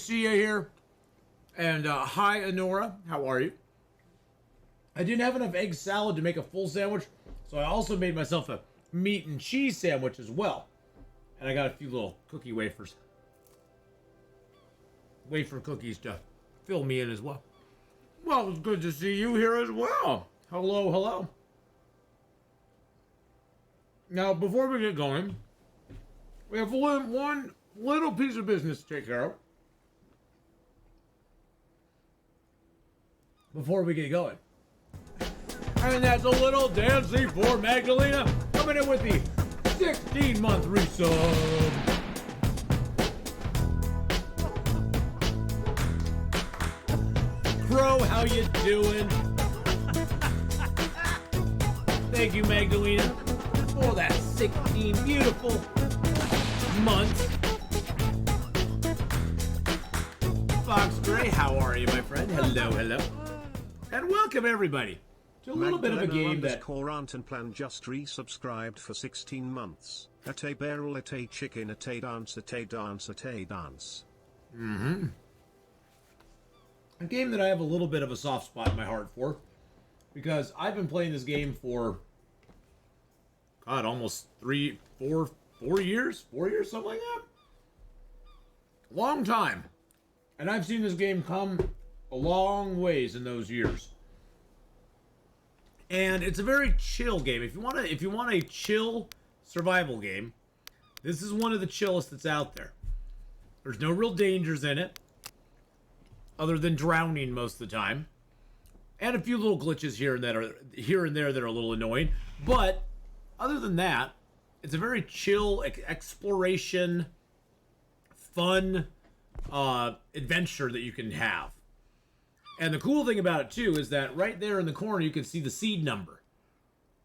see you here. And hi, Honora. How are you? I didn't have enough egg salad to make a full sandwich, so I also made myself a meat and cheese sandwich as well. And I got a few little cookie wafers. Wafer cookies to fill me in as well. Well, it's good to see you here as well. Hello, hello. Now, before we get going, we have one little piece of business to take care of. Before we get going. And that's a little dancing for Magdalena, coming in with the 16-month resub. Crow, how you doing? Thank you, Magdalena, for that 16 beautiful months. Fox Gray, how are you, my friend? Hello, hello. And welcome, everybody, to a little bit of a game that... Rant and Plan just resubscribed for 16 months. At a barrel, at a chicken, at a dance, at a dance, at a dance. Mm-hmm. A game that I have a little bit of a soft spot in my heart for, because I've been playing this game for, God, almost 4 years? 4 years, something like that? Long time. And I've seen this game come a long ways in those years. And it's a very chill game. If you want a chill survival game, this is one of the chillest that's out there. There's no real dangers in it, other than drowning most of the time, and a few little glitches here and there that are a little annoying. But other than that, it's a very chill exploration, fun adventure that you can have. And the cool thing about it too is that right there in the corner you can see the seed number,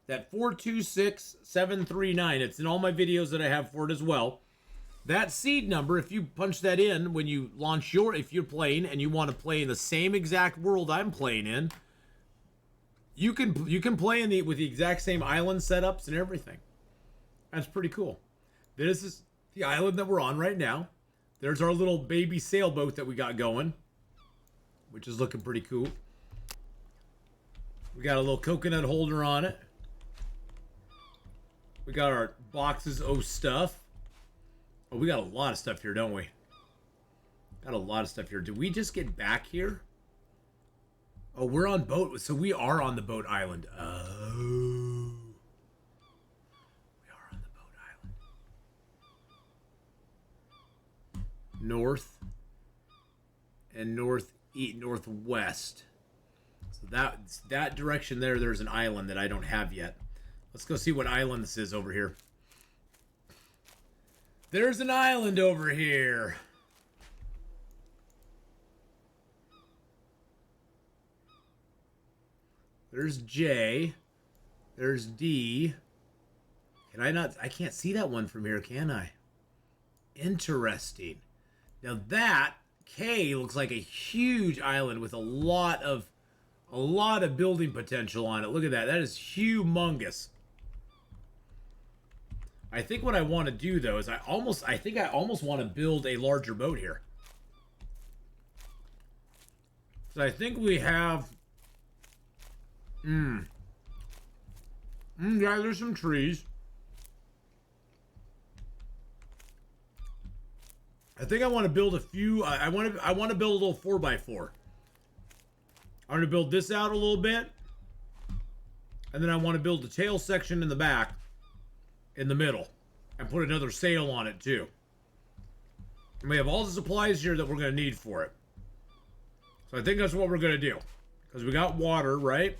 that 426739. It's in all my videos that I have for it as well. That seed number, if you punch that in when you launch if you're playing and you want to play in the same exact world I'm playing in, you can play with the exact same island setups and everything. That's pretty cool. This is the island that we're on right now. There's our little baby sailboat that we got going, which is looking pretty cool. We got a little coconut holder on it. We got our boxes of stuff. Oh, we got a lot of stuff here, don't we? Got a lot of stuff here. Did we just get back here? Oh, we're on boat. So we are on the boat island. Oh. We are on the boat island. North and northwest. So that direction there's an island that I don't have yet. Let's go see what island this is over here. There's an island over here. There's J. There's D. Can I not? I can't see that one from here, can I? Interesting. Now that K looks like a huge island with a lot of building potential on it. Look at that. That is humongous. I think what I want to do though is I think I almost want to build a larger boat here. So I think we have yeah, there's some trees. I think I want to build a few I want to build a little 4x4. I want to build this out a little bit. And then I want to build the tail section in the back, in the middle, and put another sail on it too. And we have all the supplies here that we're going to need for it. So I think that's what we're going to do. Because we got water, right?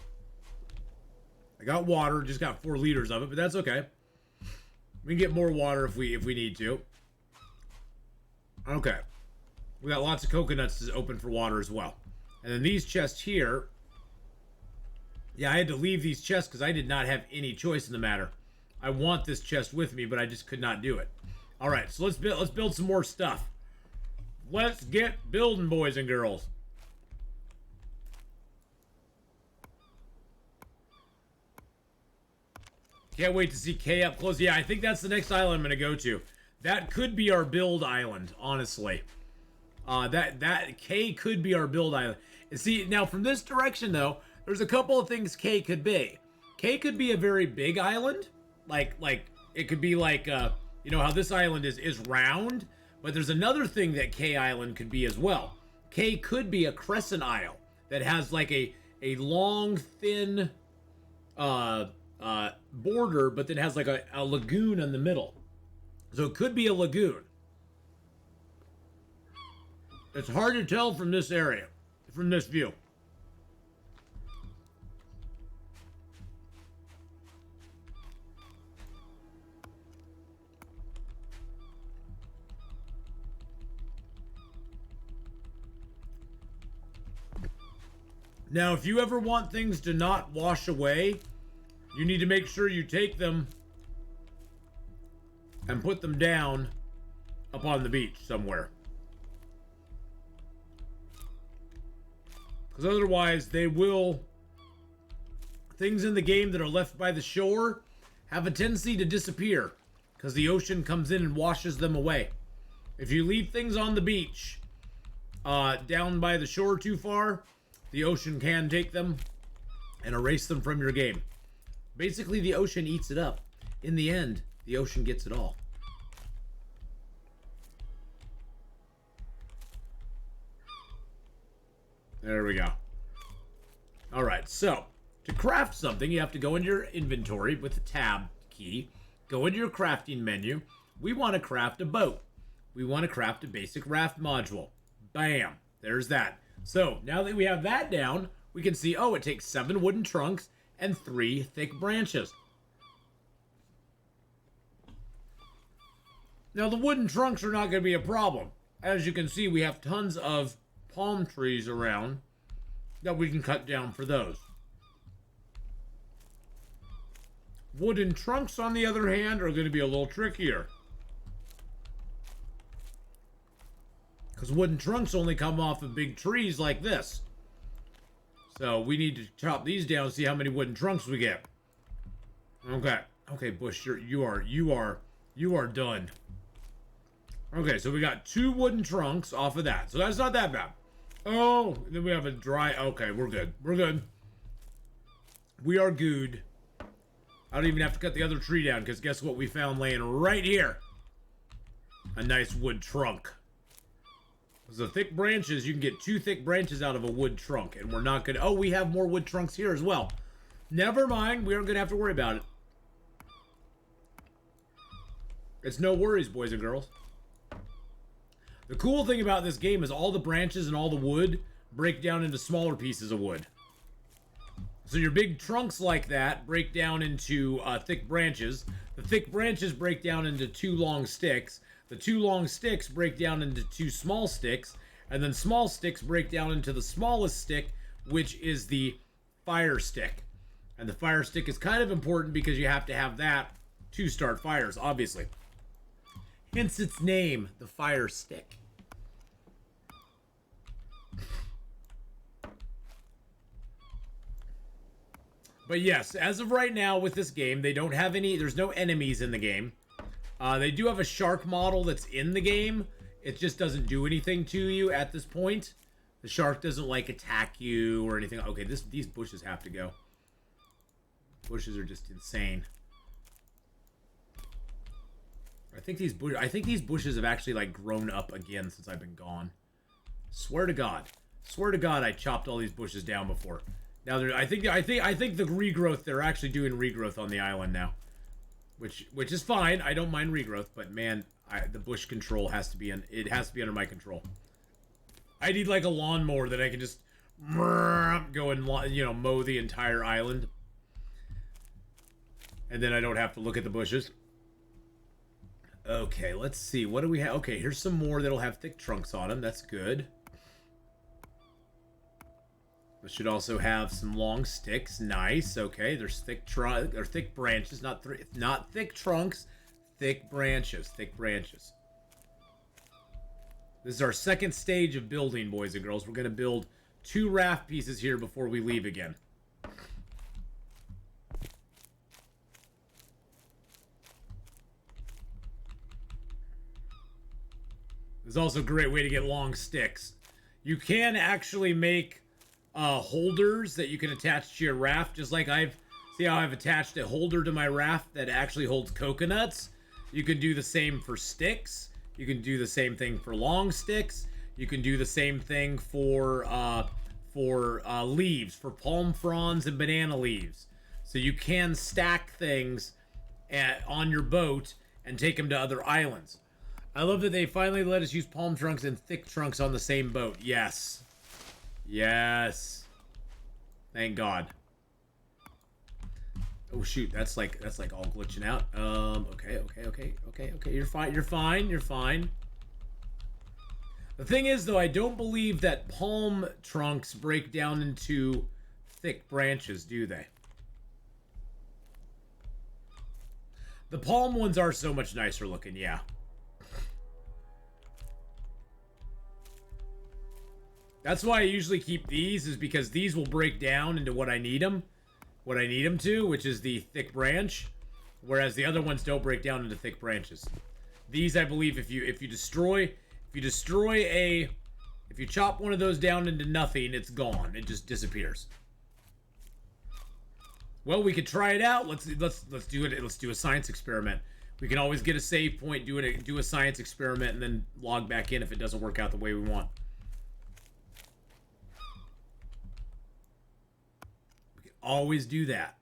I got water, just got 4 liters of it, but that's okay. We can get more water if we need to. Okay. We got lots of coconuts to open for water as well. And then these chests here. Yeah, I had to leave these chests because I did not have any choice in the matter. I want this chest with me, but I just could not do it. All right, so let's build some more stuff. Let's get building, boys and girls. Can't wait to see K up close. Yeah, I think that's the next island I'm going to go to. That could be our build island, honestly. That K could be our build island. And see, now from this direction though, there's a couple of things K could be. K could be a very big island, like it could be like you know how this island is round, but there's another thing that K Island could be as well. K could be a crescent isle that has like a long thin border, but then has like a lagoon in the middle. So it could be a lagoon. It's hard to tell from this area, from this view. Now, if you ever want things to not wash away, you need to make sure you take them and put them down up on the beach somewhere. Because otherwise, things in the game that are left by the shore have a tendency to disappear because the ocean comes in and washes them away. If you leave things on the beach down by the shore too far, the ocean can take them and erase them from your game. Basically, the ocean eats it up. In the end, the ocean gets it all. There we go. All right, so to craft something, you have to go into your inventory with the tab key, go into your crafting menu. We want to craft a boat. We want to craft a basic raft module. Bam, there's that. So now that we have that down, we can see, oh, it takes 7 wooden trunks and 3 thick branches. Now the wooden trunks are not going to be a problem. As you can see, we have tons of palm trees around that we can cut down for those. Wooden trunks, on the other hand, are going to be a little trickier. Because wooden trunks only come off of big trees like this. So we need to chop these down and see how many wooden trunks we get. Okay. Okay, Bush, you are done. Okay, so we got 2 wooden trunks off of that. So that's not that bad. Oh, then we have a dry... Okay, we're good. We're good. We are good. I don't even have to cut the other tree down, because guess what we found laying right here? A nice wood trunk. So thick branches, you can get 2 thick branches out of a wood trunk, and we're not gonna... Oh, we have more wood trunks here as well. Never mind, we aren't gonna have to worry about it. It's no worries, boys and girls. The cool thing about this game is all the branches and all the wood break down into smaller pieces of wood. So your big trunks like that break down into thick branches. The thick branches break down into 2 long sticks. The 2 long sticks break down into 2 small sticks. And then small sticks break down into the smallest stick, which is the fire stick. And the fire stick is kind of important because you have to have that to start fires, obviously. Hence its name, the fire stick. But yes, as of right now with this game, they don't have any, there's no enemies in the game. They do have a shark model that's in the game. It just doesn't do anything to you at this point. The shark doesn't like attack you or anything. Okay, these bushes have to go. Bushes are just insane. I think these bushes have actually like grown up again since I've been gone. Swear to God, I chopped all these bushes down before. Now I think the regrowth, they're actually doing regrowth on the island now, which is fine. I don't mind regrowth, but man, the bush control has to be under my control. I need like a lawnmower that I can just go and mow the entire island, and then I don't have to look at the bushes. Okay, let's see. What do we have? Okay, here's some more that'll have thick trunks on them. That's good. This should also have some long sticks. Nice. Okay, there's thick branches, not thick trunks, thick branches. Thick branches. This is our second stage of building, boys and girls. We're going to build 2 raft pieces here before we leave again. There's also a great way to get long sticks. You can actually make holders that you can attach to your raft, just like see how I've attached a holder to my raft that actually holds coconuts. You can do the same for sticks. You can do the same thing for long sticks. You can do the same thing for leaves, for palm fronds and banana leaves. So you can stack things on your boat and take them to other islands. I love that they finally let us use palm trunks and thick trunks on the same boat. Yes. Yes. Thank God. Oh shoot, that's like all glitching out. Okay. You're fine. The thing is though, I don't believe that palm trunks break down into thick branches, do they? The palm ones are so much nicer looking, yeah. That's why I usually keep these, is because these will break down into what I need them to, which is the thick branch, whereas the other ones don't break down into thick branches. These, I believe, if you chop one of those down into nothing, it's gone. It just disappears. Well, we could try it out. Let's do it. Let's do a science experiment. We can always get a save point, do a science experiment, and then log back in if it doesn't work out the way we want. We can always do that.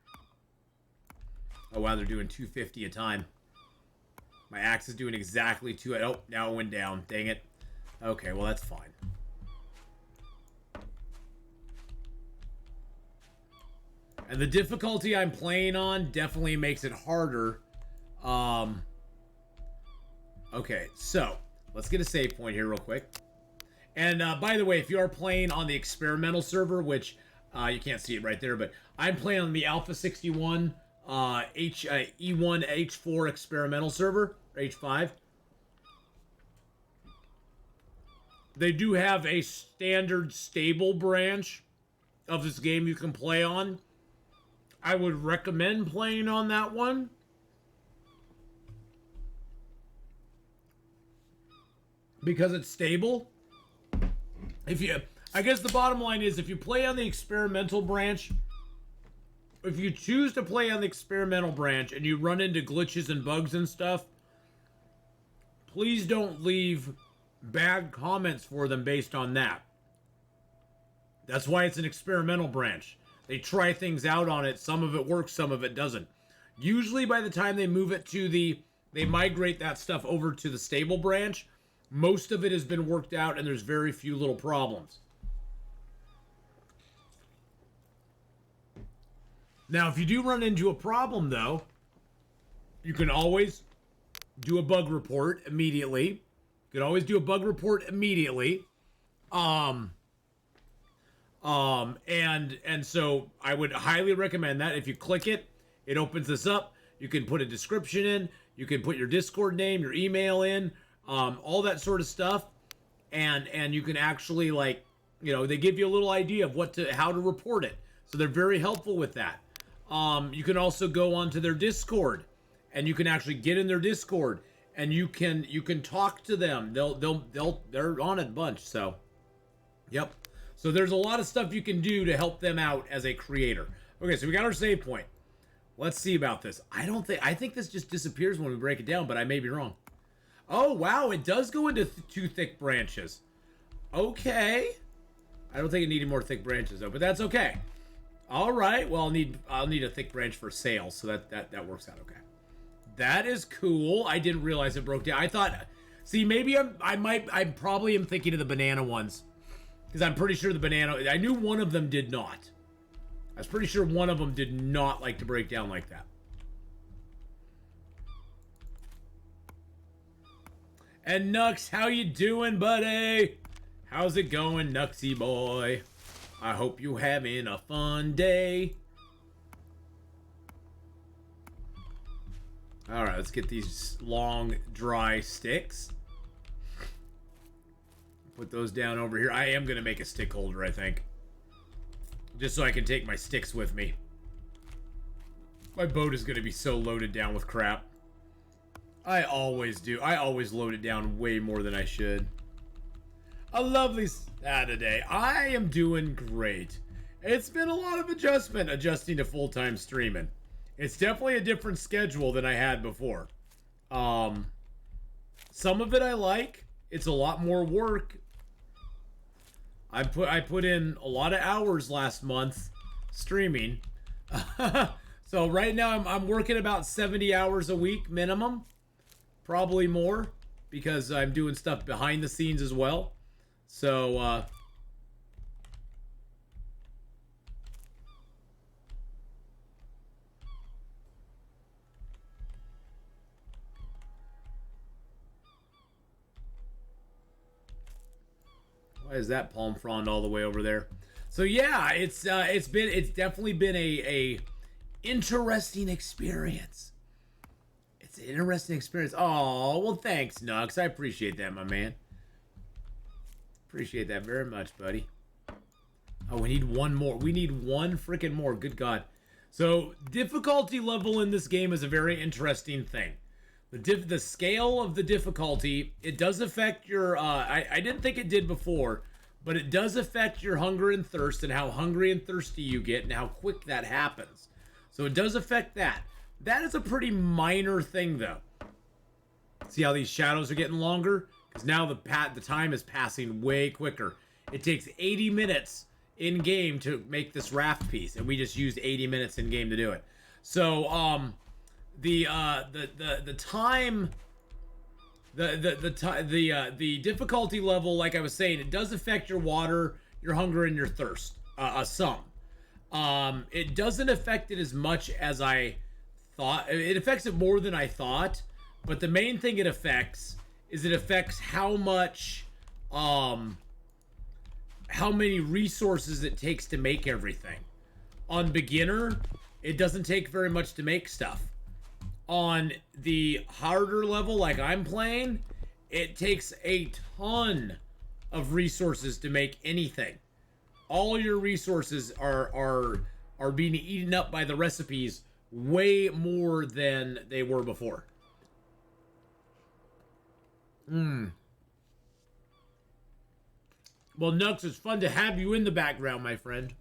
Oh wow, they're doing 250 a time. My axe is doing exactly 2. Oh, now it went down. Dang it. Okay, well that's fine. And the difficulty I'm playing on definitely makes it harder. Okay, so let's get a save point here real quick. And by the way, if you are playing on the experimental server, which you can't see it right there, but I'm playing on the Alpha 61 E1 H4 experimental server, or H5. They do have a standard stable branch of this game you can play on. I would recommend playing on that one. Because it's stable. I guess the bottom line is, if you play on the experimental branch, if you choose to play on the experimental branch and you run into glitches and bugs and stuff, please don't leave bad comments for them based on that. That's why it's an experimental branch. They try things out on it. Some of it works, some of it doesn't. Usually by the time they move it to they migrate that stuff over to the stable branch, most of it has been worked out and there's very few little problems. Now, if you do run into a problem though, you can always do a bug report immediately. You can always do a bug report immediately. And so I would highly recommend that. If you click it, it opens this up. You can put a description in. You can put your Discord name, your email in, all that sort of stuff. And you can actually, like, you know, they give you a little idea of how to report it. So they're very helpful with that. You can also go onto their Discord, and you can actually get in their Discord, and you can talk to them. They're on it a bunch. So, yep. So there's a lot of stuff you can do to help them out as a creator. Okay, so we got our save point. Let's see about this. I think this just disappears when we break it down, but I may be wrong. Oh, wow, it does go into 2 thick branches. Okay. I don't think it needed more thick branches though, but that's okay. All right. Well, I'll need a thick branch for sale, so that works out okay. That is cool. I didn't realize it broke down. I thought, see, maybe I probably am thinking of the banana ones. Because I'm pretty sure I knew one of them did not. I was pretty sure one of them did not like to break down like that. And Nux, how you doing, buddy? How's it going, Nuxy boy? I hope you having a fun day. Alright, let's get these long, dry sticks. Put those down over here. I am going to make a stick holder, I think. Just so I can take my sticks with me. My boat is going to be so loaded down with crap. I always do. I always load it down way more than I should. A lovely Saturday. I am doing great. It's been a lot of adjusting to full-time streaming. It's definitely a different schedule than I had before. Some of it I like. It's a lot more work. I put in a lot of hours last month streaming. So right now I'm working about 70 hours a week minimum. Probably more because I'm doing stuff behind the scenes as well. So why is that palm frond all the way over there? So yeah, it's definitely been a interesting experience. It's an interesting experience. Oh, well, thanks, Nux. I appreciate that, my man. Appreciate that very much, buddy. Oh, we need one more. We need one freaking more. Good God. So, difficulty level in this game is a very interesting thing. The scale of the difficulty, it does affect your... I didn't think it did before, but it does affect your hunger and thirst and how hungry and thirsty you get and how quick that happens. So, it does affect that. That is a pretty minor thing, though. See how these shadows are getting longer? Because now the time is passing way quicker. It takes 80 minutes in game to make this raft piece, and we just used 80 minutes in game to do it. So the difficulty level, like I was saying, it does affect your water, your hunger, and your thirst. Some. It doesn't affect it as much as I thought. It affects it more than I thought, but the main thing it affects is it affects how much how many resources it takes to make everything. On beginner, it doesn't take very much to make stuff. On the harder level, like I'm playing, it takes a ton of resources to make anything. All your resources are being eaten up by the recipes way more than they were before. Well, Nux, it's fun to have you in the background, my friend.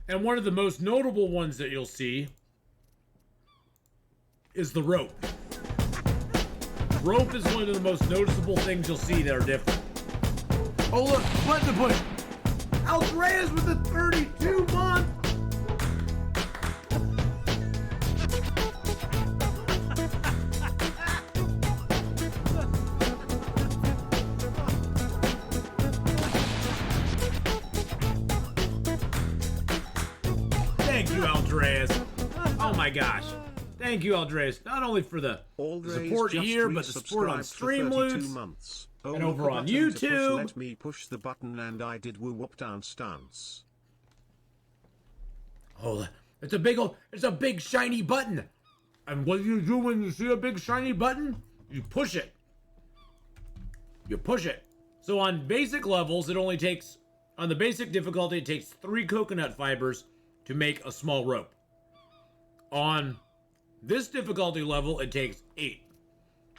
And one of the most notable ones that you'll see is the rope. Rope is one of the most noticeable things you'll see that are different. Oh, look, button to push. Aldreas with the 32-month. Thank you, Aldreas. Oh my gosh. Thank you, Aldreas. Not only for the support here, but the support on Streamloots. And over on YouTube. Let me push the button and I did woo whoop dance dance. Oh, it's a big shiny button. And what do you do when you see a big shiny button? You push it. You push it. So on basic levels, it only takes, on the basic difficulty, it takes 3 coconut fibers to make a small rope. On this difficulty level, it takes 8.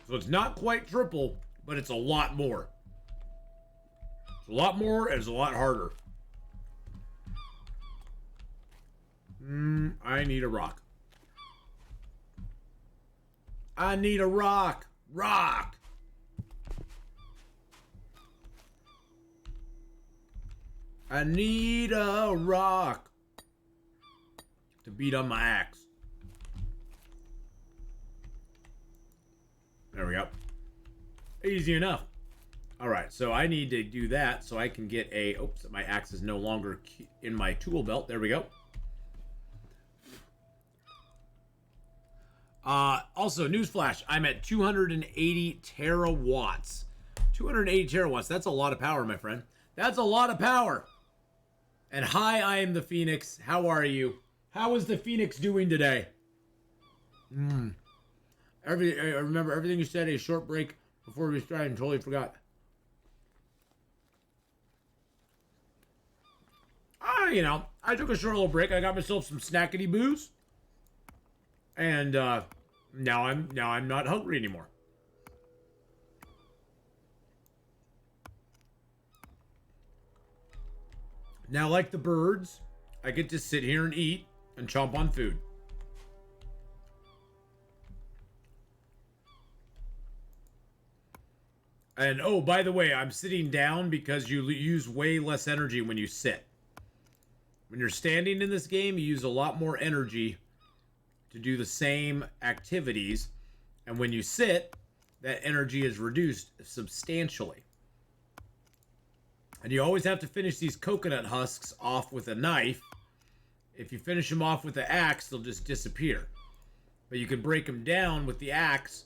So it's not quite triple, but it's a lot more. It's a lot more and it's a lot harder. I need a rock. I need a rock. Rock. I need a rock to beat on my axe. There we go. Easy enough. All right, so I need to do that so I can get a... Oops, my axe is no longer in my tool belt. There we go. Also, newsflash, I'm at 280 terawatts. 280 terawatts, that's a lot of power, my friend. That's a lot of power. And hi, I am the Phoenix. How are you? How is the Phoenix doing today? I remember everything you said, a short break before we started and totally forgot. You know, I took a short little break. I got myself some snackety booze. And now I'm not hungry anymore. Now, like the birds, I get to sit here and eat and chomp on food. And oh, by the way, I'm sitting down because you use way less energy when you sit. When you're standing in this game, you use a lot more energy to do the same activities. And when you sit, that energy is reduced substantially. And you always have to finish these coconut husks off with a knife. If you finish them off with the axe, they'll just disappear. But you can break them down with the axe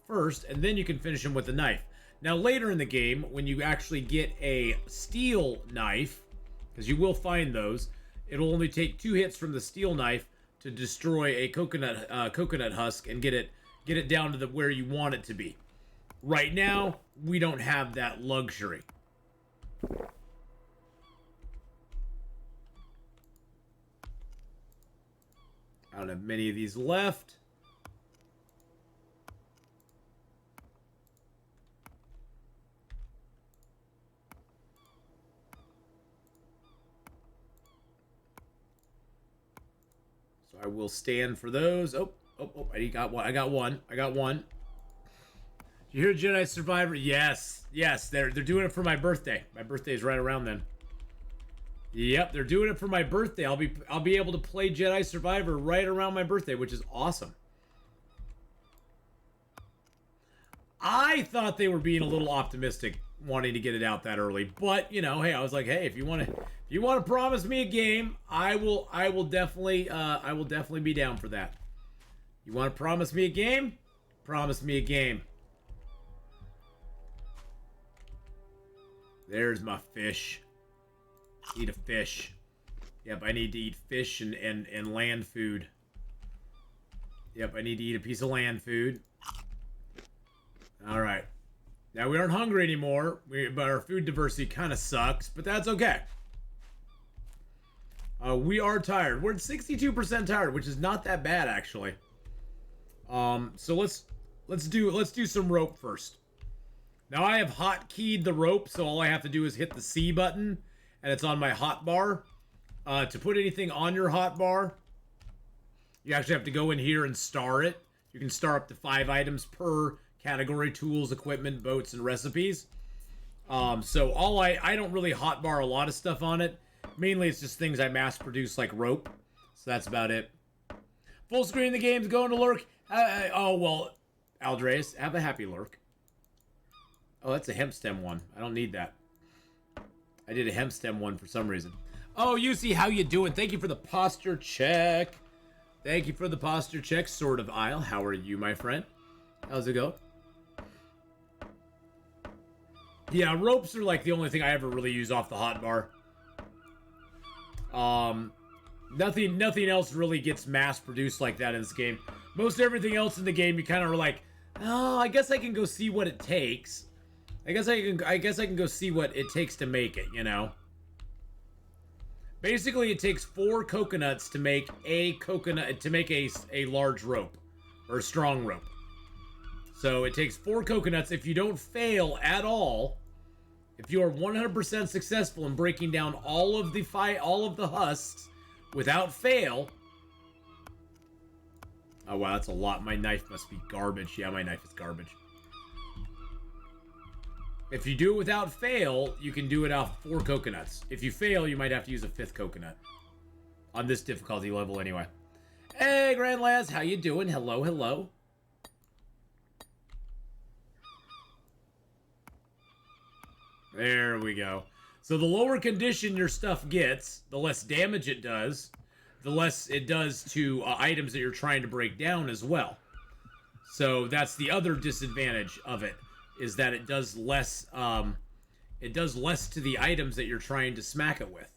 first, and then you can finish them with a knife. Now, later in the game, when you actually get a steel knife, because you will find those, it'll only take 2 hits from the steel knife to destroy a coconut husk and get it down to where you want it to be. Right now, we don't have that luxury. I don't have many of these left. So I will stand for those. Oh, I got one. I got one. You hear Jedi Survivor? Yes. They're doing it for my birthday. My birthday is right around then. Yep, they're doing it for my birthday. I'll be able to play Jedi Survivor right around my birthday, which is awesome. I thought they were being a little optimistic, wanting to get it out that early. But hey, I was like, hey, if you want to promise me a game, I will definitely be down for that. You want to promise me a game? Promise me a game. There's my fish. Eat a fish. Yep, I need to eat fish and land food. Yep, I need to eat a piece of land food. Alright. Now, we aren't hungry anymore, but our food diversity kind of sucks, but that's okay. We are tired. We're at 62% tired, which is not that bad, actually. So let's do some rope first. Now, I have hotkeyed the rope, so all I have to do is hit the C button, and it's on my hotbar. To put anything on your hotbar, you actually have to go in here and star it. You can star up to 5 items per category: tools, equipment, boats, and recipes. So I don't really hotbar a lot of stuff on it. Mainly, it's just things I mass produce, like rope. So that's about it. Full screen, the game's going to lurk. Oh, well, Aldreas, have a happy lurk. Oh, that's a hemp stem one. I don't need that. I did a hemp stem one for some reason. Oh, Yusi, how you doing? Thank you for the posture check. Thank you for the posture check, Sword of Isle. How are you, my friend? How's it go? Yeah, ropes are like the only thing I ever really use off the hotbar. Nothing else really gets mass produced like that in this game. Most everything else in the game, you kind of are like, oh, I guess I can go see what it takes. I guess I can go see what it takes to make it, Basically, it takes 4 coconuts to make a large rope, or a strong rope. So it takes 4 coconuts. If you don't fail at all, if you are 100% successful in breaking down all of the husks without fail. Oh wow, that's a lot. My knife must be garbage. Yeah, my knife is garbage. If you do it without fail, you can do it off 4 coconuts. If you fail, you might have to use a 5th coconut. On this difficulty level, anyway. Hey, Grand Lads, how you doing? Hello, hello. There we go. So the lower condition your stuff gets, the less damage it does, the less it does to items that you're trying to break down as well. So that's the other disadvantage of it, is that it does less to the items that you're trying to smack it with.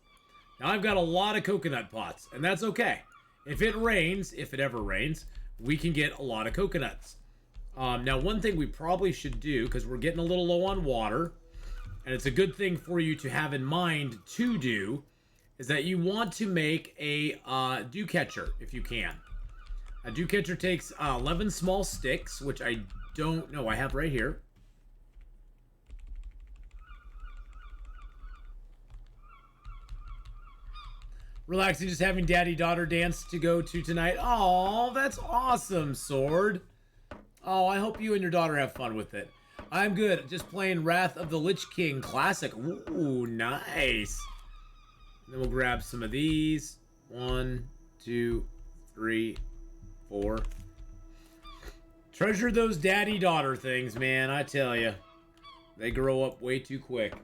Now I've got a lot of coconut pots, and that's okay. If it rains, if it ever rains, we can get a lot of coconuts. Now one thing we probably should do, because we're getting a little low on water, and it's a good thing for you to have in mind to do, is that you want to make a dew catcher if you can. A dew catcher takes 11 small sticks, which I don't know. I have right here. Relaxing, just having daddy-daughter dance to go to tonight. Oh, that's awesome, Sword. Oh, I hope you and your daughter have fun with it. I'm good. Just playing Wrath of the Lich King Classic. Ooh, nice. Then we'll grab some of these. 1, 2, 3, 4. Treasure those daddy-daughter things, man. I tell you. They grow up way too quick.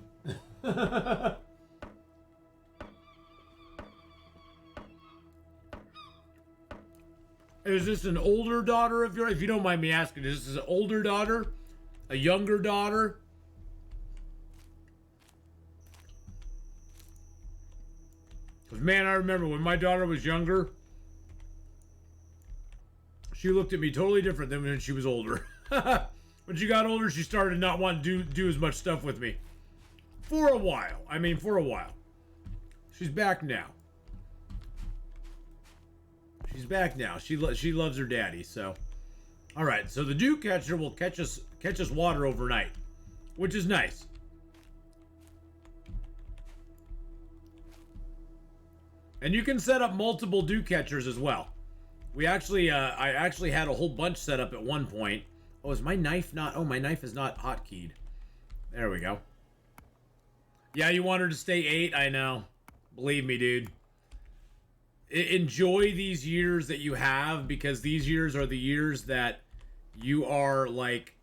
Is this an older daughter of yours? If you don't mind me asking, is this an older daughter? A younger daughter? Because, man, I remember when my daughter was younger, she looked at me totally different than when she was older. When she got older, she started not wanting to do as much stuff with me. For a while. I mean, for a while. She's back now. She's back now. She loves her daddy, so. Alright, so the dew catcher will catch us water overnight. Which is nice. And you can set up multiple dew catchers as well. We actually, I actually had a whole bunch set up at one point. Oh, is my knife not? Oh, my knife is not hotkeyed. There we go. Yeah, you want her to stay 8? I know. Believe me, dude. Enjoy these years that you have, because these years are the years that you are like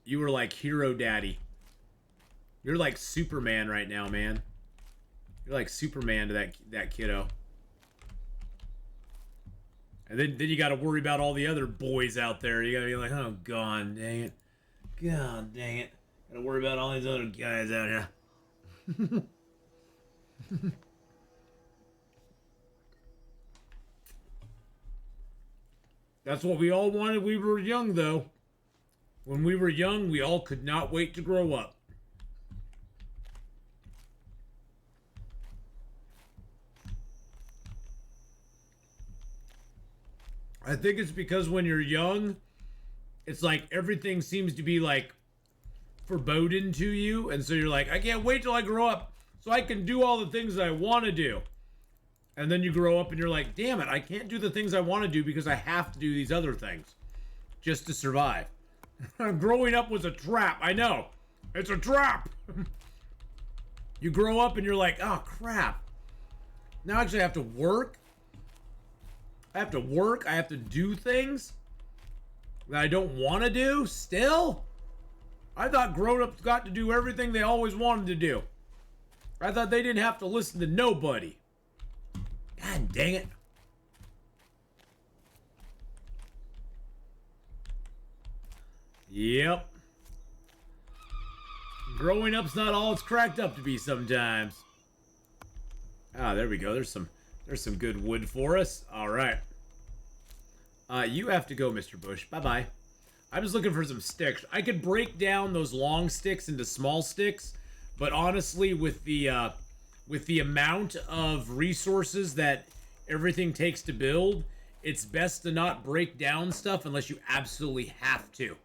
hero daddy. You're like Superman right now, man. You're like Superman to that kiddo. And then you got to worry about all the other boys out there. You got to be like, oh, God dang it. God dang it. Got to worry about all these other guys out here. That's what we all wanted when we were young, though. When we were young, we all could not wait to grow up. I think it's because when you're young, it's like everything seems to be like foreboding to you. And so you're like, I can't wait till I grow up so I can do all the things that I want to do. And then you grow up and you're like, damn it, I can't do the things I want to do because I have to do these other things just to survive. Growing up was a trap. I know. It's a trap. You grow up and you're like, oh, crap. Now I actually have to work. I have to work. I have to do things that I don't want to do still. I thought grown-ups got to do everything they always wanted to do. I thought they didn't have to listen to nobody. God dang it. Yep. Growing up's not all it's cracked up to be sometimes. Ah, there we go. There's some good wood for us. All right. You have to go, Mr. Bush. Bye-bye. I was looking for some sticks. I could break down those long sticks into small sticks, but honestly, with the amount of resources that everything takes to build, it's best to not break down stuff unless you absolutely have to.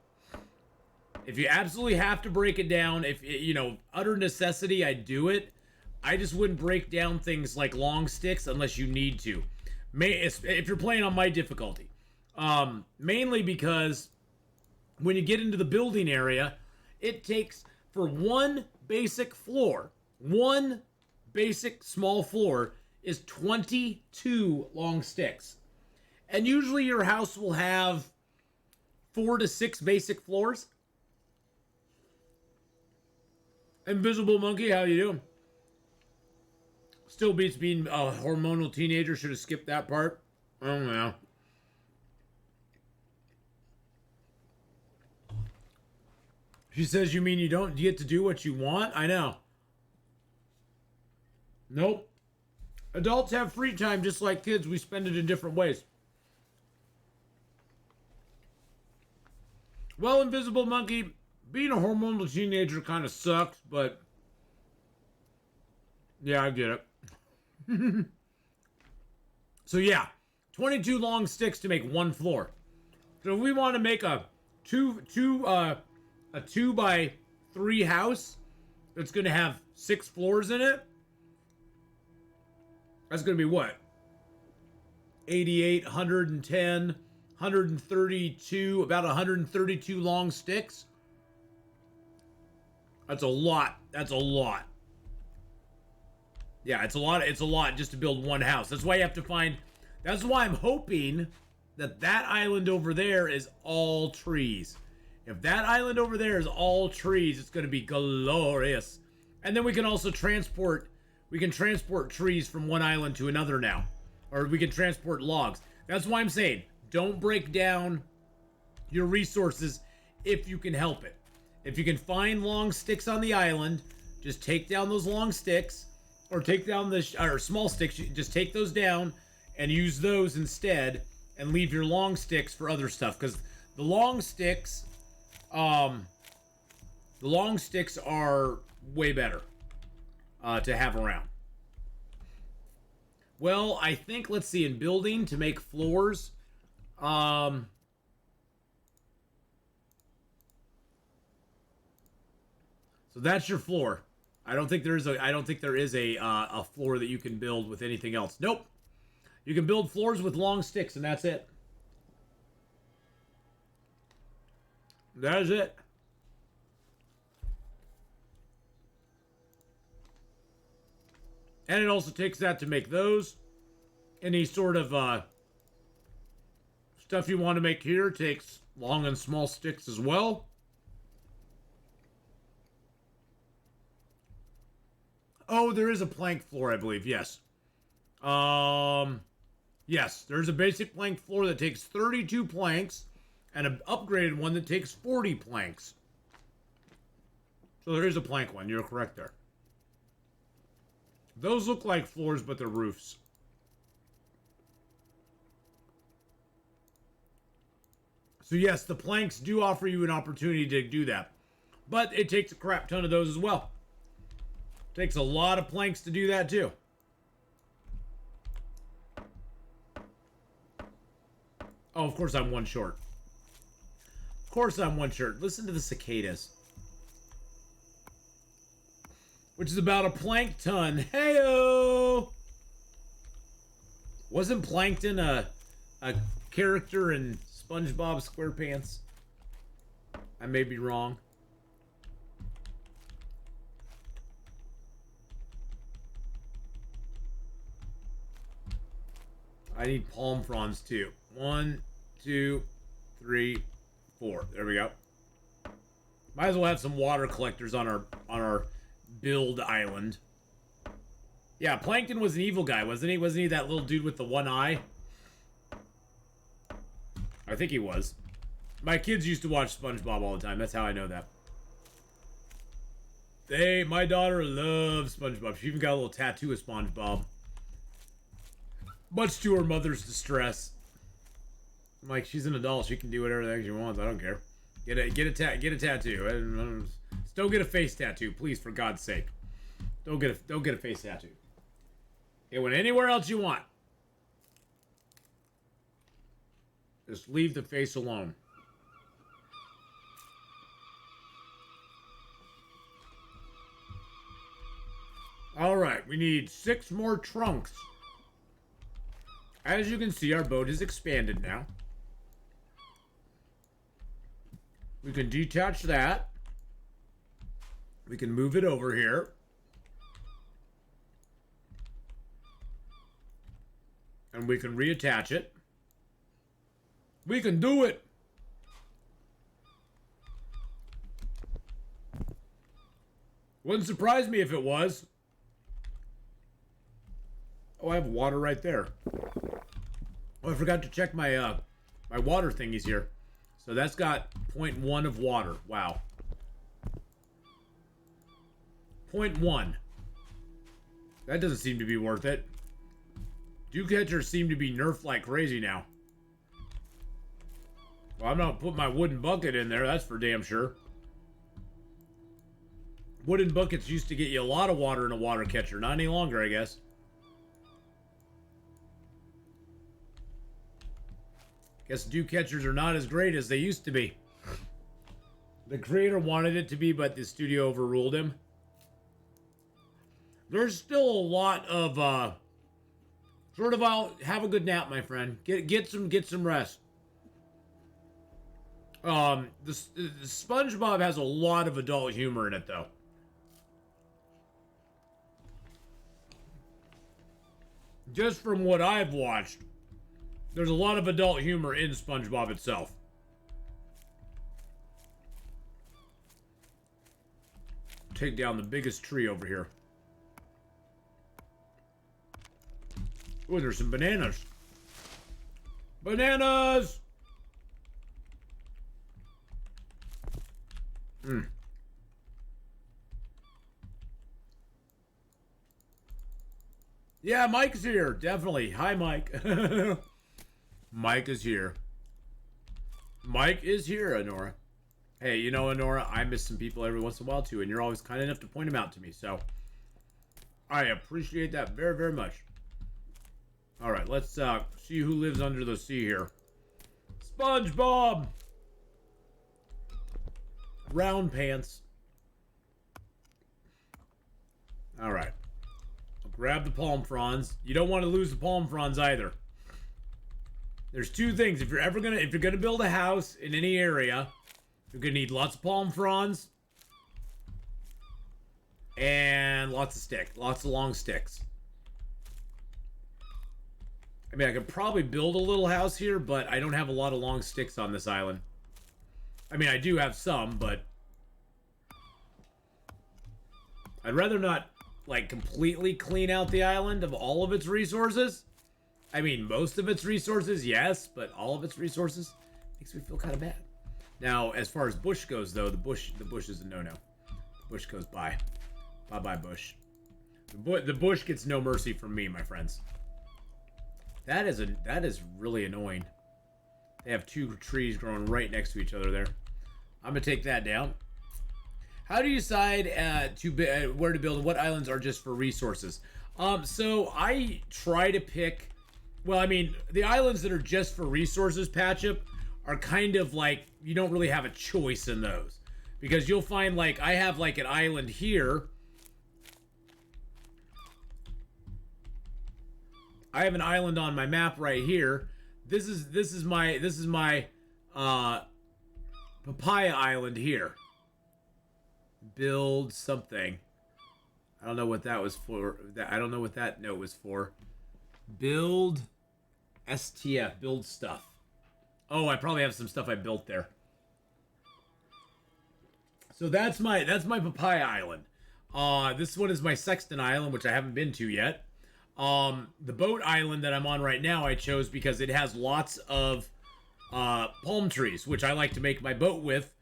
If you absolutely have to break it down, if, you know, utter necessity, I do it. I just wouldn't break down things like long sticks unless you need to. If you're playing on my difficulty. Mainly because when you get into the building area, it takes, for one basic floor, one basic small floor is 22 long sticks. And usually your house will have 4 to 6 basic floors. Invisible Monkey, how you doing? Still beats being a hormonal teenager. Should have skipped that part. I don't know. She says, you mean you don't get to do what you want? I know. Nope. Adults have free time just like kids. We spend it in different ways. Well, Invisible Monkey, being a hormonal teenager kind of sucks, but yeah, I get it. So yeah, 22 long sticks to make one floor. So if we want to make a two by 3 house that's going to have 6 floors in it, that's going to be what? 88, 110, 132, about 132 long sticks. That's a lot. That's a lot. Yeah, it's a lot. It's a lot just to build one house. That's why you have to find. That's why I'm hoping that that island over there is all trees. If that island over there is all trees, it's going to be glorious. And then we can also transport. We can transport trees from one island to another now, or we can transport logs. That's why I'm saying don't break down your resources if you can help it. If you can find long sticks on the island, just take down those long sticks, or take down the or small sticks. Just take those down and use those instead, and leave your long sticks for other stuff. Because the long sticks, are way better to have around. Well, I think, let's see, in building to make floors, so that's your floor. I don't think there is a floor that you can build with anything else. Nope. You can build floors with long sticks, and that's it. That is it. And it also takes that to make those. Any sort of stuff you want to make here takes long and small sticks as well. Oh, there is a plank floor, I believe. Yes. Yes, there's a basic plank floor that takes 32 planks and an upgraded one that takes 40 planks. So there is a plank one. You're correct there. Those look like floors, but they're roofs. So yes, the planks do offer you an opportunity to do that. But it takes a crap ton of those as well. Takes a lot of planks to do that too. Oh, of course I'm one short. Of course I'm one short. Listen to the cicadas. Which is about a plankton. Heyo! Wasn't Plankton a character in SpongeBob SquarePants? I may be wrong. I need palm fronds too. 1, 2, 3, 4. There we go. Might as well have some water collectors on our build island. Yeah, Plankton was an evil guy, wasn't he? Wasn't he that little dude with the one eye? I think he was. My kids used to watch SpongeBob all the time. That's how I know that. My daughter loves SpongeBob. She even got a little tattoo of SpongeBob. Much to her mother's distress. I'm like, she's an adult. She can do whatever the heck she wants. I don't care. Get a tattoo. Just don't get a face tattoo, please, for God's sake. Don't get a face tattoo. It went anywhere else you want. Just leave the face alone. All right, we need 6 more trunks. As you can see, our boat is expanded now. We can detach that. We can move it over here. And we can reattach it. We can do it! Wouldn't surprise me if it was. Oh, I have water right there. Oh, I forgot to check my my water thingies here. So that's got 0.1 of water. Wow. 0.1. That doesn't seem to be worth it. Dew catchers seem to be nerfed like crazy now. Well, I'm not putting my wooden bucket in there, that's for damn sure. Wooden buckets used to get you a lot of water in a water catcher. Not any longer, I guess. Guess dew catchers are not as great as they used to be. The creator wanted it to be, but the studio overruled him. There's still a lot of sort of have a good nap, my friend. Get some rest. The SpongeBob has a lot of adult humor in it, though. Just from what I've watched, there's a lot of adult humor in SpongeBob itself. Take down the biggest tree over here. Oh, there's some bananas. Bananas! Yeah, Mike's here. Definitely. Hi, Mike. Mike is here. Mike is here, Honora. Hey, you know, Honora, I miss some people every once in a while, too, and you're always kind enough to point them out to me, so I appreciate that very, very much. All right, let's see who lives under the sea here. SpongeBob! Round pants. All right. I'll grab the palm fronds. You don't want to lose the palm fronds either. There's two things. If you're gonna build a house in any area, you're gonna need lots of palm fronds and lots of long sticks. I mean, I could probably build a little house here, but I don't have a lot of long sticks on this island. I mean, I do have some, but I'd rather not, like, completely clean out the island of all of its resources. I mean, most of its resources, yes, but all of its resources makes me feel kind of bad. Now, as far as bush goes, though, the bush is a no-no. The bush goes bye. Bye-bye, bush. The bush gets no mercy from me, my friends. That is really annoying. They have two trees growing right next to each other there. I'm gonna take that down. How do you decide where to build and what islands are just for resources? So I try to pick. Well, I mean, the islands that are just for resources, Patchup, are kind of like you don't really have a choice in those, because you'll find, like, I have like an island here. I have an island on my map right here. This is my papaya island here. Build something. I don't know what that was for. I don't know what that note was for. Build STF. Build stuff. Oh, I probably have some stuff I built there. So that's my papaya island. This one is my Sexton Island, which I haven't been to yet. The boat island that I'm on right now I chose because it has lots of palm trees, which I like to make my boat with.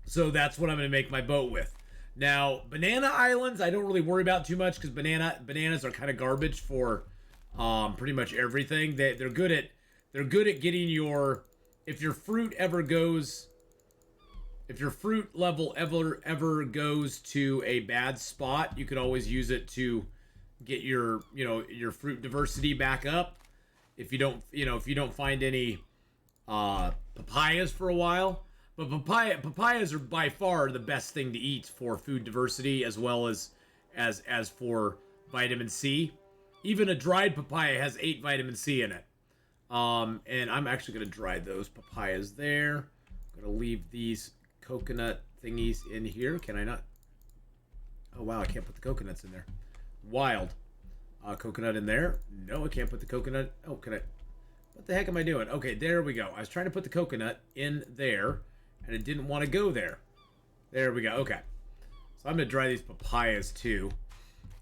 So that's what I'm going to make my boat with. Now, banana islands I don't really worry about too much because bananas are kind of garbage for pretty much everything. They're good at getting your, if your fruit level ever goes to a bad spot, you could always use it to get your fruit diversity back up. If you don't find any papayas for a while. But papayas are by far the best thing to eat for food diversity, as well as for vitamin C. Even a dried papaya has 8 vitamin C in it. And I'm actually going to dry those papayas there. I'm going to leave these coconut thingies in here. Can I not? Oh, wow, I can't put the coconuts in there. Wild. Coconut in there. No, I can't put the coconut. Oh, can I? What the heck am I doing? Okay, there we go. I was trying to put the coconut in there, and it didn't want to go there. There we go. Okay. So I'm going to dry these papayas, too.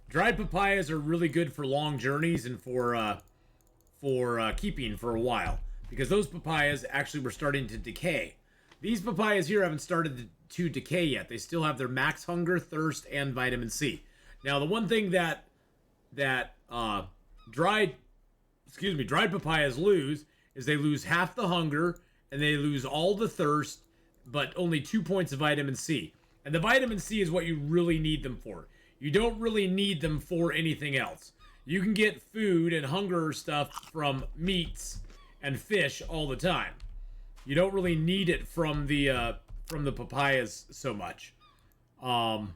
Dried papayas are really good for long journeys and for keeping for a while, because those papayas actually were starting to decay. These papayas here haven't started to decay yet. They still have their max hunger, thirst, and vitamin C. Now, the one thing that dried papayas lose is they lose half the hunger and they lose all the thirst, but only 2 points of vitamin C. And the vitamin C is what you really need them for. You don't really need them for anything else. You can get food and hunger stuff from meats and fish all the time. You don't really need it from the papayas so much. Oh,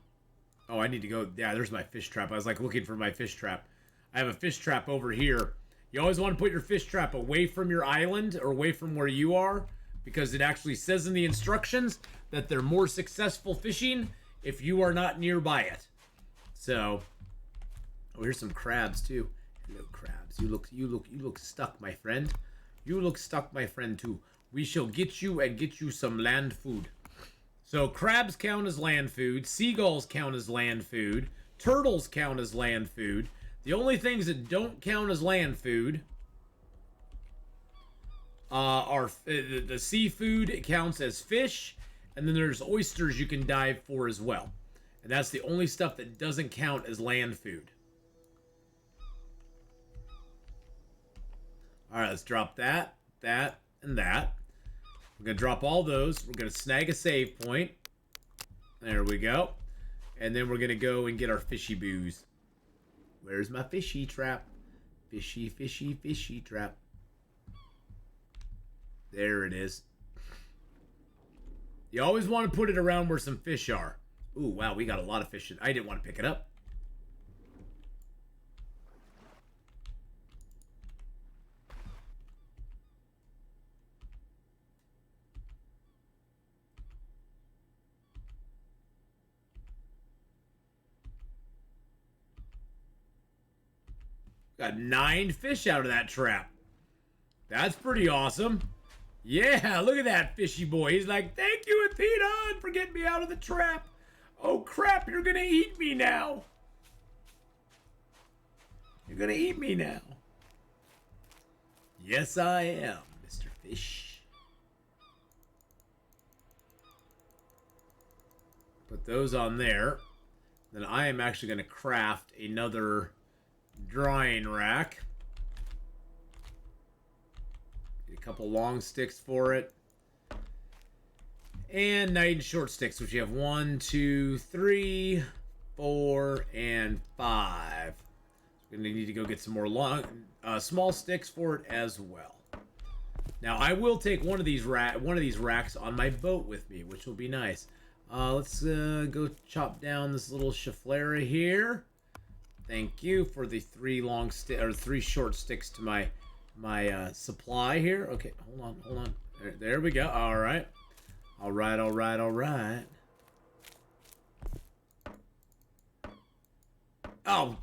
I need to go. Yeah, there's my fish trap. I was like looking for my fish trap. I have a fish trap over here. You always want to put your fish trap away from your island or away from where you are, because it actually says in the instructions that they're more successful fishing if you are not nearby it. So, oh, here's some crabs too. Hello, crabs. You look stuck, my friend. You look stuck, my friend, too. We shall get you and get you some land food. So crabs count as land food. Seagulls count as land food. Turtles count as land food. The only things that don't count as land food are the seafood. It counts as fish, and then there's oysters you can dive for as well. And that's the only stuff that doesn't count as land food. All right, let's drop that, that, and that. We're going to drop all those. We're going to snag a save point. There we go. And then we're going to go and get our fishy boos. Where's my fishy trap? Fishy, fishy, fishy trap. There it is. You always want to put it around where some fish are. Ooh, wow, we got a lot of fish. I didn't want to pick it up. Got 9 fish out of that trap. That's pretty awesome. Yeah, look at that fishy boy. He's like, thank you, Atheenon, for getting me out of the trap. Oh, crap, you're going to eat me now. You're going to eat me now. Yes, I am, Mr. Fish. Put those on there. Then I am actually going to craft another drying rack. Get a couple long sticks for it. And night and short sticks, which you have 1, 2, 3, 4, and 5. We're going to need to go get some more long, small sticks for it as well. Now, I will take one of these racks on my boat with me, which will be nice. Let's go chop down this little chiflera here. Thank you for the 3 short sticks to my supply here. Okay, hold on. There we go. All right. Oh,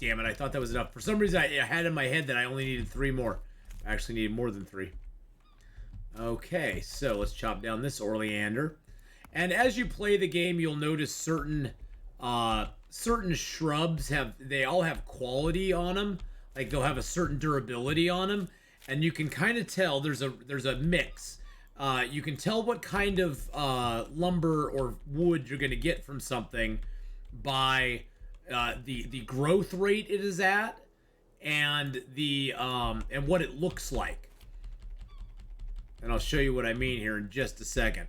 damn it. I thought that was enough. For some reason, I had in my head that I only needed 3 more. I actually needed more than 3. Okay, so let's chop down this oleander. And as you play the game, you'll notice certain shrubs they all have quality on them. Like they'll have a certain durability on them, and you can kind of tell there's a mix. You can tell what kind of lumber or wood you're going to get from something by the growth rate it is at, and and what it looks like. And I'll show you what I mean here in just a second.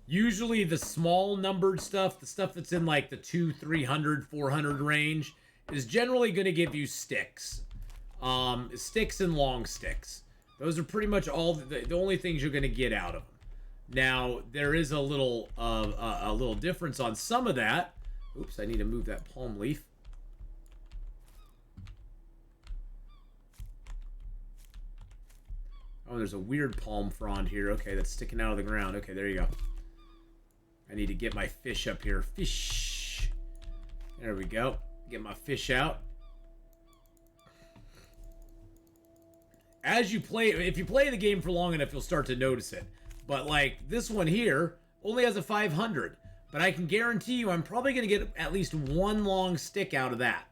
Usually the small numbered stuff, the stuff that's in like the 200, 300, 400 range, is generally going to give you sticks. Sticks and long sticks. Those are pretty much all the only things you're going to get out of them. Now, there is a little difference on some of that. Oops, I need to move that palm leaf. Oh, there's a weird palm frond here. Okay, that's sticking out of the ground. Okay, there you go. I need to get my fish up here. Fish. There we go. Get my fish out. As you play, if you play the game for long enough, you'll start to notice it. But like this one here only has a 500. But I can guarantee you I'm probably going to get at least 1 long stick out of that.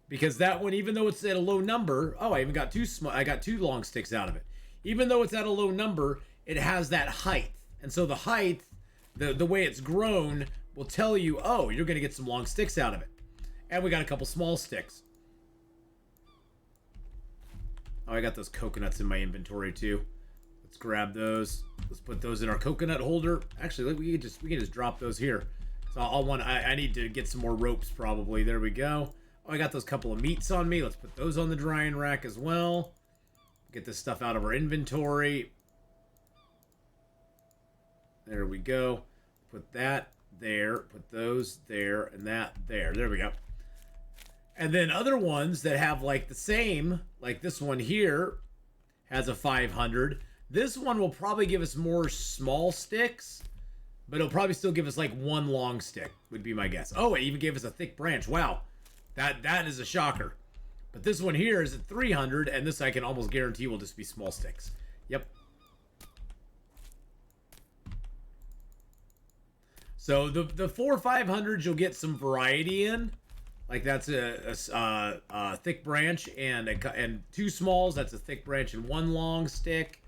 Because that one, even though it's at a low number, oh, I even got 2 I got 2 long sticks out of it. Even though it's at a low number, it has that height. And so the height, the way it's grown, will tell you, oh, you're going to get some long sticks out of it. And we got a couple small sticks. Oh, I got those coconuts in my inventory too. Let's grab those. Let's put those in our coconut holder. Actually, we can just drop those here. So I need to get some more ropes probably. There we go. Oh, I got those couple of meats on me. Let's put those on the drying rack as well. Get this stuff out of our inventory. There we go. Put that there. Put those there and that there. There we go. And then other ones that have like the same, like this one here has a 500. This one will probably give us more small sticks, but it'll probably still give us like one long stick, would be my guess. Oh, it even gave us a thick branch. Wow. That is a shocker. But this one here is at 300, and this I can almost guarantee will just be small sticks. Yep. So the 4 500s you'll get some variety in. Like that's a thick branch and 2 smalls. That's a thick branch and 1 long stick.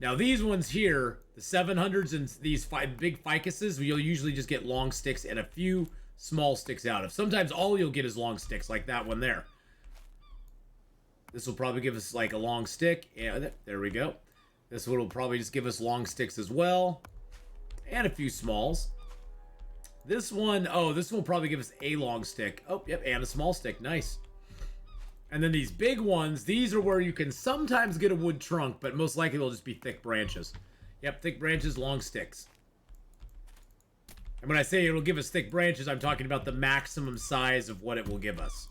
Now these ones here, the 700s and these big ficuses, you'll usually just get long sticks and a few small sticks out of. Sometimes all you'll get is long sticks, like that one there. This will probably give us like a long stick. Yeah, there we go. This one will probably just give us long sticks as well, and a few smalls. This one, oh, this one will probably give us a long stick. Oh, yep, and a small stick. Nice. And then these big ones, these are where you can sometimes get a wood trunk, but most likely they'll just be thick branches. Yep, thick branches, long sticks. And when I say it'll give us thick branches, I'm talking about the maximum size of what it will give us.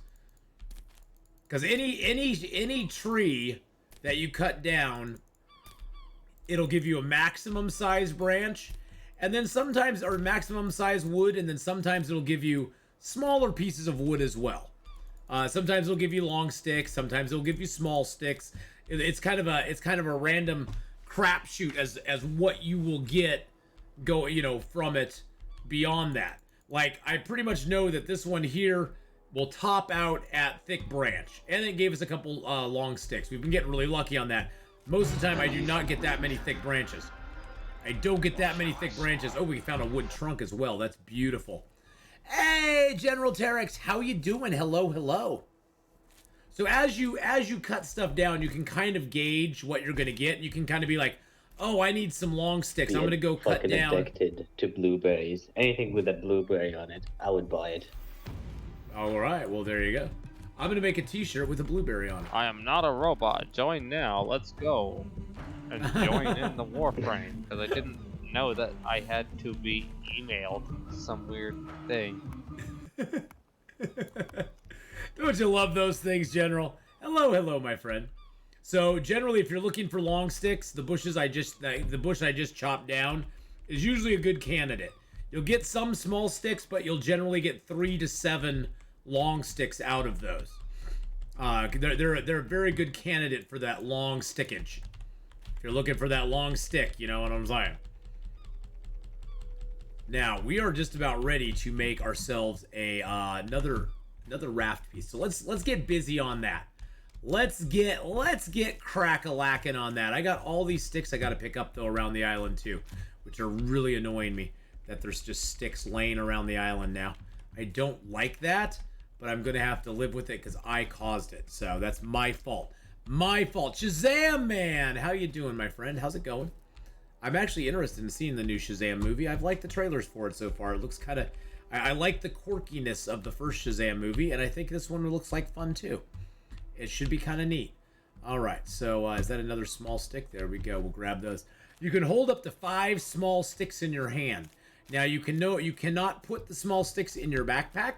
Because any tree that you cut down, it'll give you a maximum size branch, and then sometimes, or maximum size wood, and then sometimes it'll give you smaller pieces of wood as well. Sometimes it'll give you long sticks, sometimes it'll give you small sticks. It's kind of a random crapshoot as what you will get from it beyond that. Like, I pretty much know that this one here will top out at thick branch, and it gave us a couple long sticks. We've been getting really lucky on that. Most of the time I do not get that many thick branches. I don't get that many thick branches. Oh, we found a wood trunk as well. That's beautiful. Hey, General Terex, how you doing? Hello, hello. So as you cut stuff down, you can kind of gauge what you're going to get. You can kind of be like, oh, I need some long sticks. I'm going to go cut down. Addicted to blueberries. Anything with a blueberry on it, I would buy it. All right, well, there you go. I'm going to make a t-shirt with a blueberry on it. I am not a robot. Join now. Let's go. And join in the Warframe, because I didn't know that I had to be emailed some weird thing. Don't you love those things, General? Hello, hello, my friend. So generally, if you're looking for long sticks, the bush I just chopped down is usually a good candidate. You'll get some small sticks, but you'll generally get 3 to 7 long sticks out of those. They're a very good candidate for that long stickage. If you're looking for that long stick, you know what I'm saying. Now we are just about ready to make ourselves a another raft piece. So let's get busy on that. Let's get crack-a-lacking on that. I got all these sticks I got to pick up though around the island too, which are really annoying me. That there's just sticks laying around the island now. I don't like that, but I'm gonna have to live with it because I caused it. So that's my fault. My fault. Shazam, man! How you doing, my friend? How's it going? I'm actually interested in seeing the new Shazam movie. I've liked the trailers for it so far. It looks kind of... I like the quirkiness of the first Shazam movie, and I think this one looks like fun too. It should be kind of neat. All right, so is that another small stick? There we go. We'll grab those. You can hold up to 5 small sticks in your hand. Now you cannot put the small sticks in your backpack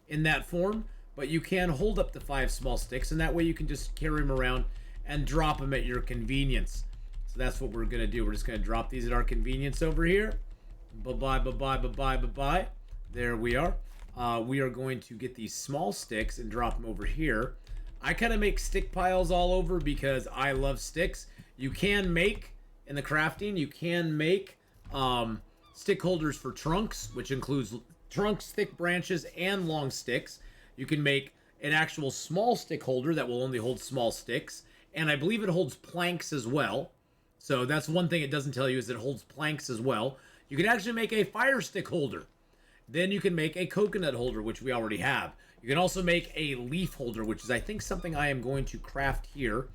in that form, but you can hold up to 5 small sticks, and that way you can just carry them around and drop them at your convenience. So that's what we're gonna do. We're just gonna drop these at our convenience over here. Bye-bye, bye-bye, bye-bye, bye-bye. There we are. We are going to get these small sticks and drop them over here. I kind of make stick piles all over because I love sticks. You can make, in the crafting, you can make stick holders for trunks, which includes trunks, thick branches, and long sticks. You can make an actual small stick holder that will only hold small sticks, and I believe it holds planks as well. So that's one thing it doesn't tell you, is it holds planks as well. You can actually make a fire stick holder. Then you can make a coconut holder, which we already have. You can also make a leaf holder, which is, I think, something I am going to craft here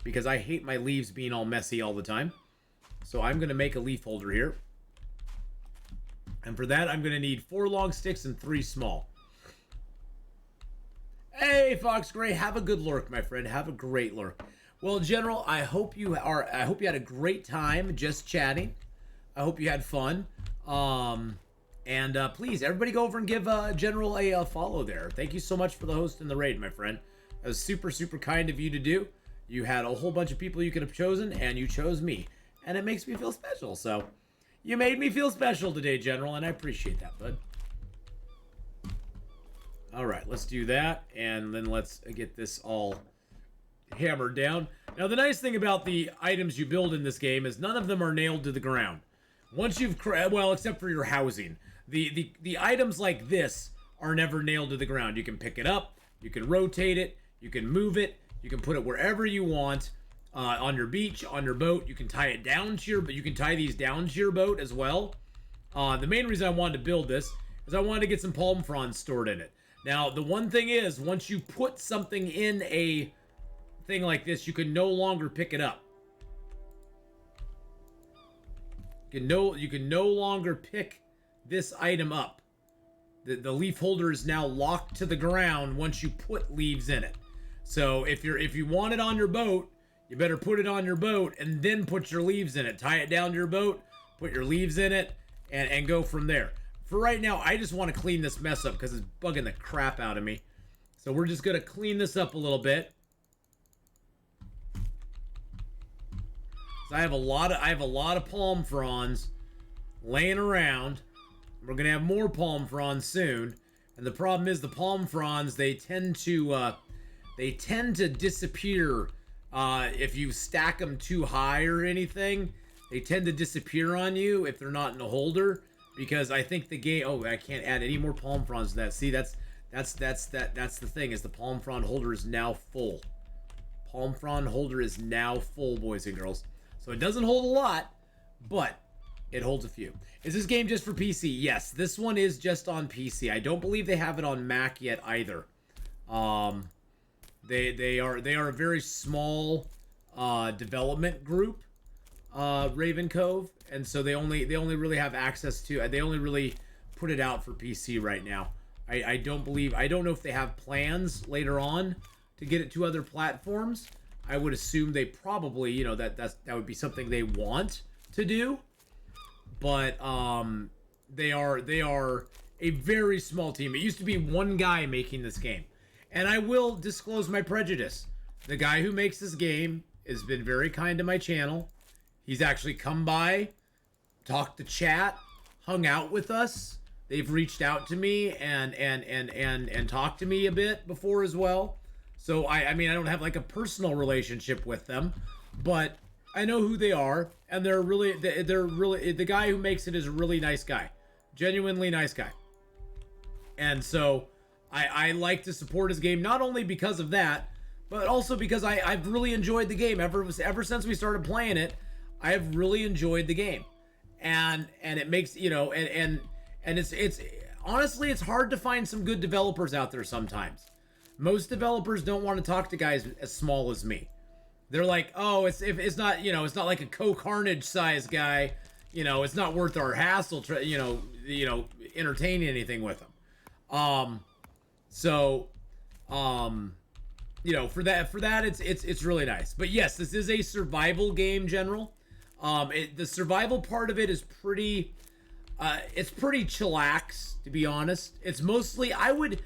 because I hate my leaves being all messy all the time. So I'm going to make a leaf holder here. And for that, I'm going to need 4 long sticks and 3 small. Hey, Fox Gray, have a good lurk, my friend. Have a great lurk. Well, General, I hope you had a great time just chatting. I hope you had fun. Please, everybody go over and give General a follow there. Thank you so much for the host and the raid, my friend. That was super, super kind of you to do. You had a whole bunch of people you could have chosen, and you chose me. And it makes me feel special, so you made me feel special today, General, and I appreciate that, bud. All right, let's do that, and then let's get this all hammered down. Now, the nice thing about the items you build in this game is none of them are nailed to the ground. Once you've, well, except for your housing. The items like this are never nailed to the ground. You can pick it up, you can rotate it, you can move it, you can put it wherever you want, on your beach, on your boat. You can tie it down to your, but you can tie these down to your boat as well. The main reason I wanted to build this is I wanted to get some palm fronds stored in it. Now, the one thing is, once you put something in a thing like this, you can no longer pick it up. You can no longer pick this item up. The leaf holder is now locked to the ground once you put leaves in it. So if you want it on your boat, you better put it on your boat and then put your leaves in it. Tie it down to your boat, put your leaves in it, and go from there. For right now, I just want to clean this mess up because it's bugging the crap out of me. So we're just going to clean this up a little bit. So I have a lot of palm fronds laying around. We're going to have more palm fronds soon. And the problem is the palm fronds, they tend to disappear if you stack them too high or anything. They tend to disappear on you if they're not in a holder. Because I think the game, oh, I can't add any more palm fronds to that. See, that's the thing, is the palm frond holder is now full. Palm frond holder is now full, boys and girls. So it doesn't hold a lot, but it holds a few. Is this game just for PC? Yes, this one is just on PC. I don't believe they have it on Mac yet either. They are a very small development group, Raven Cove. And so they only really have access to, they only really put it out for PC right now. I don't know if they have plans later on to get it to other platforms. I would assume they probably, you know, that would be something they want to do. But they are a very small team. It used to be one guy making this game. And I will disclose my prejudice. The guy who makes this game has been very kind to my channel. He's actually come by, talked to chat, hung out with us. They've reached out to me and talked to me a bit before as well. So I mean, I don't have like a personal relationship with them, but I know who they are, and they're really the guy who makes it is a really nice guy, genuinely nice guy. And so I like to support his game, not only because of that, but also because I've really enjoyed the game ever since we started playing it. I have really enjoyed the game, and it makes, you know, and it's honestly, it's hard to find some good developers out there sometimes. Most developers don't want to talk to guys as small as me. They're like, oh, it's not, you know, it's not like a Co-Carnage size guy, you know, it's not worth our hassle, entertaining anything with them. You know, for that, it's really nice. But yes, this is a survival game, General. The survival part of it is pretty, it's pretty chillax, to be honest. It's mostly, I would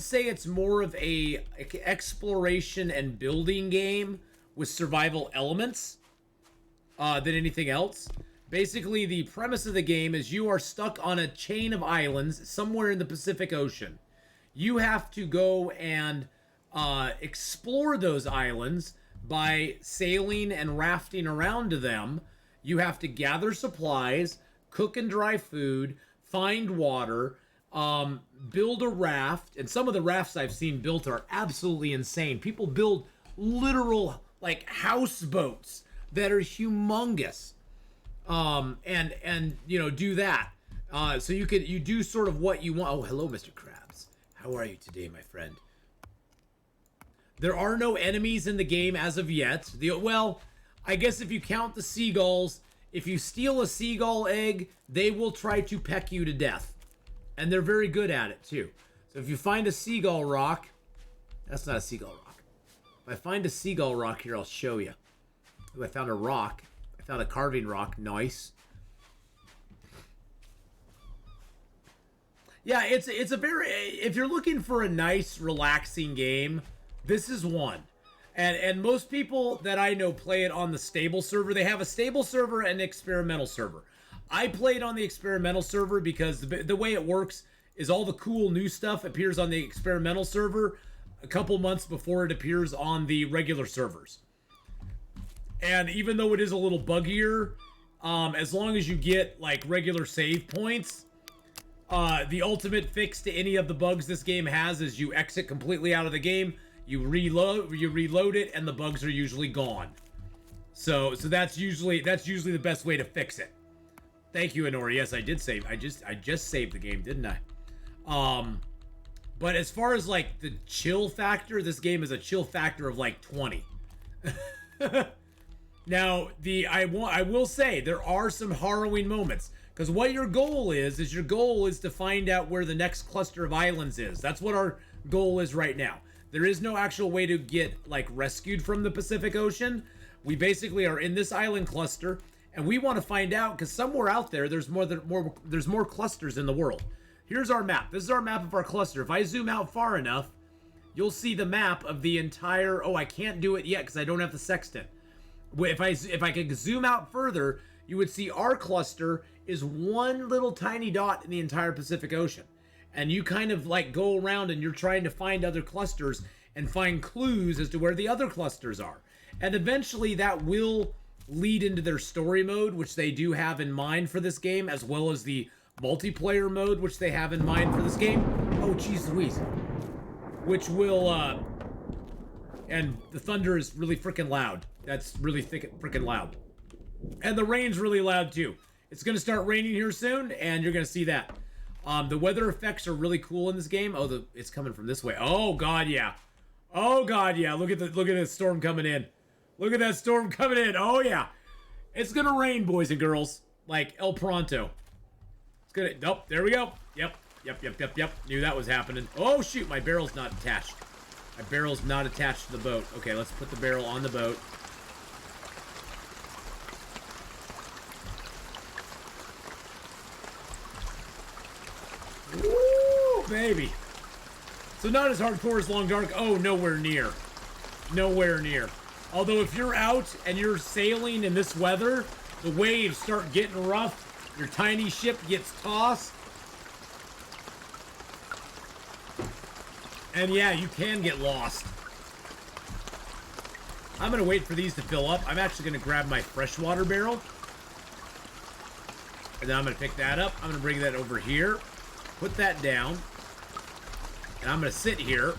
say it's more of a exploration and building game with survival elements than anything else. Basically, the premise of the game is you are stuck on a chain of islands somewhere in the Pacific Ocean. You have to go and explore those islands by sailing and rafting around to them. You have to gather supplies, cook and dry food, find water, build a raft. And some of the rafts I've seen built are absolutely insane. People build literal like houseboats that are humongous. And you know, do that. So you do sort of what you want. Oh, hello, Mr. Krabs. How are you today, my friend? There are no enemies in the game as of yet. Well, I guess if you count the seagulls, if you steal a seagull egg, they will try to peck you to death. And they're very good at it, too. So if you find a seagull rock, That's not a seagull rock. If I find a seagull rock here, I'll show you. Ooh, I found a rock. I found a carving rock. Nice. Yeah, it's a very... If you're looking for a nice, relaxing game, this is one. And most people that I know play it on the stable server. They have a stable server and an experimental server. I played on the experimental server because the way it works is all the cool new stuff appears on the experimental server a couple months before it appears on the regular servers. And even though it is a little buggier, as long as you get like regular save points, the ultimate fix to any of the bugs this game has is you exit completely out of the game, you reload it, and the bugs are usually gone. So that's usually the best way to fix it. Thank you, Honora. Yes, I did save. I just saved the game, didn't I? But as far as like the chill factor, this game is a chill factor of like 20. Now, I will say there are some harrowing moments, because what your goal is to find out where the next cluster of islands is. That's what our goal is right now. There is no actual way to get like rescued from the Pacific Ocean. We basically are in this island cluster, and we want to find out because somewhere out there there's more clusters in the world. Here's our map. This is our map of our cluster. If I zoom out far enough, you'll see the map of the entire... Oh, I can't do it yet because I don't have the sextant. If I could zoom out further, you would see our cluster is one little tiny dot in the entire Pacific Ocean. And you kind of like go around and you're trying to find other clusters and find clues as to where the other clusters are. And eventually that will lead into their story mode, which they do have in mind for this game, as well as the multiplayer mode, which they have in mind for this game. Oh, geez Louise. Which will, and the thunder is really freaking loud. That's really freaking loud. And the rain's really loud too. It's going to start raining here soon, and you're going to see that. The weather effects are really cool in this game. Oh, it's coming from this way. Oh God, yeah. Oh God, yeah. Look at the storm coming in. Look at that storm coming in. Oh yeah. It's going to rain, boys and girls. Like El Pronto. It's going to... Nope, there we go. Yep. Knew that was happening. Oh shoot, my barrel's not attached. My barrel's not attached to the boat. Okay, let's put the barrel on the boat. Woo, baby. So not as hardcore as Long Dark. Oh, nowhere near. Nowhere near. Although if you're out and you're sailing in this weather, the waves start getting rough. Your tiny ship gets tossed. And yeah, you can get lost. I'm going to wait for these to fill up. I'm actually going to grab my freshwater barrel. And then I'm going to pick that up. I'm going to bring that over here. Put that down. And I'm going to sit here.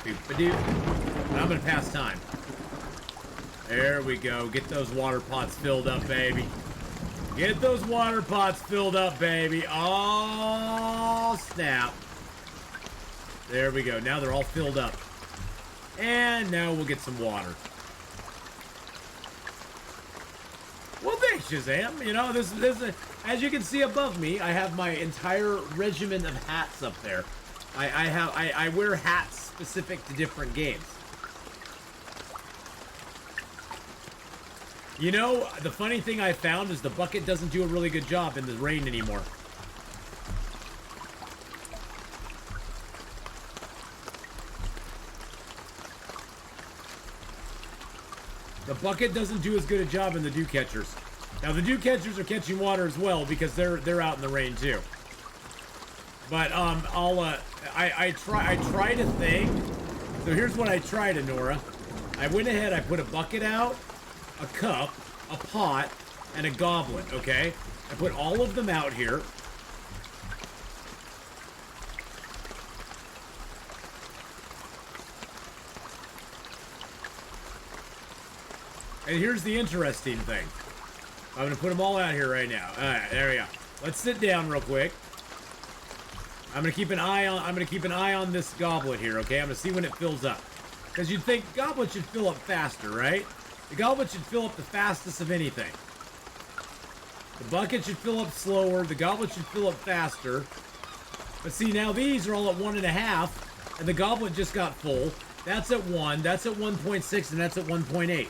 Boop-a-doo. And I'm going to pass time. There we go. Get those water pots filled up, baby. Get those water pots filled up, baby. Oh, snap. There we go. Now they're all filled up. And now we'll get some water. Well, thanks, Shazam. You know, this as you can see above me, I have my entire regimen of hats up there. I wear hats specific to different games. You know, the funny thing I found is the bucket doesn't do a really good job in the rain anymore. The bucket doesn't do as good a job in the dew catchers. Now the dew catchers are catching water as well because they're out in the rain too. But I tried a thing. So here's what I tried, Honora. I went ahead, I put a bucket out, a cup, a pot, and a goblet, okay? I put all of them out here. And here's the interesting thing. I'm going to put them all out here right now. All right, there we go. Let's sit down real quick. I'm going to keep an eye on this goblet here, okay? I'm going to see when it fills up. Because you'd think goblet should fill up faster, right? The goblet should fill up the fastest of anything. The bucket should fill up slower. The goblet should fill up faster. But see, now these are all at 1.5. And the goblet just got full. That's at 1, that's at 1.6, and that's at 1.8.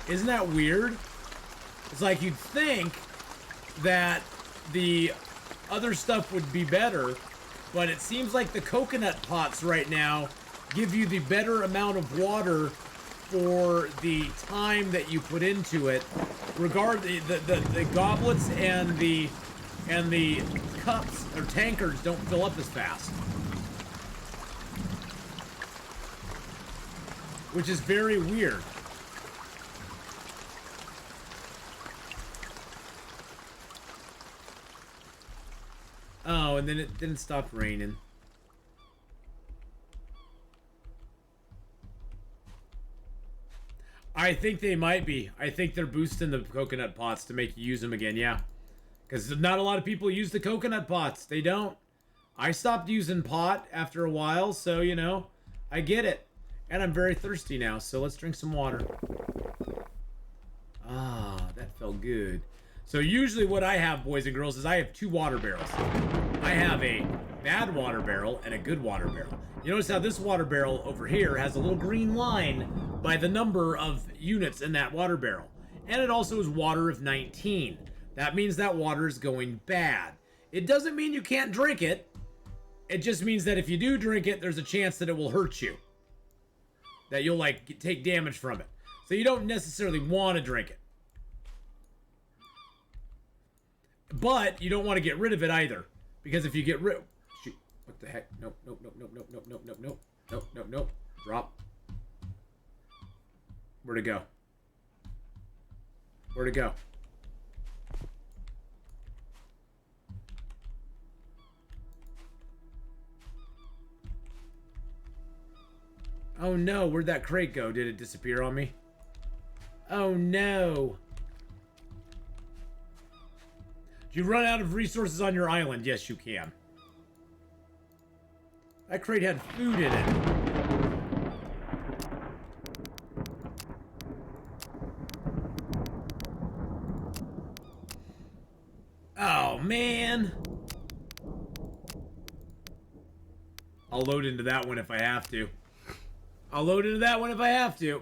Isn't that weird? It's like you'd think that the other stuff would be better, but it seems like the coconut pots right now give you the better amount of water for the time that you put into it. The goblets and the cups or tankards don't fill up as fast, which is very weird. Oh, and then it didn't stop raining. I think they might be. I think they're boosting the coconut pots to make you use them again, yeah. Because not a lot of people use the coconut pots. They don't. I stopped using pot after a while, so, you know, I get it. And I'm very thirsty now, so let's drink some water. Ah, that felt good. So usually what I have, boys and girls, is I have 2 water barrels. I have a bad water barrel and a good water barrel. You notice how this water barrel over here has a little green line by the number of units in that water barrel. And it also is water of 19. That means that water is going bad. It doesn't mean you can't drink it. It just means that if you do drink it, there's a chance that it will hurt you. That you'll, like, take damage from it. So you don't necessarily want to drink it. But you don't want to get rid of it either. Because if you get rid... Shoot. What the heck? Nope, nope, nope, nope, nope, nope, nope, nope, nope. Nope, nope, nope. Drop. Where'd it go? Where'd it go? Oh no, where'd that crate go? Did it disappear on me? Oh no. Do you run out of resources on your island? Yes, you can. That crate had food in it. Oh, man. I'll load into that one if I have to. I'll load into that one if I have to.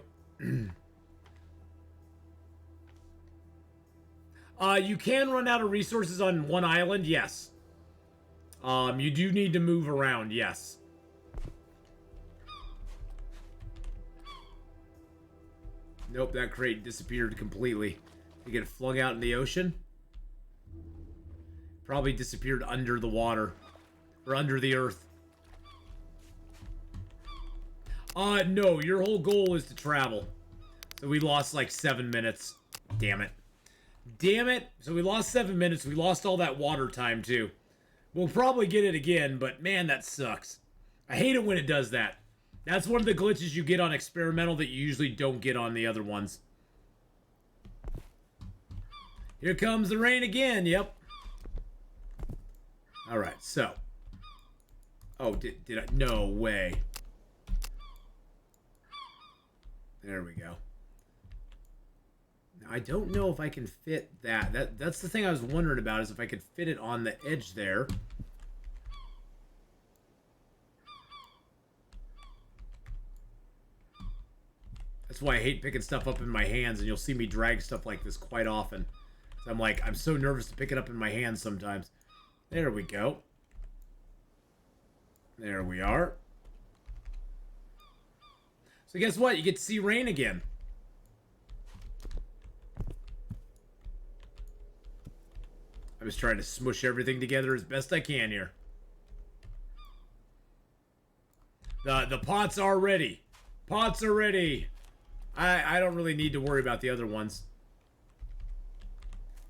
You can run out of resources on one island, yes. You do need to move around, yes. Nope, that crate disappeared completely. You get flung out in the ocean? Probably disappeared under the water. Or under the earth. No, your whole goal is to travel. So we lost like 7 minutes. Damn it. Damn it. So we lost 7 minutes. We lost all that water time too. We'll probably get it again, but man, that sucks. I hate it when it does that. That's one of the glitches you get on experimental that you usually don't get on the other ones. Here comes the rain again. Yep. Alright, so. Oh, did I? No way. There we go. Now, I don't know if I can fit that. That's the thing I was wondering about, is if I could fit it on the edge there. That's why I hate picking stuff up in my hands, and you'll see me drag stuff like this quite often. So I'm so nervous to pick it up in my hands sometimes. There we go. There we are. So guess what? You get to see rain again. I'm just trying to smush everything together as best I can here. The pots are ready. Pots are ready. I don't really need to worry about the other ones.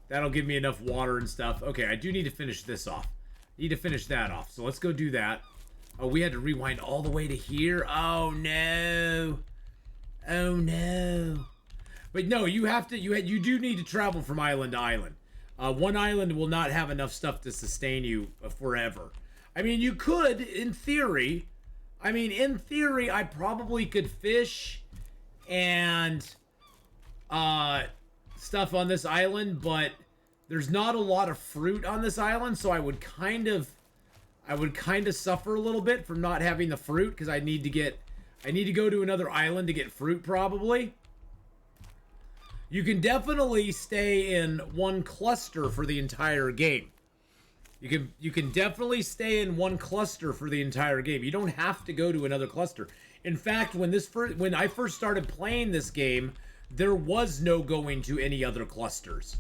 That'll give me enough water and stuff. Okay, I do need to finish this off. Need to finish that off. So let's go do that. Oh, we had to rewind all the way to here? Oh, no. Oh, no. But no, you have to, you do need to travel from island to island. One island will not have enough stuff to sustain you forever. I mean, you could, in theory. I mean, in theory, I probably could fish and stuff on this island, but there's not a lot of fruit on this island, so I would kind of I would kind of suffer a little bit from not having the fruit because I need to go to another island to get fruit probably. You can definitely stay in one cluster for the entire game. You can definitely stay in one cluster for the entire game. You don't have to go to another cluster. In fact, when I first started playing this game, there was no going to any other clusters.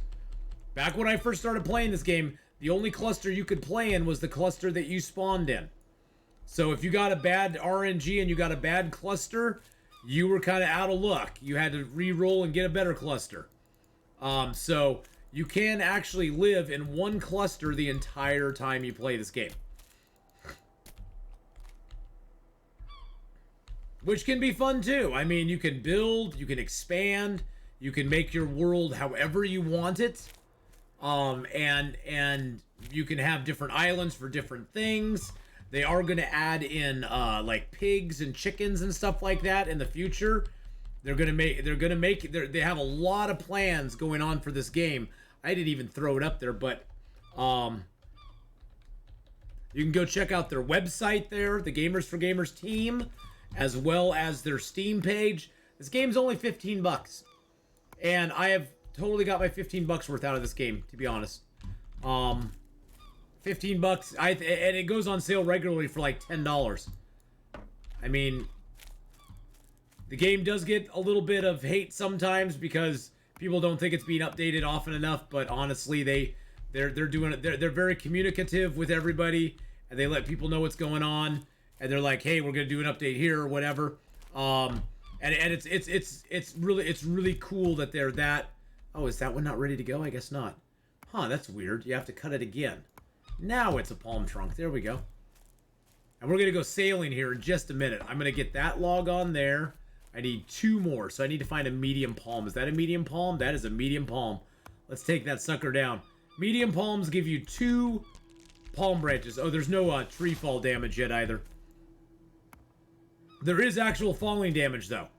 Back when I first started playing this game, the only cluster you could play in was the cluster that you spawned in. So if you got a bad RNG and you got a bad cluster, you were kind of out of luck. You had to re-roll and get a better cluster. So you can actually live in one cluster the entire time you play this game. Which can be fun too. I mean, you can build, you can expand, you can make your world however you want it. And you can have different islands for different things. They are going to add in like pigs and chickens and stuff like that in the future. They have a lot of plans going on for this game. I didn't even throw it up there, but you can go check out their website there, the Gamers for Gamers team, as well as their Steam page. This game's only $15, and I have totally got my $15 worth out of this game, to be honest. $15, and it goes on sale regularly for like $10. I mean, the game does get a little bit of hate sometimes because people don't think it's being updated often enough. But honestly, they're doing it. They're very communicative with everybody, and they let people know what's going on. And they're like, hey, we're gonna do an update here or whatever. And it's really cool that they're that. Oh, is that one not ready to go? I guess not. Huh, that's weird. You have to cut it again. Now it's a palm trunk. There we go. And we're going to go sailing here in just a minute. I'm going to get that log on there. I need 2 more, so I need to find a medium palm. Is that a medium palm? That is a medium palm. Let's take that sucker down. Medium palms give you 2 palm branches. Oh, there's no tree fall damage yet either. There is actual falling damage, though.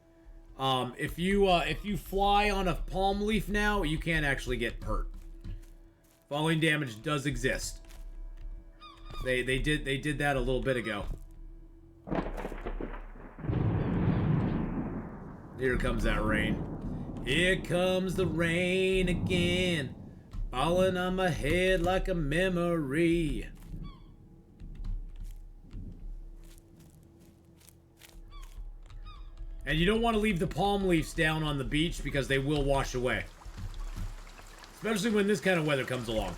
If you fly on a palm leaf now, you can't actually get hurt. Falling damage does exist. They did that a little bit ago. Here comes that rain. Here comes the rain again, falling on my head like a memory. And you don't want to leave the palm leaves down on the beach because they will wash away. Especially when this kind of weather comes along.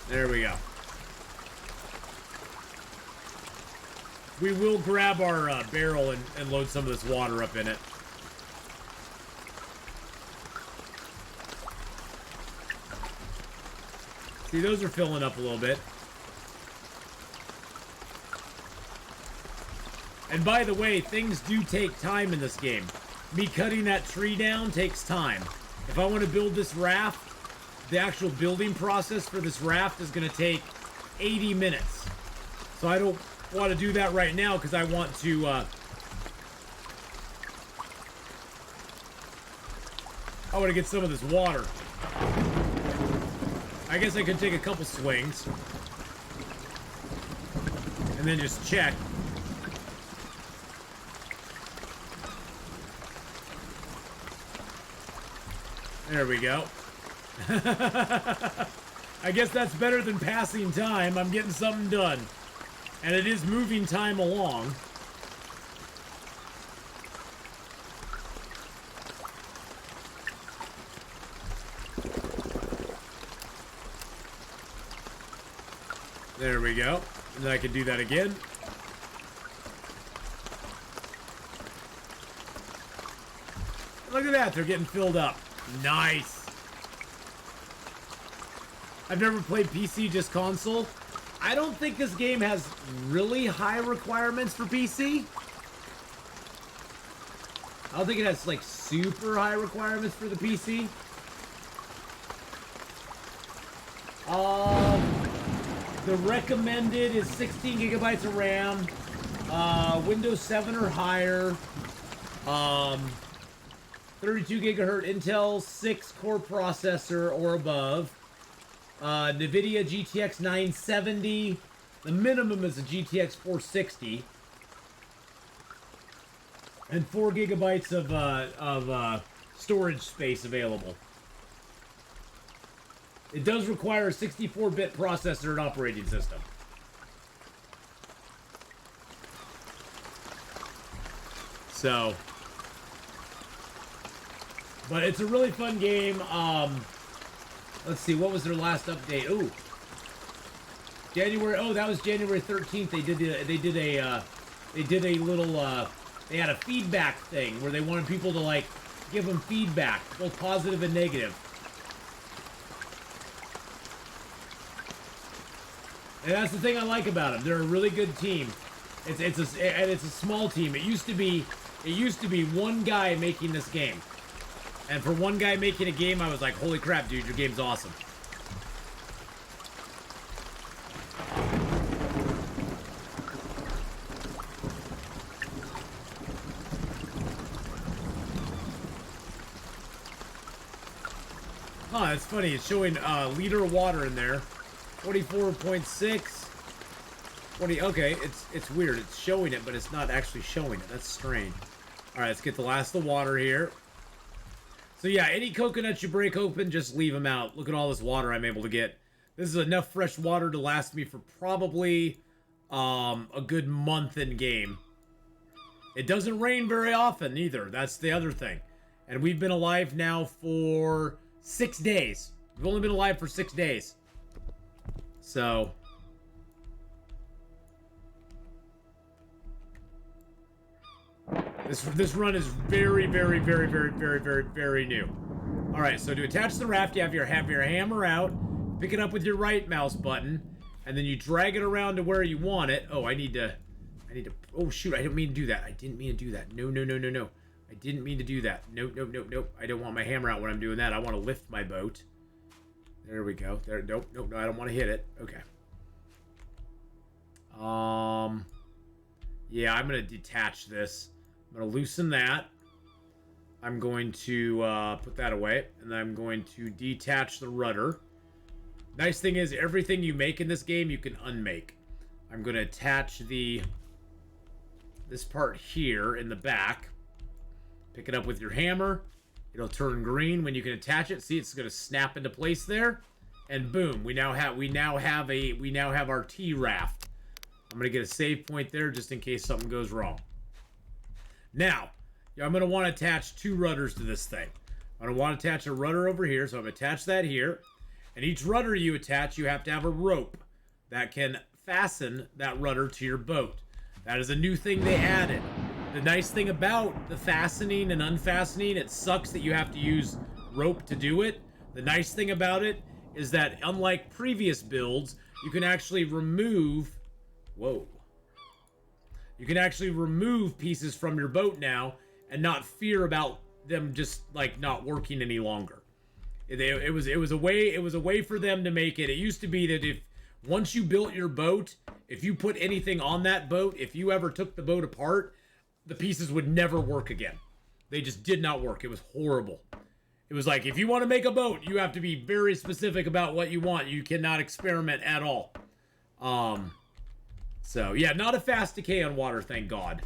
There we go. We will grab our barrel and load some of this water up in it. See, those are filling up a little bit. And by the way, things do take time in this game. Me cutting that tree down takes time. If I want to build this raft, the actual building process for this raft is going to take 80 minutes. So I don't want to do that right now because I want to... I want to get some of this water. I guess I could take a couple swings. And then just check. There we go. I guess that's better than passing time. I'm getting something done. And it is moving time along. There we go. And then I can do that again. Look at that. They're getting filled up. Nice. I've never played PC, just console. I don't think this game has really high requirements for PC. I don't think it has, like, super high requirements for the PC. The recommended is 16 gigabytes of RAM, Windows 7 or higher, 32 gigahertz Intel 6 core processor or above. NVIDIA GTX 970. The minimum is a GTX 460. And 4 gigabytes of storage space available. It does require a 64-bit processor and operating system. So, but it's a really fun game. Let's see, what was their last update? Ooh, January. Oh, that was January 13th. They had a feedback thing where they wanted people to like give them feedback, both positive and negative. And that's the thing I like about them. They're a really good team. It's a small team. It used to be one guy making this game. And for one guy making a game, I was like, holy crap, dude, your game's awesome. Huh, it's funny. It's showing liter of water in there. 44.6. 20. Okay, it's weird. It's showing it, but it's not actually showing it. That's strange. All right, let's get the last of the water here. So yeah, any coconuts you break open, just leave them out. Look at all this water I'm able to get. This is enough fresh water to last me for probably a good month in game. It doesn't rain very often either. That's the other thing. And we've been alive now for 6 days. We've only been alive for 6 days. So this run is very new. All right, so to attach the raft, you have your hammer out, pick it up with your right mouse button, and then you drag it around to where you want it. Oh, I need to. Oh shoot! I didn't mean to do that. I didn't mean to do that. No. I didn't mean to do that. Nope. I don't want my hammer out when I'm doing that. I want to lift my boat. There we go. There. Nope. I don't want to hit it. Okay. Yeah, I'm gonna detach this. I'm gonna loosen that. I'm going to put that away, and I'm going to detach the rudder. Nice thing is, everything you make in this game, you can unmake. I'm gonna attach this part here in the back. Pick it up with your hammer. It'll turn green when you can attach it. See, it's gonna snap into place there, and boom, we now have our T raft. I'm gonna get a save point there just in case something goes wrong. Now, I'm gonna want to attach 2 rudders to this thing. I'm gonna want to attach a rudder over here, so I'm gonna attach that here. And each rudder you attach, you have to have a rope that can fasten that rudder to your boat. That is a new thing they added. The nice thing about the fastening and unfastening, it sucks that you have to use rope to do it. The nice thing about it is that unlike previous builds, you can actually remove... Whoa. You can actually remove pieces from your boat now and not fear about them just like not working any longer. It was a way for them to make it. It used to be that if once you built your boat, if you put anything on that boat, if you ever took the boat apart, the pieces would never work again. They just did not work. It was horrible. It was like, if you want to make a boat, you have to be very specific about what you want. You cannot experiment at all. So yeah, not a fast decay on water, thank God.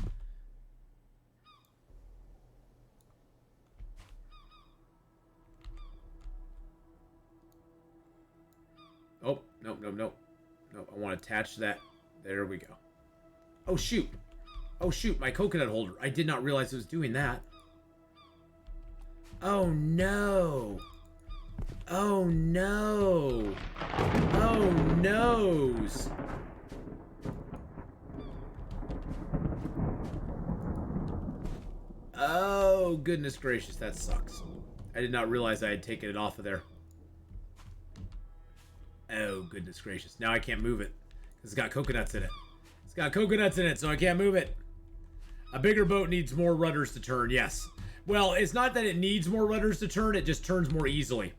Oh, no. I want to attach that. There we go. Oh, shoot. Oh, shoot, my coconut holder. I did not realize it was doing that. Oh, no. Oh, no. Oh, noes. Oh, goodness gracious, that sucks. I did not realize I had taken it off of there. Oh, goodness gracious. Now I can't move it. Because it's got coconuts in it. It's got coconuts in it, so I can't move it. A bigger boat needs more rudders to turn, yes. Well, it's not that it needs more rudders to turn, it just turns more easily.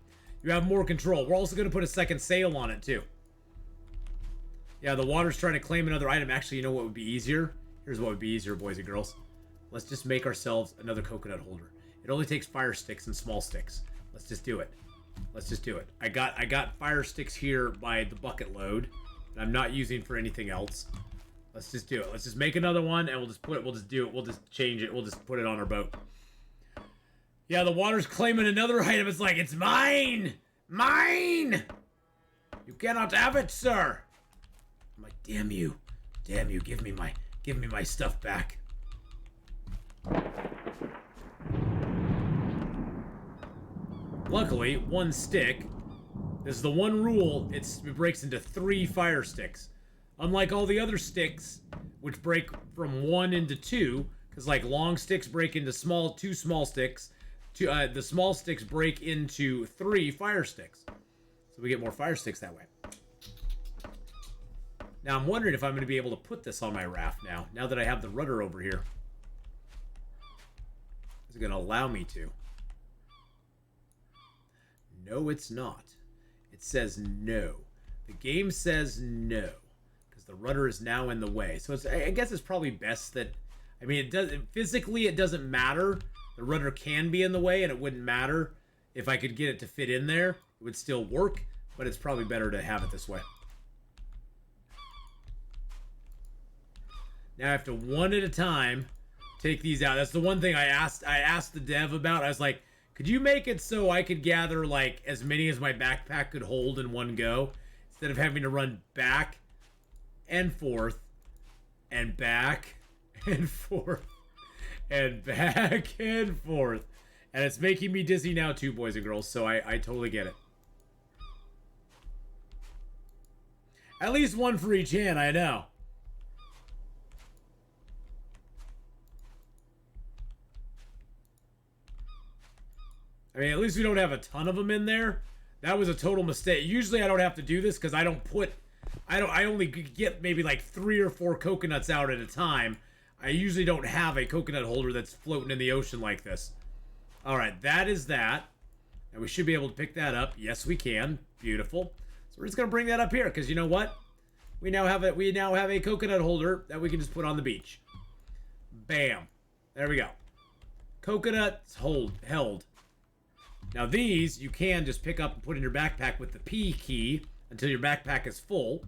You have more control. We're also going to put a second sail on it, too. Yeah, the water's trying to claim another item. Actually, you know what would be easier? Here's what would be easier, boys and girls. Let's just make ourselves another coconut holder. It only takes fire sticks and small sticks. Let's just do it. Let's just do it. I got fire sticks here by the bucket load that I'm not using for anything else. Let's just do it. Let's just make another one, and we'll just do it. We'll just change it. We'll just put it on our boat. Yeah, the water's claiming another item. It's like, it's mine! Mine! You cannot have it, sir! I'm like, damn you. Damn you, give me my stuff back. Luckily, one stick. This is the one rule. It breaks into 3 fire sticks. Unlike all the other sticks, which break from 1 into 2, because like long sticks break into 2 small sticks. The small sticks break into 3 fire sticks. So we get more fire sticks that way. Now I'm wondering if I'm going to be able to put this on my raft now that I have the rudder over here. Is it going to allow me to? No, it's not. It says no. The game says no, because the rudder is now in the way. So I guess it's probably best that, I mean, physically it doesn't matter. The rudder can be in the way, and it wouldn't matter if I could get it to fit in there. It would still work, but it's probably better to have it this way. Now I have to, one at a time, take these out. That's the one thing I asked the dev about. I was like, could you make it so I could gather like as many as my backpack could hold in one go, instead of having to run back and forth and back and forth and back and forth. And it's making me dizzy now too, boys and girls, so I totally get it. At least one for each hand, I know. I mean, at least we don't have a ton of them in there. That was a total mistake. Usually I don't have to do this because I only get maybe like 3 or 4 coconuts out at a time. I usually don't have a coconut holder that's floating in the ocean like this. All right, that is that. And we should be able to pick that up. Yes, we can. Beautiful. So we're just gonna bring that up here because you know what? We now have a coconut holder that we can just put on the beach. Bam. There we go. Coconuts held. Now these you can just pick up and put in your backpack with the P key until your backpack is full,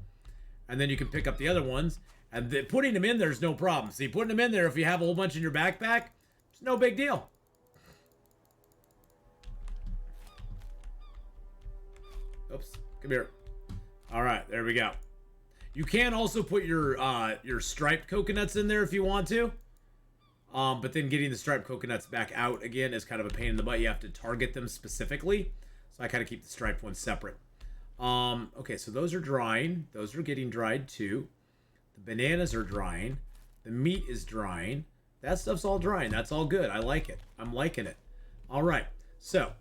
and then you can pick up the other ones. And putting them in there is no problem. See, putting them in there, if you have a whole bunch in your backpack, it's no big deal. Oops, come here. All right, there we go. You can also put your striped coconuts in there if you want to. But then getting the striped coconuts back out again is kind of a pain in the butt. You have to target them specifically. So I kind of keep the striped ones separate. Okay, so those are drying. Those are getting dried too. The bananas are drying. The meat is drying. That stuff's all drying. That's all good. I like it. I'm liking it. All right. So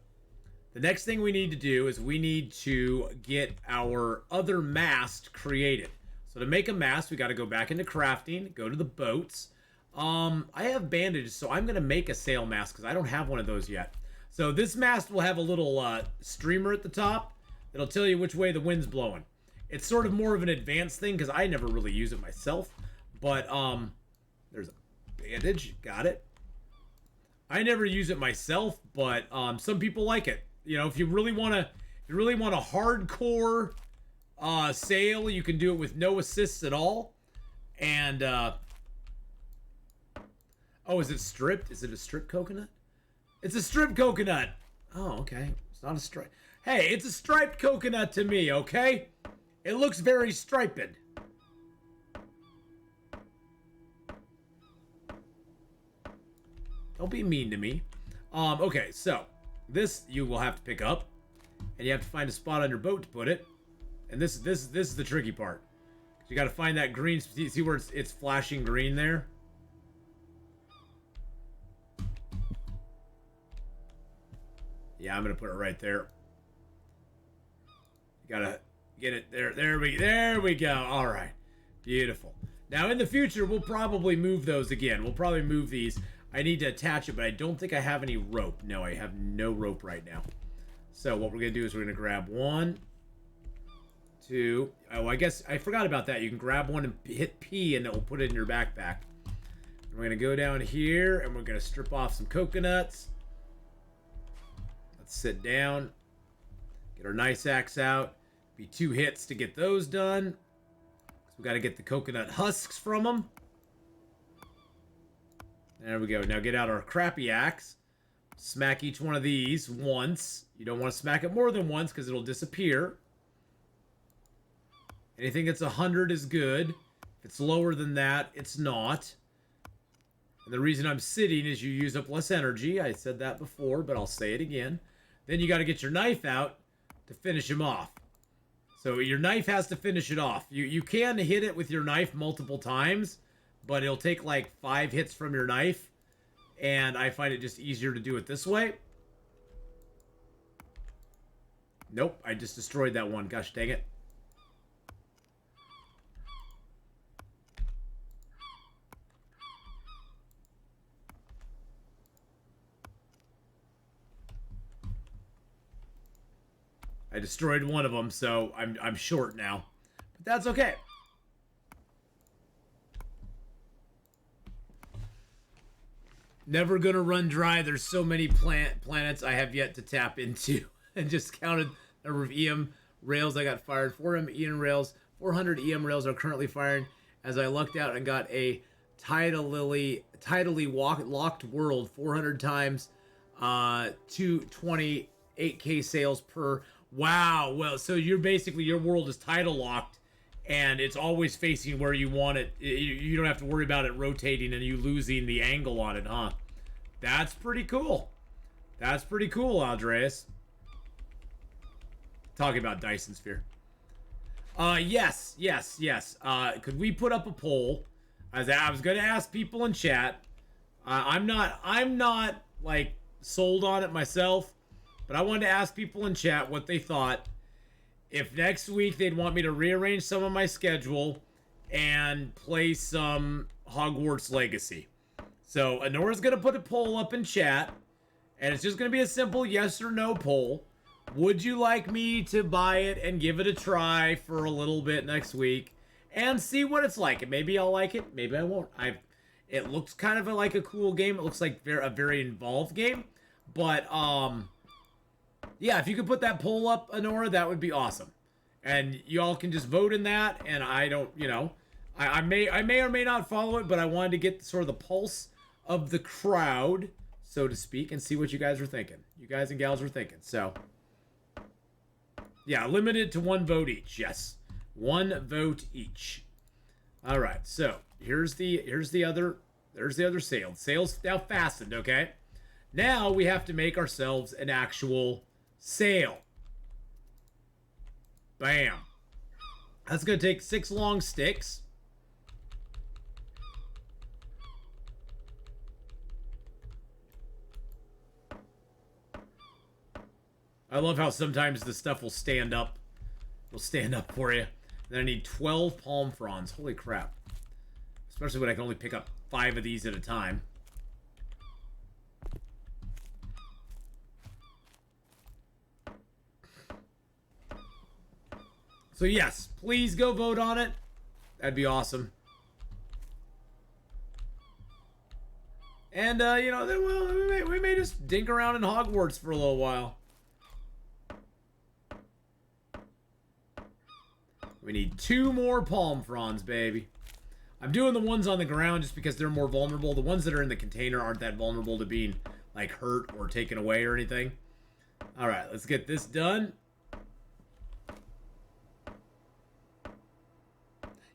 the next thing we need to do is we need to get our other mast created. So to make a mast, we got to go back into crafting, go to the boats. I have bandages, so I'm going to make a sail mast because I don't have one of those yet. So this mast will have a little streamer at the top that'll tell you which way the wind's blowing. It's sort of more of an advanced thing because I never really use it myself. But there's a bandage. Got it. I never use it myself, but some people like it. You know, if you really want a hardcore sail, you can do it with no assists at all. And oh, is it stripped? Is it a stripped coconut? It's a stripped coconut. Oh, okay. It's not a stripe. Hey, it's a striped coconut to me, okay? It looks very striped. Don't be mean to me. Okay, so this you will have to pick up, and you have to find a spot on your boat to put it. And this is the tricky part. You got to find that green. See where it's flashing green there? Yeah, I'm gonna put it right there. You gotta get it there. There we go. All right, beautiful. Now in the future, we'll probably move those again. We'll probably move these. I need to attach it, but I don't think I have any rope. No, I have no rope right now. So what we're gonna do is we're gonna grab 1, 2. Oh, I guess I forgot about that. You can grab one and hit P, and it will put it in your backpack. We're gonna go down here, and we're gonna strip off some coconuts. Let's sit down. Get our nice axe out. Be 2 hits to get those done. So we got to get the coconut husks from them. There we go. Now get out our crappy axe. Smack each one of these once. You don't want to smack it more than once because it'll disappear. Anything that's 100 is good. If it's lower than that, it's not. And the reason I'm sitting is you use up less energy. I said that before, but I'll say it again. Then you got to get your knife out to finish him off. So your knife has to finish it off. You can hit it with your knife multiple times, but it'll take like 5 hits from your knife. And I find it just easier to do it this way. Nope, I just destroyed that one. Gosh dang it. I destroyed one of them, so I'm short now. But that's okay. Never gonna run dry. There's so many planets I have yet to tap into. And just counted the number of EM rails I got fired. 400 EM rails. 400 EM rails are currently firing. As I lucked out and got a tidally locked world 400 times. 228k sales per. Wow. Well, so you're basically, your world is tidal locked and it's always facing where you want it. You don't have to worry about it rotating and you losing the angle on it, huh? That's pretty cool. That's pretty cool, Andreas. Talking about Dyson Sphere. Yes. Could we put up a poll? As I was going to ask people in chat. I'm not like sold on it myself, but I wanted to ask people in chat what they thought. If next week they'd want me to rearrange some of my schedule and play some Hogwarts Legacy. So Anora's going to put a poll up in chat, and it's just going to be a simple yes or no poll. Would you like me to buy it and give it a try for a little bit next week and see what it's like? And maybe I'll like it, maybe I won't. It looks kind of like a cool game. It looks like a very involved game. But, yeah, if you could put that poll up, Anora, that would be awesome. And y'all can just vote in that, and I don't, I may or may not follow it, but I wanted to get sort of the pulse of the crowd, so to speak, and see what you guys are thinking. You guys and gals are thinking, so... Yeah, limited to 1 vote each. Yes, 1 vote each. All right, so here's the other sail. Sail's now fastened. Okay, now we have to make ourselves an actual sail. Bam. That's gonna take 6 long sticks. I love how sometimes the stuff will stand up. It'll stand up for you. Then I need 12 palm fronds. Holy crap. Especially when I can only pick up 5 of these at a time. So yes, please go vote on it. That'd be awesome. And, then we may just dink around in Hogwarts for a little while. We need 2 more palm fronds, baby. I'm doing the ones on the ground just because they're more vulnerable. The ones that are in the container aren't that vulnerable to being, like, hurt or taken away or anything. Alright, let's get this done.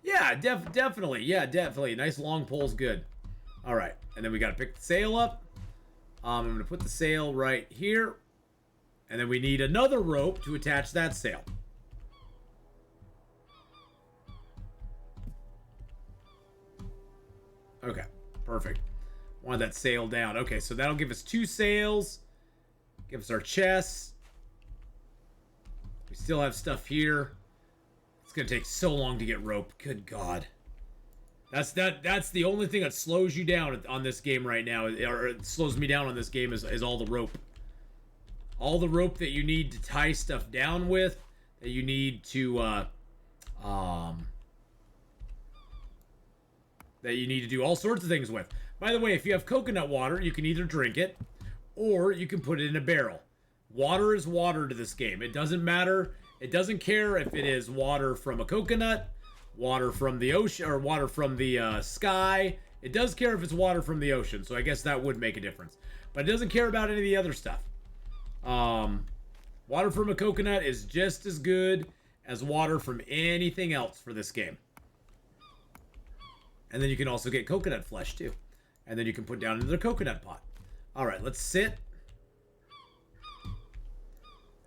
Yeah, definitely. Yeah, definitely. Nice long pole's good. Alright, and then we gotta pick the sail up. I'm gonna put the sail right here. And then we need another rope to attach that sail. Okay, perfect. Wanted that sail down. Okay, so that'll give us 2 sails. Give us our chests. We still have stuff here. It's gonna take so long to get rope. Good God. That's the only thing that slows you down on this game right now, or it slows me down on this game is all the rope. All the rope that you need to tie stuff down with, that you need to that you need to do all sorts of things with. By the way, if you have coconut water, you can either drink it, or you can put it in a barrel. Water is water to this game. It doesn't matter. It doesn't care if it is water from a coconut, water from the ocean, or water from the sky. It does care if it's water from the ocean, so I guess that would make a difference. But it doesn't care about any of the other stuff. Water from a coconut is just as good as water from anything else for this game. And then you can also get coconut flesh too. And then you can put down into the coconut pot. All right, let's sit.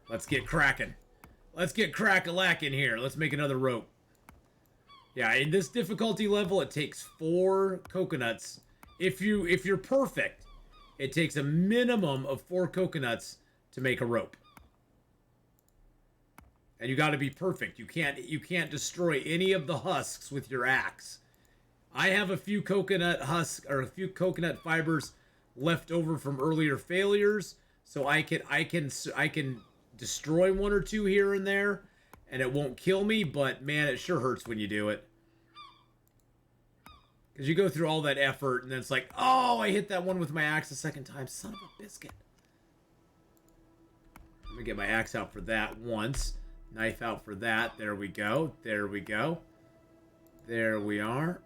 Let's get cracking. Let's get crack-a-lack in here. Let's make another rope. Yeah, in this difficulty level, it takes 4 coconuts. If you're perfect, it takes a minimum of 4 coconuts to make a rope. And you got to be perfect. You can't destroy any of the husks with your axe. I have a few coconut husks or a few coconut fibers left over from earlier failures, so I can destroy 1 or 2 here and there, and it won't kill me. But man, it sure hurts when you do it, because you go through all that effort, and then it's like, oh, I hit that one with my axe a second time. Son of a biscuit. Let me get my axe out for that once. Knife out for that. There we go. There we go. There we are.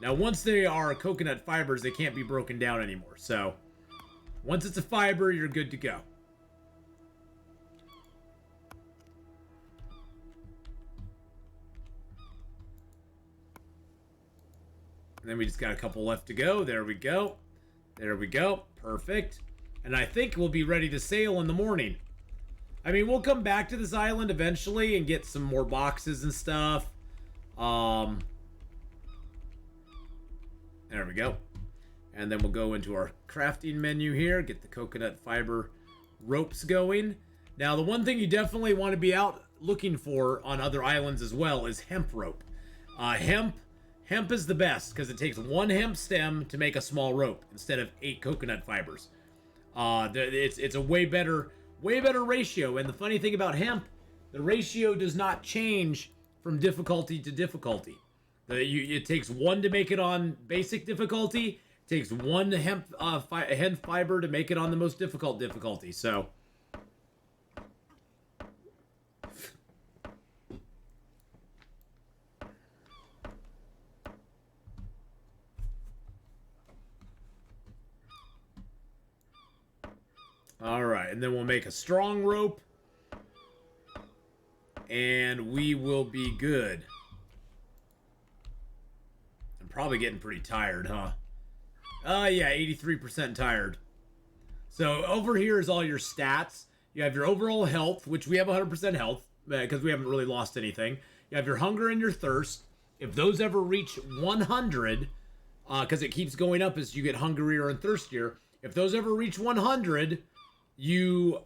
Now, once they are coconut fibers, they can't be broken down anymore. So, once it's a fiber, you're good to go. And then we just got a couple left to go. There we go. There we go. Perfect. And I think we'll be ready to sail in the morning. I mean, we'll come back to this island eventually and get some more boxes and stuff. There we go. And then we'll go into our crafting menu here, get the coconut fiber ropes going. Now, the one thing you definitely want to be out looking for on other islands as well is hemp rope. Hemp is the best because it takes 1 hemp stem to make a small rope instead of 8 coconut fibers. It's a way better ratio. And the funny thing about hemp, the ratio does not change from difficulty to difficulty. It takes 1 to make it on basic difficulty. It takes 1 hemp fiber to make it on the most difficult difficulty. So, all right, and then we'll make a strong rope, and we will be good. I'm probably getting pretty tired, huh? Yeah, 83% tired. So over here is all your stats. You have your overall health, which we have 100% health because we haven't really lost anything. You have your hunger and your thirst. If those ever reach 100, because it keeps going up as you get hungrier and thirstier. If those ever reach 100, you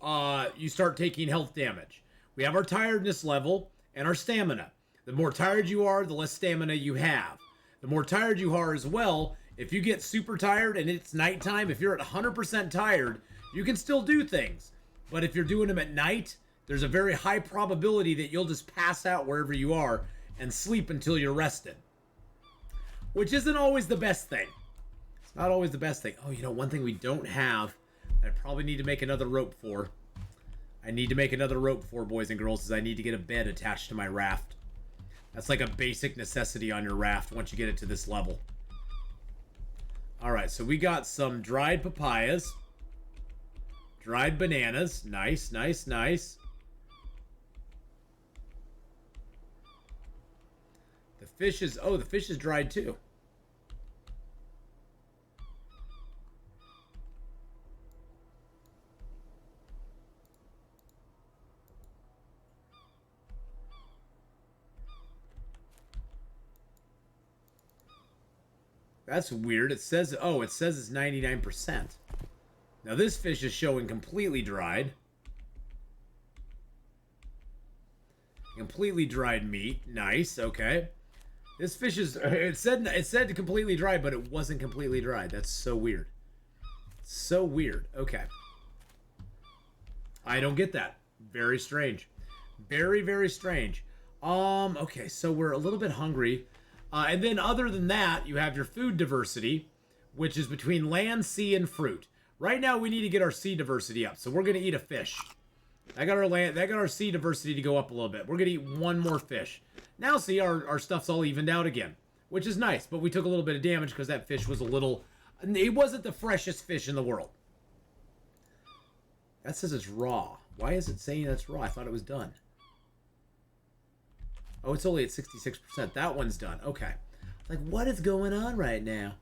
start taking health damage. We have our tiredness level and our stamina. The more tired you are, the less stamina you have. The more tired you are as well, if you get super tired and it's nighttime, if you're at 100% tired, you can still do things. But if you're doing them at night, there's a very high probability that you'll just pass out wherever you are and sleep until you're rested. Which isn't always the best thing. It's not always the best thing. Oh, you know, one thing we don't have, I probably need to make another rope for. I need to make another rope for, boys and girls, is I need to get a bed attached to my raft. That's like a basic necessity on your raft once you get it to this level. Alright, so we got some dried papayas. Dried bananas. Nice, nice, nice. The fish is... Oh, the fish is dried too. That's weird. It says, oh, it says it's 99%. Now this fish is showing completely dried. Completely dried meat. Nice. Okay. This fish is, it said completely dried, but it wasn't completely dried. That's so weird. So weird. Okay. I don't get that. Very strange. Very, very strange. Okay, so we're a little bit hungry. And then other than that, you have your food diversity, which is between land, sea, and fruit. Right now, we need to get our sea diversity up. So we're going to eat a fish. That got our sea diversity to go up a little bit. We're going to eat one more fish. Now, see, our stuff's all evened out again, which is nice. But we took a little bit of damage because that fish was a little... It wasn't the freshest fish in the world. That says it's raw. Why is it saying that's raw? I thought it was done. Oh, it's only at 66%. That one's done. Okay. Like, what is going on right now?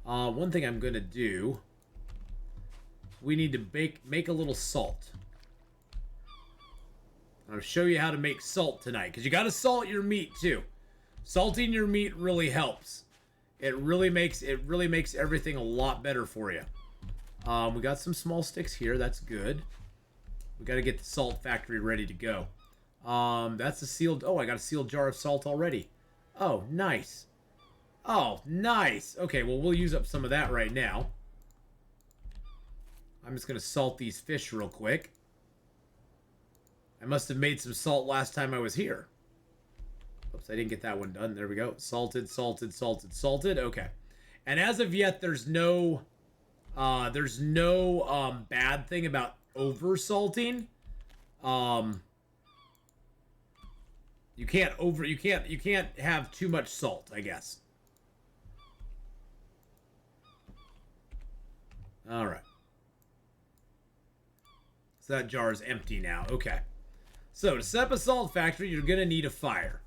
One thing I'm going to do... We need to make a little salt. I'm going to show you how to make salt tonight. Because you got to salt your meat, too. Salting your meat really helps. It really makes everything a lot better for you. We got some small sticks here. That's good. We got to get the salt factory ready to go. That's a sealed... Oh, I got a sealed jar of salt already. Oh, nice. Oh, nice. Okay, well, we'll use up some of that right now. I'm just going to salt these fish real quick. I must have made some salt last time I was here. Oops, I didn't get that one done. There we go. Salted, salted, salted, salted. Okay. And as of yet, there's no bad thing about over salting. You can't have too much salt, I guess. All right. So that jar is empty now. Okay. So to set up a salt factory, you're going to need a fire.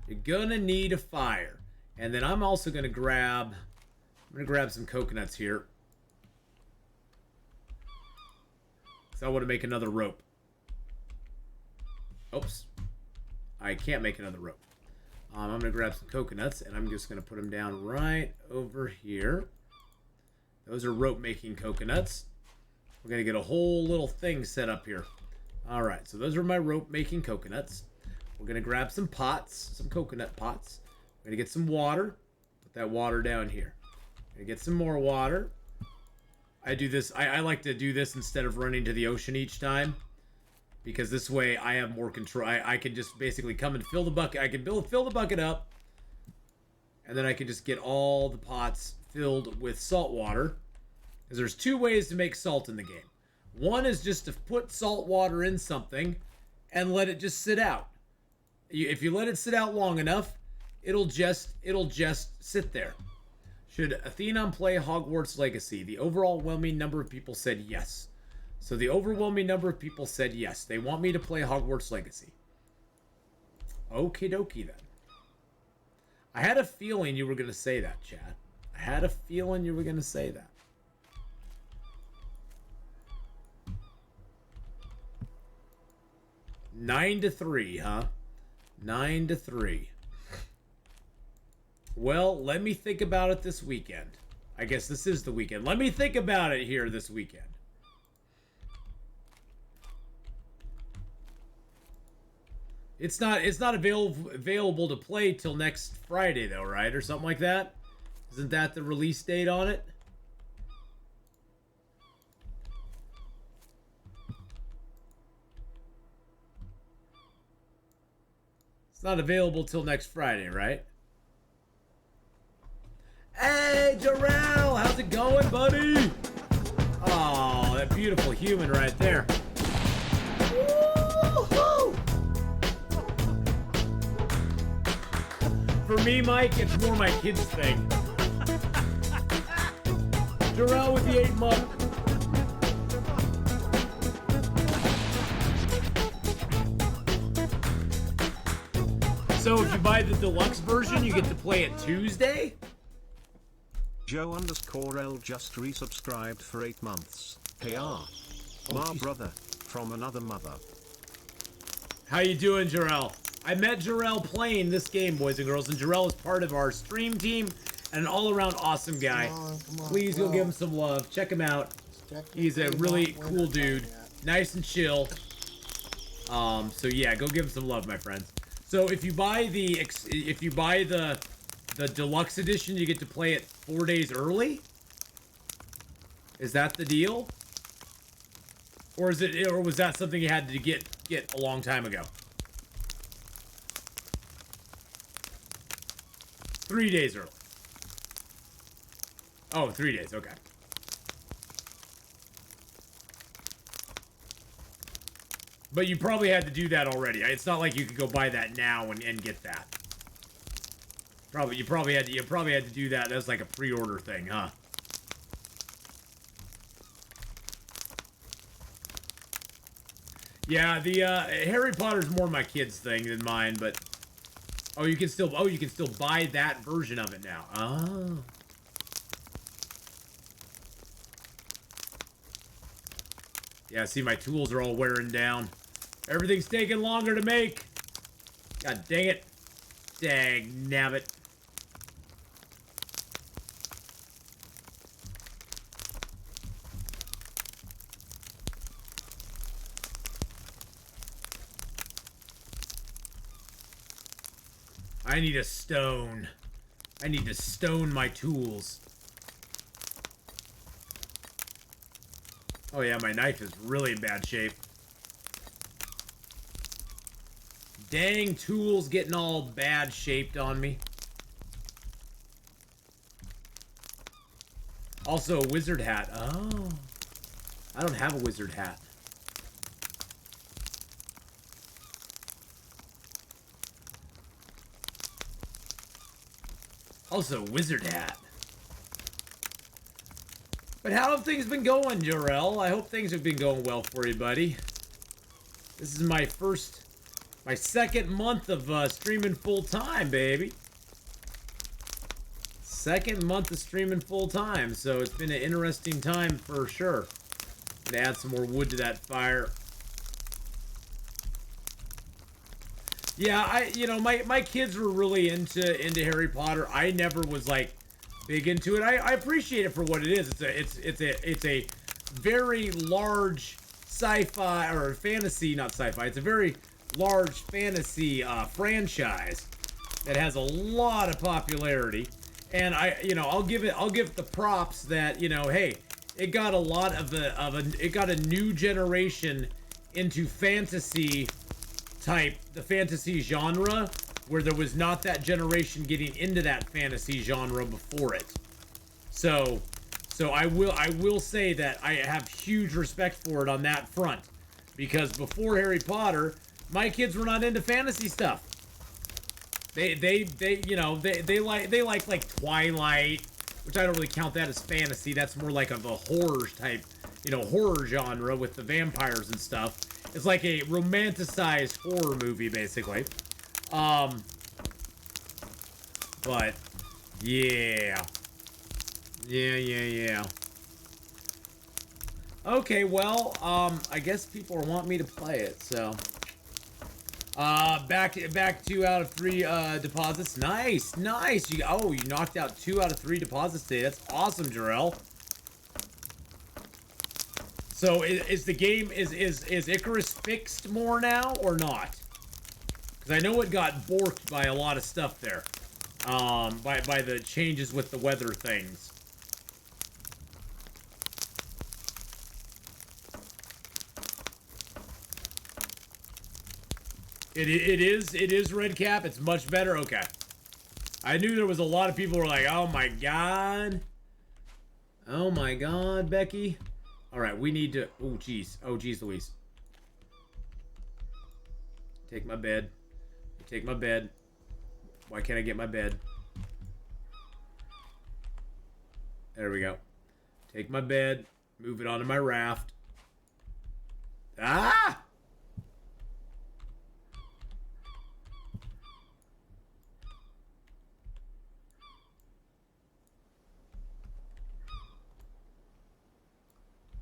You're going to need a fire. And then I'm also going to grab... I'm going to grab some coconuts here. So I want to make another rope. Oops. I can't make another rope. I'm going to grab some coconuts, and I'm just going to put them down right over here. Those are rope-making coconuts. We're going to get a whole little thing set up here. All right, so those are my rope-making coconuts. We're going to grab some pots, some coconut pots. We're going to get some water. Put that water down here. Going to get some more water. I do this. I like to do this instead of running to the ocean each time. Because this way I have more control. I can just basically come and fill the bucket. I can fill the bucket up. And then I can just get all the pots filled with salt water. Because there's two ways to make salt in the game. One is just to put salt water in something and let it just sit out. If you let it sit out long enough, it'll just sit there. Should Atheenon play Hogwarts Legacy? The overwhelming number of people said yes. So the overwhelming number of people said yes. They want me to play Hogwarts Legacy. Okie dokie then. I had a feeling you were going to say that, Chad. I had a feeling you were going to say that. Nine to 3, huh? 9-3. Well, let me think about it this weekend. I guess this is the weekend. Let me think about it here this weekend. It's not available to play till next Friday though, right? Or something like that? Isn't that the release date on it? It's not available till next Friday, right? Hey, Darrell! How's it going, buddy? Oh, that beautiful human right there. Woo-hoo! For me, Mike, it's more my kids' thing. Darrell with the 8-month. So if you buy the deluxe version, you get to play it Tuesday? Joe_L just resubscribed for 8 months. KR. My brother, from another mother. How you doing, Jarrell? I met Jarrell playing this game, boys and girls, and Jarrell is part of our stream team and an all-around awesome guy. Come on, Please go give him some love. Check him out. He's a really cool dude. Nice and chill. So yeah, go give him some love, my friends. So if you buy the deluxe edition, you get to play it 4 days early. Is that the deal? Or was that something you had to get a long time ago? 3 days early. Oh, 3 days. Okay. But you probably had to do that already. It's not like you could go buy that now and get that. You probably had to do that. That's like a pre-order thing, huh? Yeah, the Harry Potter's more my kids' thing than mine, but you can still buy that version of it now. Oh. Yeah, see, my tools are all wearing down. Everything's taking longer to make. God dang it. Dang nabbit. I need a stone. I need to stone my tools. Oh yeah, my knife is really in bad shape. Dang tools getting all bad shaped on me. Also a wizard hat. Oh. I don't have a wizard hat. Also wizard hat. But how have things been going, Jarrell? I hope things have been going well for you, buddy. This is my second month of streaming full time, baby. Second month of streaming full time, so it's been an interesting time for sure. Gonna add some more wood to that fire. Yeah, my kids were really into Harry Potter. I never was like big into it. I appreciate it for what it is. It's a very large sci-fi or fantasy, not sci-fi. It's a very large fantasy franchise that has a lot of popularity, and I'll give it the props that hey, it got a lot of it got a new generation into fantasy the fantasy genre, where there was not that generation getting into that fantasy genre before it. So I will say that I have huge respect for it on that front, because before Harry Potter, my kids were not into fantasy stuff. They like Twilight, which I don't really count that as fantasy. That's more like of a horror type, horror genre with the vampires and stuff. It's like a romanticized horror movie, basically. But yeah. Okay, well, I guess people want me to play it, so. Back 2 out of 3 deposits. Nice. You knocked out 2 out of 3 deposits today. That's awesome, Jarrell. So is the game is Icarus fixed more now or not? Because I know it got borked by a lot of stuff there. By the changes with the weather things. It is red cap. It's much better. Okay. I knew there was a lot of people who were like, oh my god, Becky. All right, we need to. Oh geez, Louise. Take my bed. Why can't I get my bed? There we go. Take my bed. Move it onto my raft. Ah!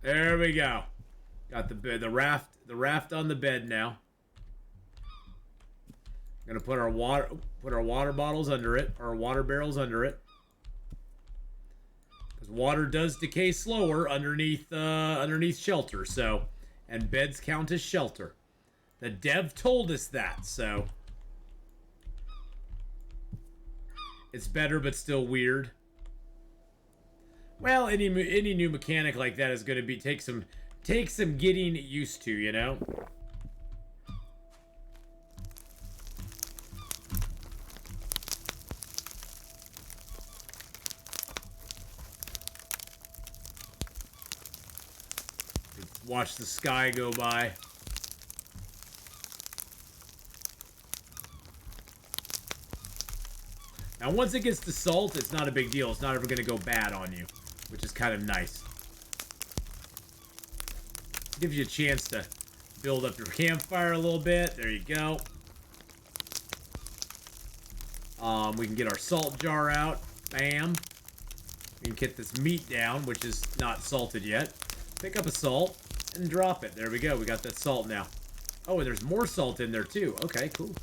There we go. Got the bed, the raft on the bed now. Gonna put our water bottles under it, or water barrels under it, because water does decay slower underneath shelter. So, and beds count as shelter. The dev told us that, so it's better, but still weird. Well, any new mechanic like that is going to take some getting used to, you know. Watch the sky go by. Now, once it gets to salt, it's not a big deal. It's not ever going to go bad on you, which is kind of nice. Gives you a chance to build up your campfire a little bit. There you go. We can get our salt jar out. Bam. We can get this meat down, which is not salted yet. Pick up a salt and drop it. There we go. We got that salt now. Oh, and there's more salt in there too. Okay, cool.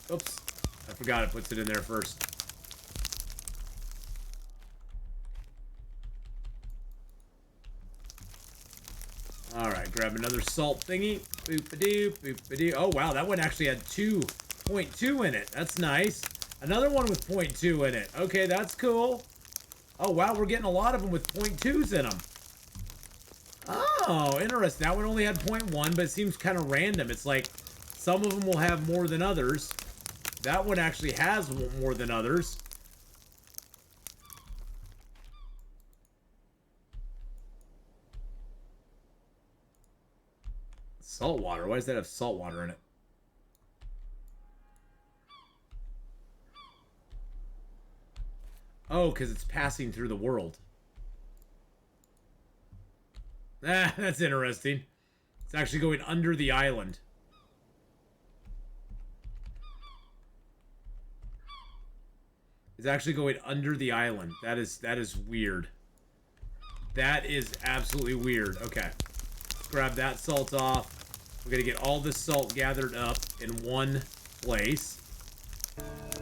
Oops. I forgot it puts it in there first. Alright, grab another salt thingy. Boop-a-doo, boop-a-doo. Oh, wow, that one actually had 2.2 in it. That's nice. Another one with 0.2 in it. Okay, that's cool. Oh, wow, we're getting a lot of them with 0.2s in them. Oh, interesting. That one only had 0.1, but it seems kind of random. It's like some of them will have more than others. That one actually has more than others. Salt water. Why does that have salt water in it? Oh, because it's passing through the world. Ah, that's interesting. It's actually going under the island. It's actually going under the island. That is weird. That is absolutely weird. Okay. Let's grab that salt off. We're going to get all this salt gathered up in one place.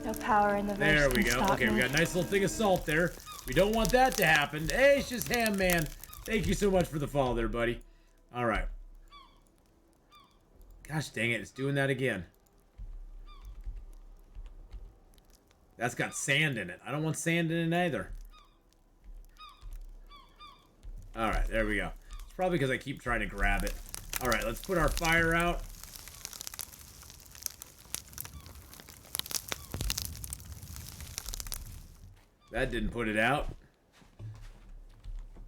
No power in the verse. There we can go. stop Okay, me. we got a nice little thing of salt there. We don't want that to happen. Hey, it's just Ham Man. Thank you so much for the follow there, buddy. All right. Gosh dang it, it's doing that again. That's got sand in it. I don't want sand in it either. All right, there we go. It's probably because I keep trying to grab it. All right, let's put our fire out. That didn't put it out.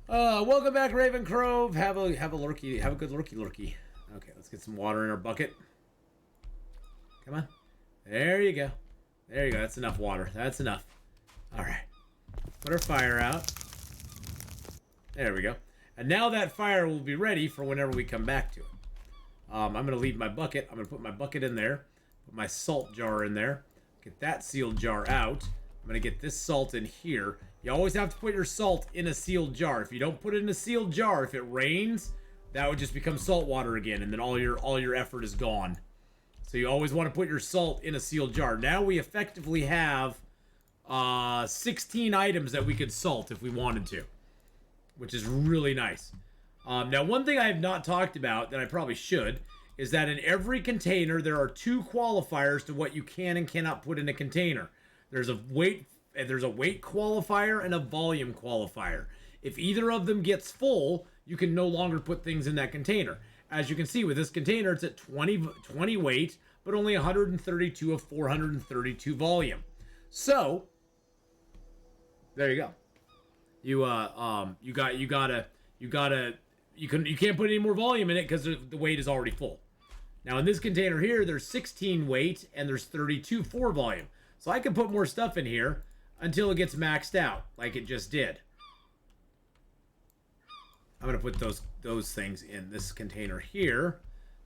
Welcome back, Raven Crove. Have a lurky. Have a good lurky. Okay, let's get some water in our bucket. Come on. There you go. There you go. That's enough water. That's enough. All right. Put our fire out. There we go. And now that fire will be ready for whenever we come back to it. I'm going to leave my bucket. I'm going to put my bucket in there. Put my salt jar in there. Get that sealed jar out. I'm going to get this salt in here. You always have to put your salt in a sealed jar. If you don't put it in a sealed jar, if it rains, that would just become salt water again, and then all your effort is gone. So you always want to put your salt in a sealed jar. Now we effectively have 16 items that we could salt if we wanted to, which is really nice. Now, one thing I have not talked about that I probably should is that in every container there are 2 qualifiers to what you can and cannot put in a container. There's a weight qualifier and a volume qualifier. If either of them gets full, you can no longer put things in that container. As you can see with this container, it's at 20 weight, but only 132 of 432 volume. So there you go. You can't put any more volume in it because the weight is already full. Now in this container here, there's 16 weight and there's 32 for volume. So I can put more stuff in here until it gets maxed out, like it just did. I'm gonna put those things in this container here.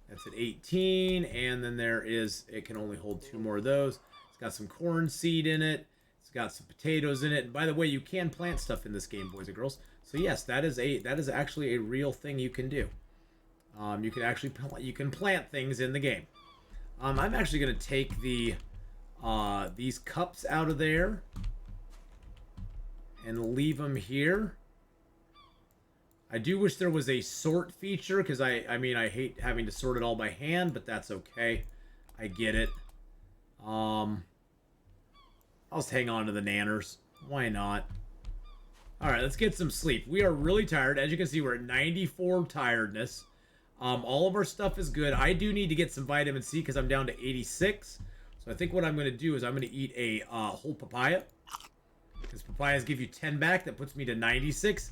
That's at 18, and then it can only hold 2 more of those. It's got some corn seed in it. It's got some potatoes in it. And by the way, you can plant stuff in this game, boys and girls. So yes, that is actually a real thing you can do. You can actually plant things in the game. I'm actually gonna take these cups out of there and leave them here. I do wish there was a sort feature because I hate having to sort it all by hand, but that's okay. I get it. I'll just hang on to the nanners. Why not? Alright, let's get some sleep. We are really tired. As you can see, we're at 94 tiredness. All of our stuff is good. I do need to get some vitamin C because I'm down to 86. So I think what I'm going to do is I'm going to eat a whole papaya. Because papayas give you 10 back. That puts me to 96.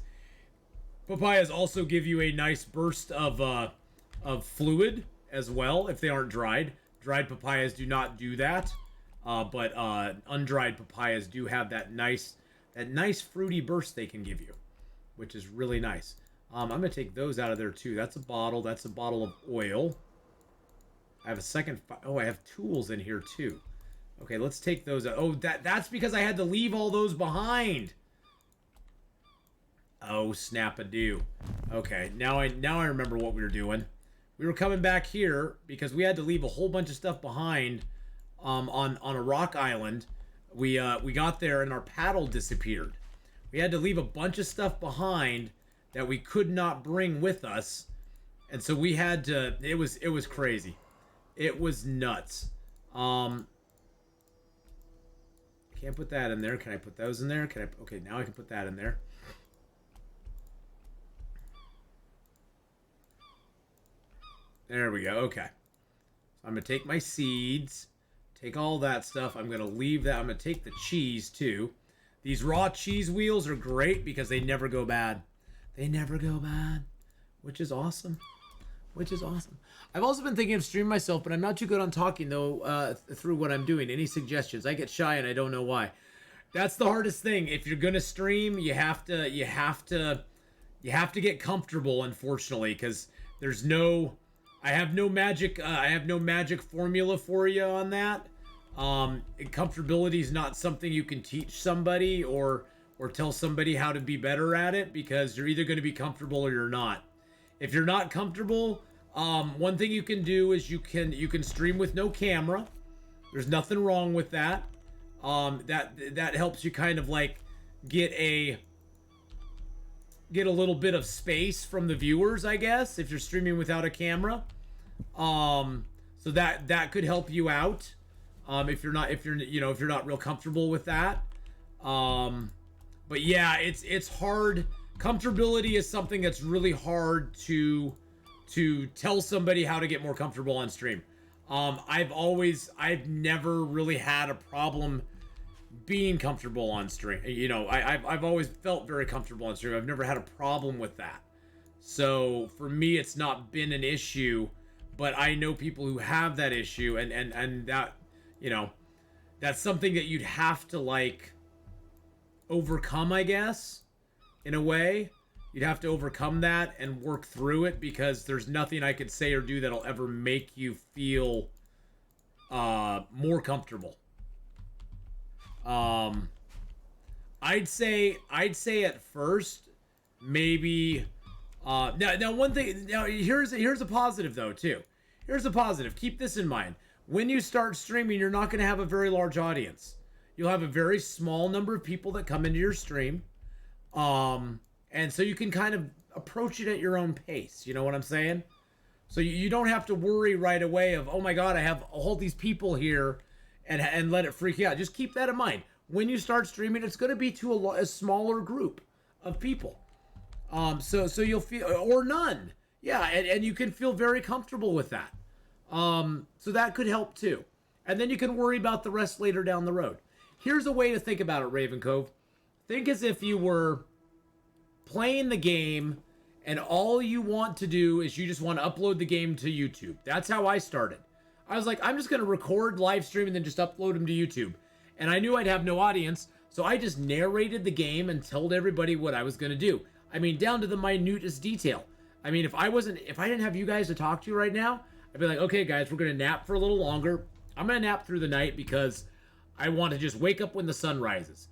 Papayas also give you a nice burst of fluid as well if they aren't dried. Dried papayas do not do that, but undried papayas do have that nice fruity burst they can give you, which is really nice. I'm gonna take those out of there too. That's a bottle. That's a bottle of oil. I have a second. Oh, I have tools in here too. Okay, let's take those out. Oh, that's because I had to leave all those behind. Oh, snap-a-doo. Okay, now I remember what we were doing. We were coming back here because we had to leave a whole bunch of stuff behind on a rock island. We got there and our paddle disappeared. We had to leave a bunch of stuff behind that we could not bring with us. And so we had to, it was crazy. It was nuts. Can't put that in there. Can I put those in there? Okay, now I can put that in there. There we go. Okay. So I'm going to take my seeds, take all that stuff. I'm going to leave that. I'm going to take the cheese too. These raw cheese wheels are great because they never go bad. They never go bad, which is awesome. Which is awesome. I've also been thinking of streaming myself, but I'm not too good on talking though through what I'm doing. Any suggestions? I get shy and I don't know why. That's the hardest thing. If you're gonna stream, you have to get comfortable. Unfortunately, because there's no, I have no magic formula for you on that. Comfortability is not something you can teach somebody or tell somebody how to be better at it, because you're either going to be comfortable or you're not. If you're not comfortable, one thing you can do is you can stream with no camera. There's nothing wrong with that. That helps you kind of like get a little bit of space from the viewers, I guess, if you're streaming without a camera. So that could help you out. If you're not real comfortable with that. But yeah, it's hard. Comfortability is something that's really hard to tell somebody how to get more comfortable on stream. I've never really had a problem being comfortable on stream. I've always felt very comfortable on stream. I've never had a problem with that. So for me, it's not been an issue, but I know people who have that issue, and that, that's something that you'd have to like overcome, I guess, in a way. You'd have to overcome that and work through it, because there's nothing I could say or do that'll ever make you feel more comfortable. I'd say at first maybe now one thing, now here's a positive though too. Here's a positive. Keep this in mind. When you start streaming, you're not going to have a very large audience. You'll have a very small number of people that come into your stream. And so you can kind of approach it at your own pace. You know what I'm saying? So you don't have to worry right away of, oh my God, I have all these people here, and let it freak you out. Just keep that in mind. When you start streaming, it's going to be to a smaller group of people. So you'll feel, or none. Yeah. And you can feel very comfortable with that. So that could help too. And then you can worry about the rest later down the road. Here's a way to think about it, Raven Cove. Think as if you were playing the game and all you want to do is you just want to upload the game to YouTube. That's how I started. I was like, I'm just going to record live stream and then just upload them to YouTube. And I knew I'd have no audience, so I just narrated the game and told everybody what I was going to do. I mean, down to the minutest detail. I mean, if I didn't have you guys to talk to right now, I'd be like, okay, guys, we're going to nap for a little longer. I'm going to nap through the night because I want to just wake up when the sun rises.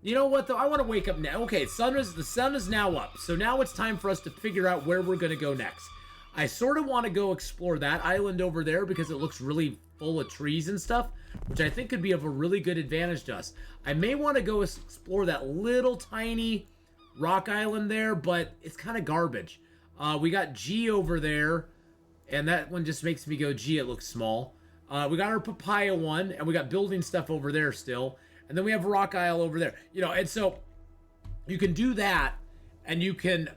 You know what, though? I want to wake up now. Okay, the sun is now up. So now it's time for us to figure out where we're going to go next. I sort of want to go explore that island over there because it looks really full of trees and stuff, which I think could be of a really good advantage to us. I may want to go explore that little tiny rock island there, but it's kind of garbage. We got G over there, and that one just makes me go, gee, it looks small. We got our papaya one, and we got building stuff over there still. And then we have Rock Isle over there. And so you can do that, and you can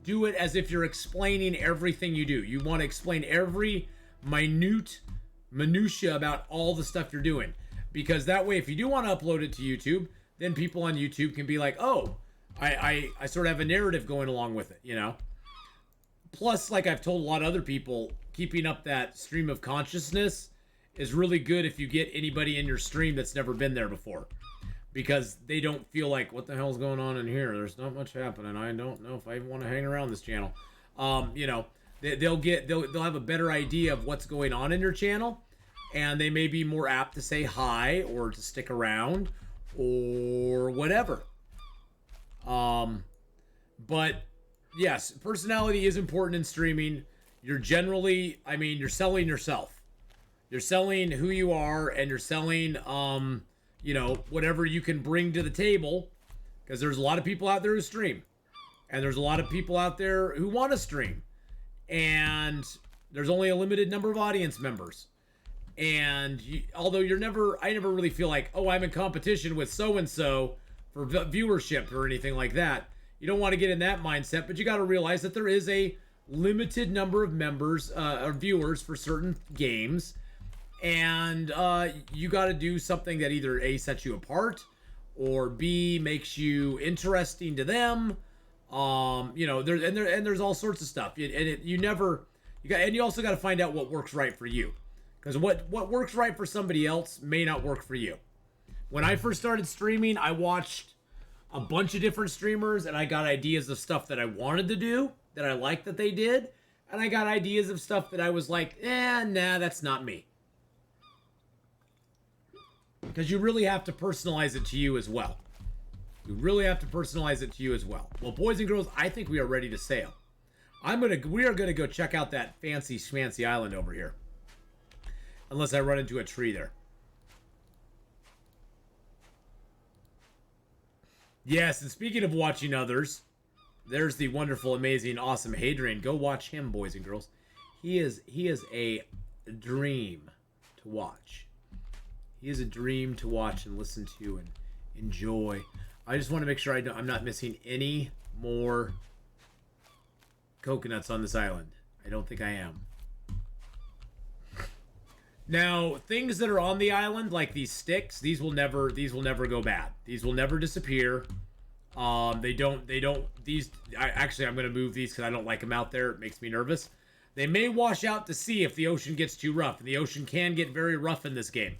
do it as if you're explaining everything you do. You want to explain every minutia about all the stuff you're doing. Because that way, if you do want to upload it to YouTube, then people on YouTube can be like, oh, I sort of have a narrative going along with it, Plus, like I've told a lot of other people, keeping up that stream of consciousness is really good if you get anybody in your stream that's never been there before, because they don't feel like, what the hell's going on in here? There's not much happening. I don't know if I even want to hang around this channel. You know, they'll have a better idea of what's going on in your channel, and they may be more apt to say hi or to stick around or whatever. But yes, personality is important in streaming. You're generally, I mean, you're selling yourself. You're selling who you are, and you're selling, you know, whatever you can bring to the table, because there's a lot of people out there who stream, and there's a lot of people out there who want to stream, and there's only a limited number of audience members. And although I never really feel like, oh, I'm in competition with so-and-so for viewership or anything like that. You don't want to get in that mindset, but you got to realize that there is a limited number of members or viewers for certain games, and you got to do something that either A, sets you apart, or B, makes you interesting to them. You know, there's all sorts of stuff, and you also got to find out what works right for you, because what works right for somebody else may not work for you. When I first started streaming, I watched a bunch of different streamers, and I got ideas of stuff that I wanted to do, that I liked that they did, and I got ideas of stuff that I was like, nah, that's not me. Because you really have to personalize it to you as well. You really have to personalize it to you as well. Well, boys and girls, I think we are ready to sail. We are gonna go check out that fancy schmancy island over here. Unless I run into a tree there. Yes, and speaking of watching others, there's the wonderful, amazing, awesome Hadrian. Go watch him, boys and girls. He is a dream to watch. He is a dream to watch and listen to and enjoy. I just want to make sure I'm not missing any more coconuts on this island. I don't think I am. Now, things that are on the island, like these sticks, these will never go bad. These will never disappear. I'm going to move these because I don't like them out there. It makes me nervous. They may wash out to sea if the ocean gets too rough. And the ocean can get very rough in this game.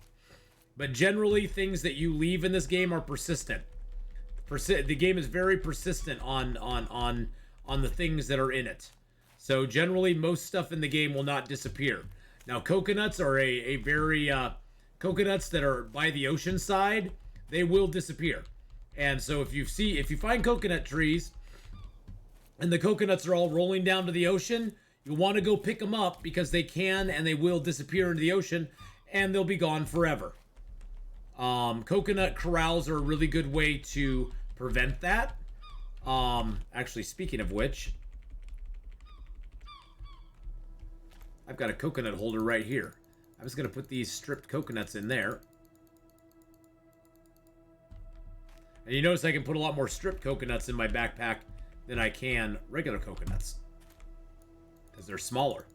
But generally, things that you leave in this game are persistent. The game is very persistent on the things that are in it. So generally, most stuff in the game will not disappear. Now, coconuts are a very coconuts that are by the ocean side, they will disappear. And so if you find coconut trees and the coconuts are all rolling down to the ocean, you'll want to go pick them up, because they can and they will disappear into the ocean, and they'll be gone forever. Coconut corrals are a really good way to prevent that. Actually, speaking of which, I've got a coconut holder right here. I'm just going to put these stripped coconuts in there. And you notice I can put a lot more stripped coconuts in my backpack than I can regular coconuts, because they're smaller.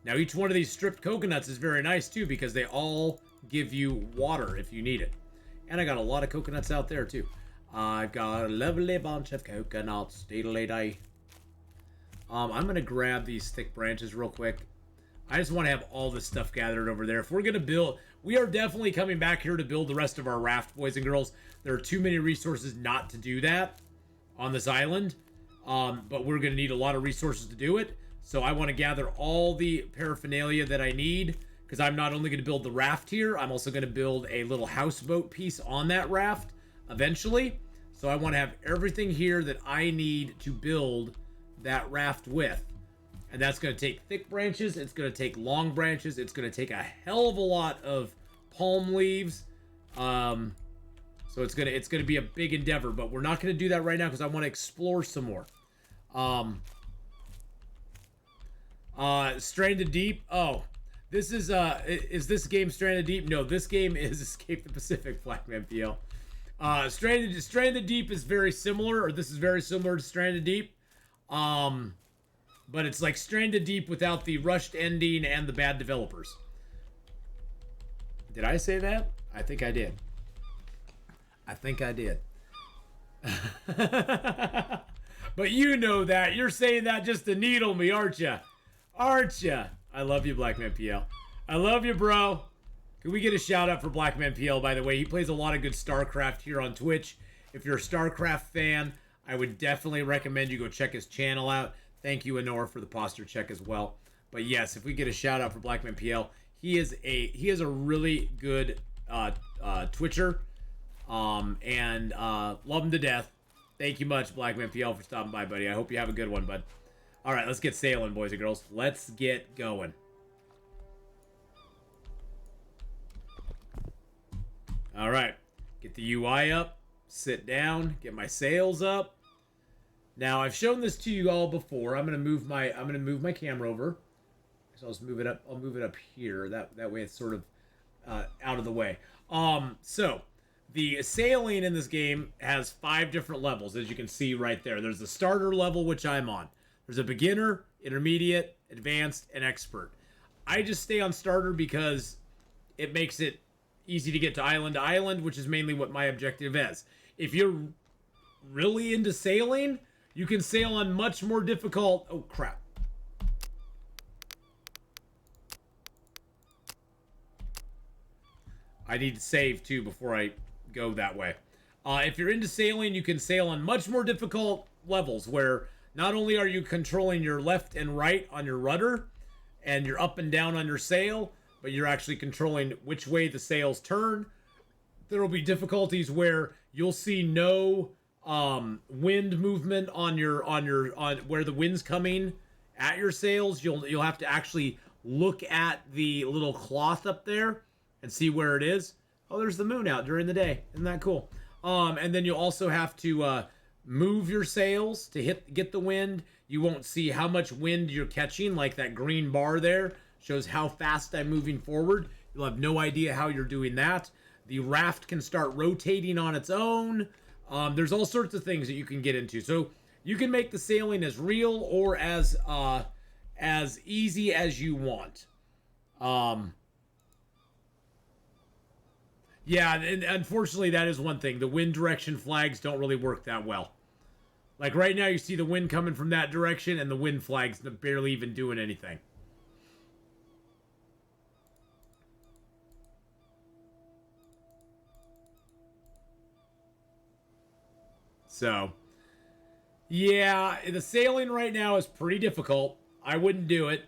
Now, each one of these stripped coconuts is very nice too, because they all give you water if you need it. And I got a lot of coconuts out there too. I've got a lovely bunch of coconuts. Diddly-day. I'm going to grab these thick branches real quick. I just want to have all this stuff gathered over there. If we're going to build, we are definitely coming back here to build the rest of our raft, boys and girls. There are too many resources not to do that on this island. But we're going to need a lot of resources to do it. So I want to gather all the paraphernalia that I need, because I'm not only going to build the raft here, I'm also going to build a little houseboat piece on that raft eventually. So I want to have everything here that I need to build that raft with. And that's going to take thick branches. It's going to take long branches. It's going to take a hell of a lot of palm leaves. So it's going to be a big endeavor, but we're not going to do that right now because I want to explore some more. Stranded Deep. Oh, this is this game Stranded Deep? No, this game is Escape the Pacific, Blackman PL. Stranded Deep is very similar, or this is very similar to Stranded Deep. But it's like Stranded Deep without the rushed ending and the bad developers. Did I say that? I think I did. I think I did. But you know that. You're saying that just to needle me, aren't you? Aren't you? I love you, Blackman PL. I love you, bro. Can we get a shout out for Blackman PL, by the way? He plays a lot of good StarCraft here on Twitch. If you're a StarCraft fan, I would definitely recommend you go check his channel out. Thank you, Honor, for the posture check as well. But yes, if we get a shout out for Blackman PL, he is a really good Twitcher. And love him to death. Thank you much, Blackman PL, for stopping by, buddy. I hope you have a good one, bud. All right, let's get sailing, boys and girls. Let's get going. All right, get the UI up, sit down, get my sails up. Now I've shown this to you all before. I'm gonna move my camera over. So I'll just move it up. I'll move it up here. That way it's sort of out of the way. So the sailing in this game has 5 different levels, as you can see right there. There's the starter level, which I'm on. There's a beginner, intermediate, advanced, and expert. I just stay on starter because it makes it easy to get to island, which is mainly what my objective is. If you're really into sailing, you can sail on much more difficult... Oh, crap. I need to save, too, before I go that way. If you're into sailing, you can sail on much more difficult levels where not only are you controlling your left and right on your rudder and your up and down on your sail, but you're actually controlling which way the sails turn. There will be difficulties where you'll see no wind movement on where the wind's coming at your sails. You'll have to actually look at the little cloth up there and see where it is. Oh, there's the moon out during the day. Isn't that cool? And then you'll also have to move your sails to get the wind. You won't see how much wind you're catching, like that green bar there shows how fast I'm moving forward. You'll have no idea how you're doing that. The raft can start rotating on its own. There's all sorts of things that you can get into. So you can make the sailing as real or as easy as you want. Yeah, and unfortunately, that is one thing. The wind direction flags don't really work that well. Like right now, you see the wind coming from that direction, and the wind flag's barely even doing anything. So, yeah, the sailing right now is pretty difficult. I wouldn't do it.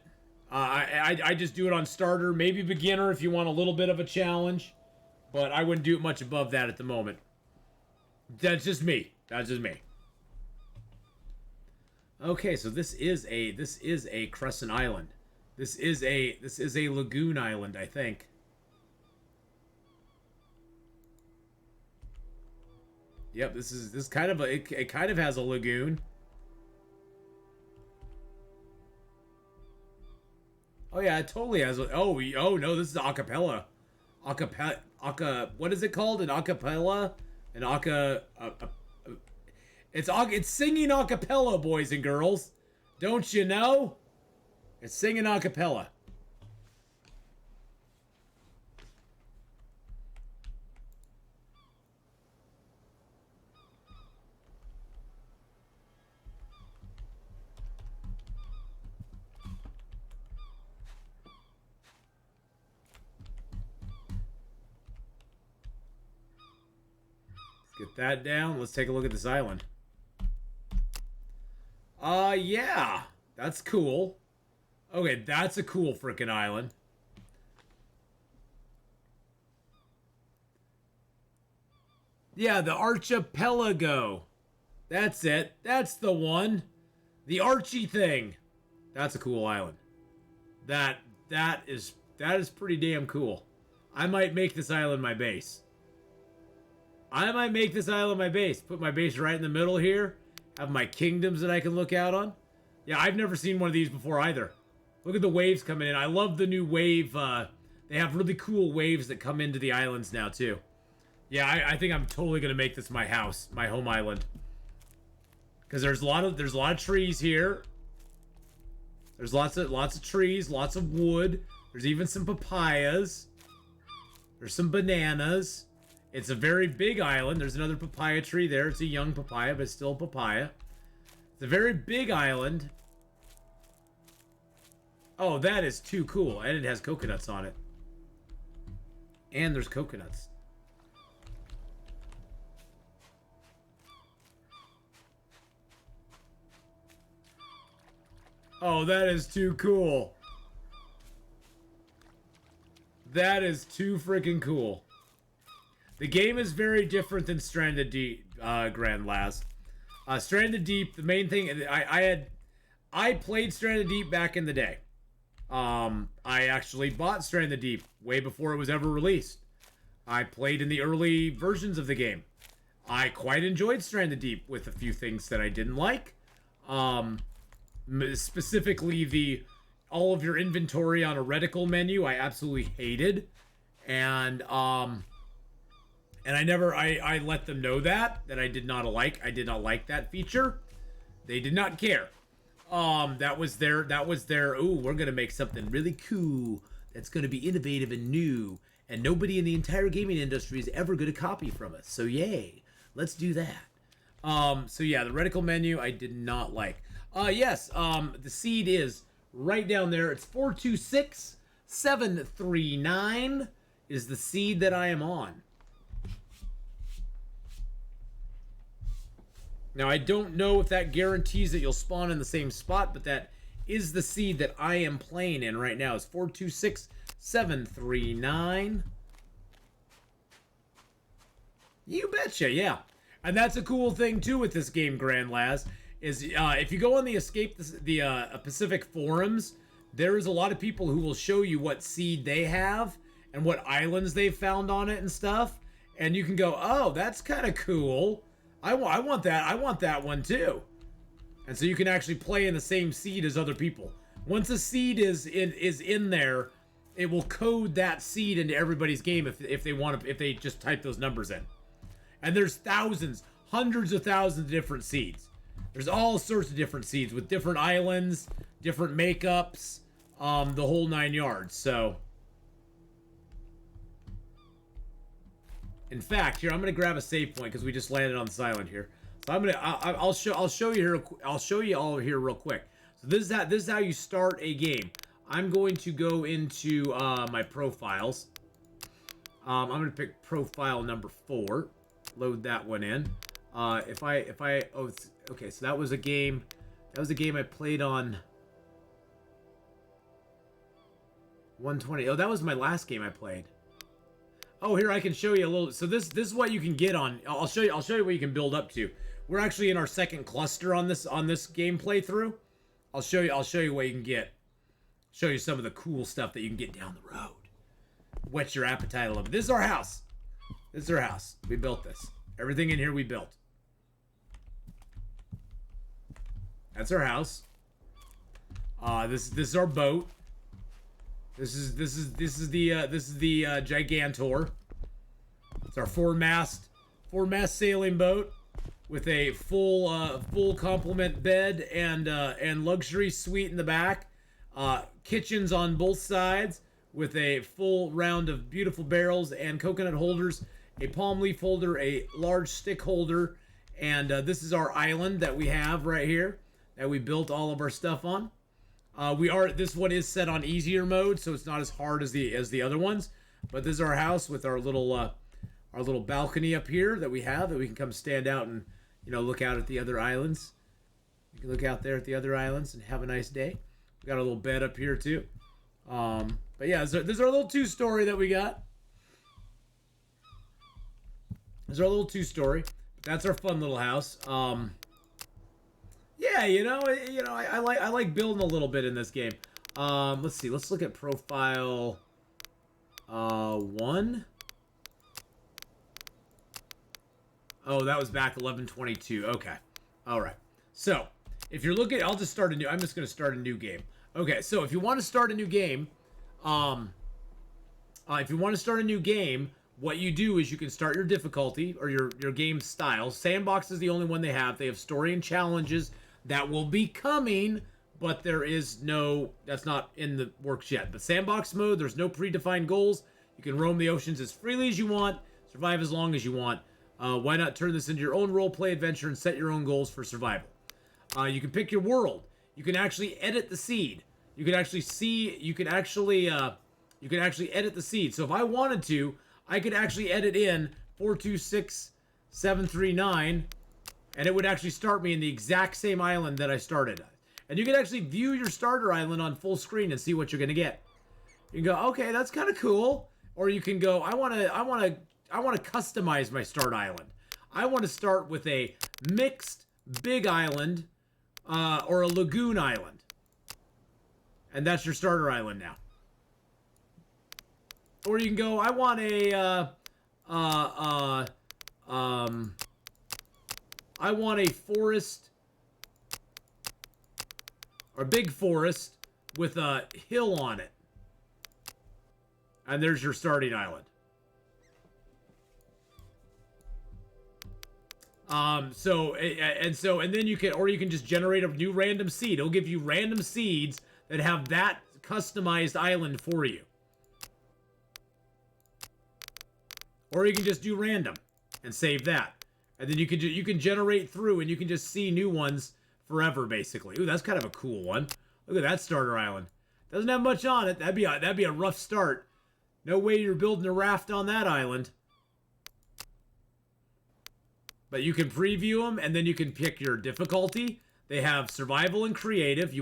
I just do it on starter, maybe beginner if you want a little bit of a challenge. But I wouldn't do it much above that at the moment. That's just me. That's just me. Okay, so this is a crescent island. This is a lagoon island, I think. Yep, this kind of it kind of has a lagoon. Oh yeah, it totally has. Oh no, this is acapella. What is it called? An acapella? It's singing acapella, boys and girls. Don't you know? It's singing acapella. Get that down. Let's take a look at this island. Yeah. That's cool. Okay, that's a cool freaking island. Yeah, the archipelago. That's it. That's the one. The Archie thing. That's a cool island. That is pretty damn cool. I might make this island my base. I might make this island my base. Put my base right in the middle here. Have my kingdoms that I can look out on. Yeah, I've never seen one of these before either. Look at the waves coming in. I love the new wave. They have really cool waves that come into the islands now too. Yeah, I think I'm totally gonna make this my house, my home island. Because there's a lot of trees here. There's lots of trees, lots of wood. There's even some papayas. There's some bananas. It's a very big island. There's another papaya tree there. It's a young papaya, but it's still a papaya. It's a very big island. Oh, that is too cool. And it has coconuts on it. And there's coconuts. Oh, that is too cool. That is too freaking cool. The game is very different than Stranded Deep, Grand Laz. Stranded Deep, the main thing, I played Stranded Deep back in the day. I actually bought Stranded Deep way before it was ever released. I played in the early versions of the game. I quite enjoyed Stranded Deep with a few things that I didn't like. Specifically all of your inventory on a reticle menu I absolutely hated. And I let them know that I did not like that feature. They did not care. That was their ooh, we're gonna make something really cool that's gonna be innovative and new, and nobody in the entire gaming industry is ever gonna copy from us. So yay, let's do that. So yeah, the reticle menu I did not like. Yes, the seed is right down there. It's 426739 is the seed that I am on. Now, I don't know if that guarantees that you'll spawn in the same spot, but that is the seed that I am playing in right now. It's 426739. You betcha, yeah. And that's a cool thing, too, with this game, Grand Laz, is if you go on the Pacific forums, there is a lot of people who will show you what seed they have and what islands they've found on it and stuff. And you can go, oh, that's kind of cool. I want that. I want that one too. And so you can actually play in the same seed as other people. Once a seed is in there, it will code that seed into everybody's game if they just type those numbers in. And there's thousands, hundreds of thousands of different seeds. There's all sorts of different seeds with different islands, different makeups, the whole 9 yards. So, in fact, here I'm gonna grab a save point because we just landed on silent here. So I'll show you here. I'll show you all here real quick. So this is how you start a game. I'm going to go into my profiles. I'm gonna pick profile number 4. Load that one in. Okay, so that was a game. That was a game I played on 120. Oh, that was my last game I played. Oh, here I can show you a little. So this is what you can get on. I'll show you what you can build up to. We're actually in our second cluster on this game playthrough. I'll show you what you can get. Show you some of the cool stuff that you can get down the road. Whet your appetite a little bit. This is our house. This is our house. We built this. Everything in here we built. That's our house. This is our boat. This is the Gigantor. It's our four-mast sailing boat with a full complement bed and luxury suite in the back. Kitchens on both sides with a full round of beautiful barrels and coconut holders, a palm leaf holder, a large stick holder, and this is our island that we have right here that we built all of our stuff on. This one is set on easier mode, so it's not as hard as the other ones. But this is our house with our little balcony up here that we can come stand out and look out at the other islands. You can look out there at the other islands and have a nice day. We got a little bed up here too. But yeah, this is our little 2-story that we got. This is our little 2-story. That's our fun little house. Yeah, I like building a little bit in this game. Let's see. Let's look at profile 1. Oh, that was back 11/22. Okay. All right. So, if you're looking, I'm just going to start a new game. Okay. So, if you want to start a new game, what you do is you can start your difficulty or your game style. Sandbox is the only one they have. They have story and challenges that will be coming, but that's not in the works yet. But sandbox mode, there's no predefined goals. You can roam the oceans as freely as you want, survive as long as you want. Why not turn this into your own role-play adventure and set your own goals for survival? You can pick your world. You can actually edit the seed. you can actually see, you can actually edit the seed. So if I wanted to, I could actually edit in 426739, and it would actually start me in the exact same island that I started at. And you can actually view your starter island on full screen and see what you're gonna get. You can go, okay, that's kind of cool. Or you can go, I want to customize my start island. I want to start with a mixed big island, or a lagoon island. And that's your starter island now. Or you can go, I want a forest, or a big forest with a hill on it. And there's your starting island. And then you can just generate a new random seed. It'll give you random seeds that have that customized island for you. Or you can just do random and save that. And then you can generate through, and you can just see new ones forever, basically. Ooh, that's kind of a cool one. Look at that starter island. Doesn't have much on it. That'd be a rough start. No way you're building a raft on that island. But you can preview them, and then you can pick your difficulty. They have survival and creative.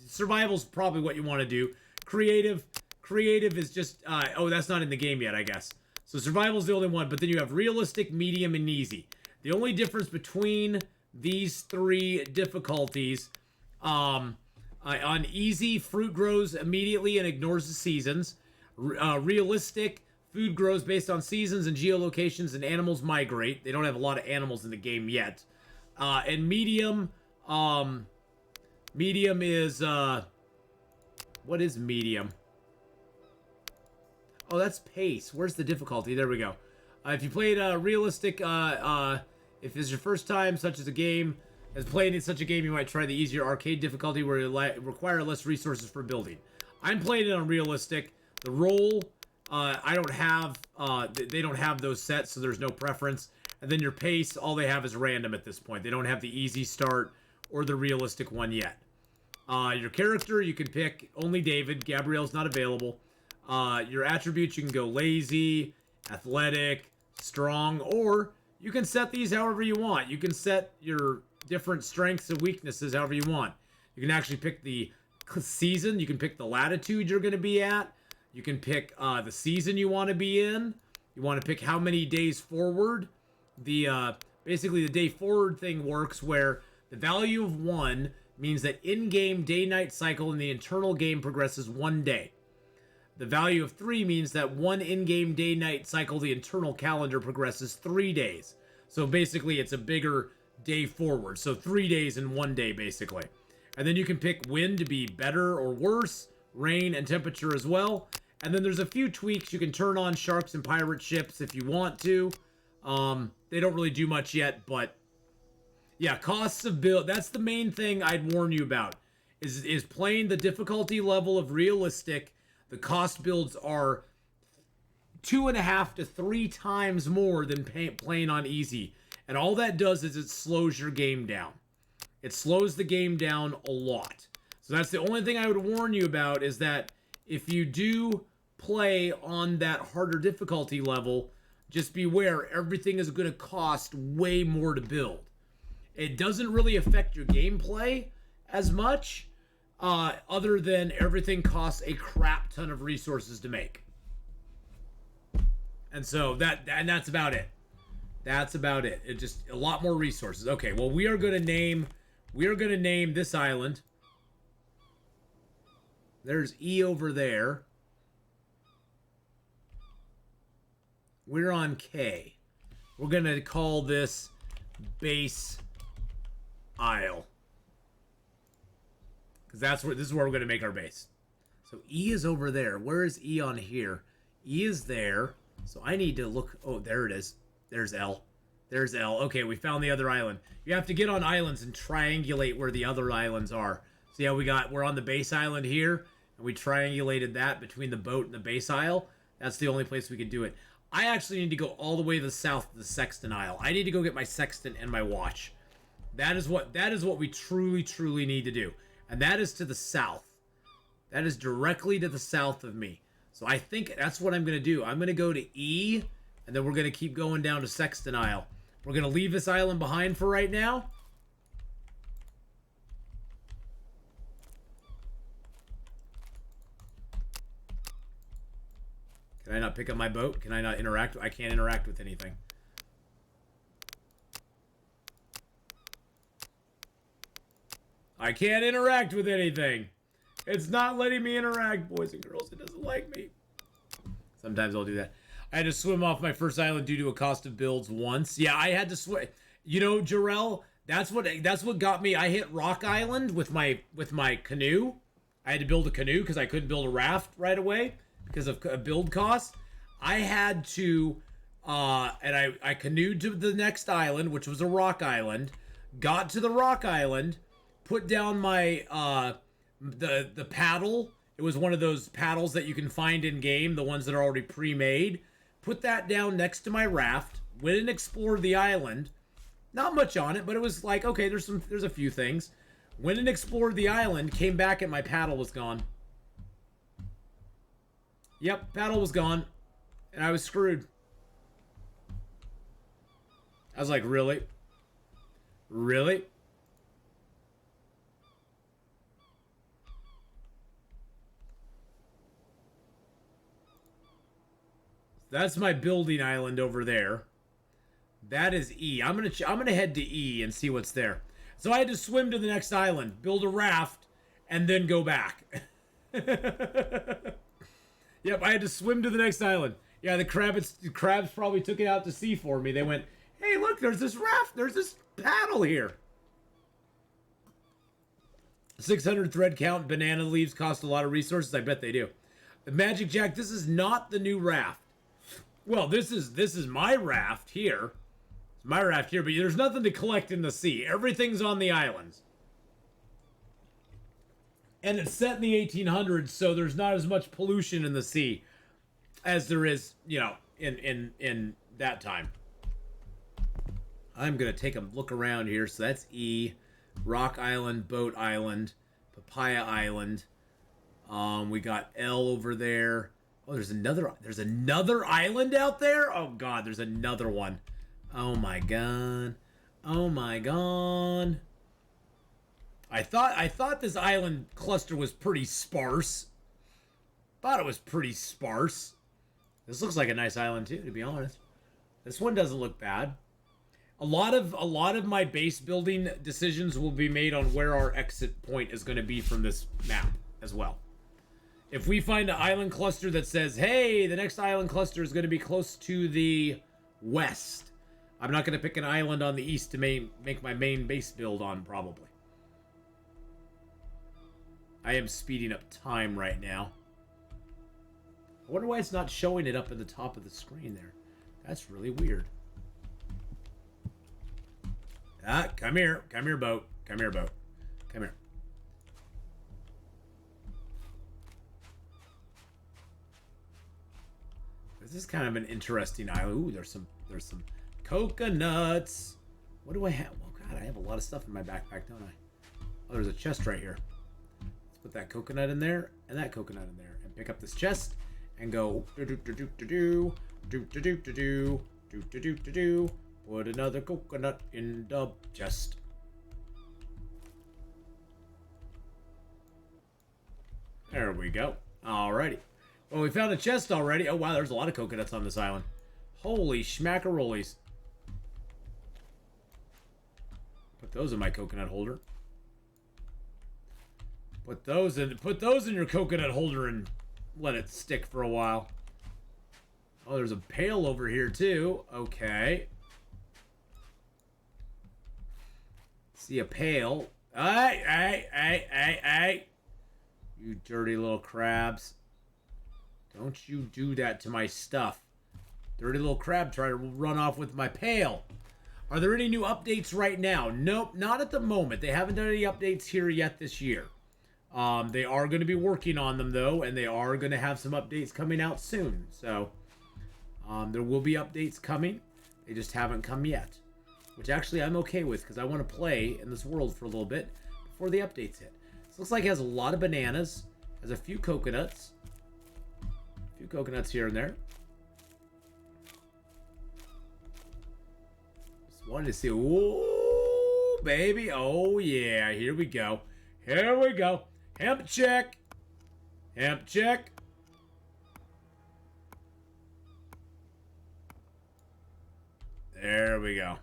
Survival's probably what you want to do. Creative is just oh, that's not in the game yet, I guess. So survival's the only one, but then you have realistic, medium, and easy. The only difference between these three difficulties, on easy, fruit grows immediately and ignores the seasons. Realistic, food grows based on seasons and geolocations, and animals migrate. They don't have a lot of animals in the game yet. And medium is, what is medium? Oh, that's pace. Where's the difficulty? There we go. If you played realistic, if it's your first time, such as a game, as playing in such a game, you might try the easier arcade difficulty where you require less resources for building. I'm playing it on realistic. The roll, I don't have, they don't have those sets, so there's no preference. And then your pace, all they have is random at this point. They don't have the easy start or the realistic one yet. Your character, you can pick only David. Gabrielle's not available. Your attributes, you can go lazy, athletic, strong, or you can set these however you want. You can set your different strengths and weaknesses however you want. You can actually pick the season. You can pick the latitude you're going to be at. You can pick the season you want to be in. You want to pick how many days forward. Basically, the day forward thing works where the value of 1 means that in-game day-night cycle in the internal game progresses 1 day. The value of 3 means that 1 in-game day-night cycle, the internal calendar progresses 3 days. So basically, it's a bigger day forward. So 3 days in 1 day, basically. And then you can pick wind to be better or worse, rain and temperature as well. And then there's a few tweaks. You can turn on sharks and pirate ships if you want to. They don't really do much yet, but yeah, costs of build. That's the main thing I'd warn you about, is playing the difficulty level of realistic. The cost builds are 2.5 to 3 times more than playing on easy. And all that does is it slows your game down. It slows the game down a lot. So that's the only thing I would warn you about, is that if you do play on that harder difficulty level, just beware, everything is going to cost way more to build. It doesn't really affect your gameplay as much, other than everything costs a crap ton of resources to make. And so that's about it. That's about it. It just a lot more resources. Okay, well, we are going to name this island. There's E over there. We're on K. We're going to call this Base Isle. Because this is where we're going to make our base. So E is over there. Where is E on here? E is there. So I need to look. Oh, there it is. There's L. There's L. Okay, we found the other island. You have to get on islands and triangulate where the other islands are. So yeah, we're on the base island here. And we triangulated that between the boat and the base isle. That's the only place we could do it. I actually need to go all the way to the south to the Sexton Isle. I need to go get my sextant and my watch. That is what we truly need to do. And that is to the south. That is directly to the south of me. So I think that's what I'm going to do. I'm going to go to E, and then we're going to keep going down to Sexton Isle. We're going to leave this island behind for right now. Can I not pick up my boat? Can I not interact? I can't interact with anything. I can't interact with anything. It's not letting me interact, boys and girls. It doesn't like me. Sometimes I'll do that. I had to swim off my first island due to a cost of builds once. Yeah, I had to swim. You know, Jarrell, that's what got me. I hit Rock Island with my canoe. I had to build a canoe because I couldn't build a raft right away because of build costs. I had to, and I canoed to the next island, which was a rock island. Got to the rock island, put down my the paddle. It was one of those paddles that you can find in game, the ones that are already pre-made. Put that down next to my raft. Went and explored the island. Not much on it, but it was like, okay, there's a few things. Went and explored the island. Came back and my paddle was gone. Yep, paddle was gone, and I was screwed. I was like, really? Really? That's my building island over there. That is E. I'm gonna head to E and see what's there. So I had to swim to the next island, build a raft, and then go back. Yep, I had to swim to the next island. Yeah, the crabs probably took it out to sea for me. They went, hey, look, there's this raft. There's this paddle here. 600 thread count. Banana leaves cost a lot of resources. I bet they do. The Magic Jack, this is not the new raft. Well, this is my raft here. It's my raft here, but there's nothing to collect in the sea. Everything's on the islands. And it's set in the 1800s, so there's not as much pollution in the sea as there is, you know, in that time. I'm going to take a look around here. So that's E, Rock Island, Boat Island, Papaya Island. We got L over there. Oh, there's another island out there? Oh god, there's another one. Oh my god. Oh my god. I thought this island cluster was pretty sparse. Thought it was pretty sparse. This looks like a nice island too, to be honest. This one doesn't look bad. A lot of my base building decisions will be made on where our exit point is going to be from this map as well. If we find an island cluster that says, hey, the next island cluster is going to be close to the west, I'm not going to pick an island on the east to make my main base build on, probably. I am speeding up time right now. I wonder why it's not showing it up at the top of the screen there. That's really weird. Ah, come here. Come here, boat. Come here, boat. Come here. This is kind of an interesting island. Ooh, there's some coconuts. What do I have? Oh god, I have a lot of stuff in my backpack, don't I? Oh, there's a chest right here. Let's put that coconut in there and that coconut in there, and pick up this chest and go do do do do do do do do do do do do do do do. Put another coconut in the chest. There we go. Alrighty. Well, we found a chest already. Oh, wow, there's a lot of coconuts on this island. Holy schmackarolies. Put those in my coconut holder. Put those in your coconut holder and let it stick for a while. Oh, there's a pail over here, too. Okay. See a pail. Hey. You dirty little crabs. Don't you do that to my stuff. Dirty little crab try to run off with my pail. Are there any new updates right now? Nope, not at the moment. They haven't done any updates here yet this year. They are going to be working on them, though, and they are going to have some updates coming out soon. So, there will be updates coming. They just haven't come yet. Which actually I'm okay with, because I want to play in this world for a little bit before the updates hit. This looks like it has a lot of bananas Has a few coconuts. A few coconuts here and there. Just wanted to see. Ooh, baby. Oh, yeah. Here we go. Here we go. Hemp check. Hemp check. There we go.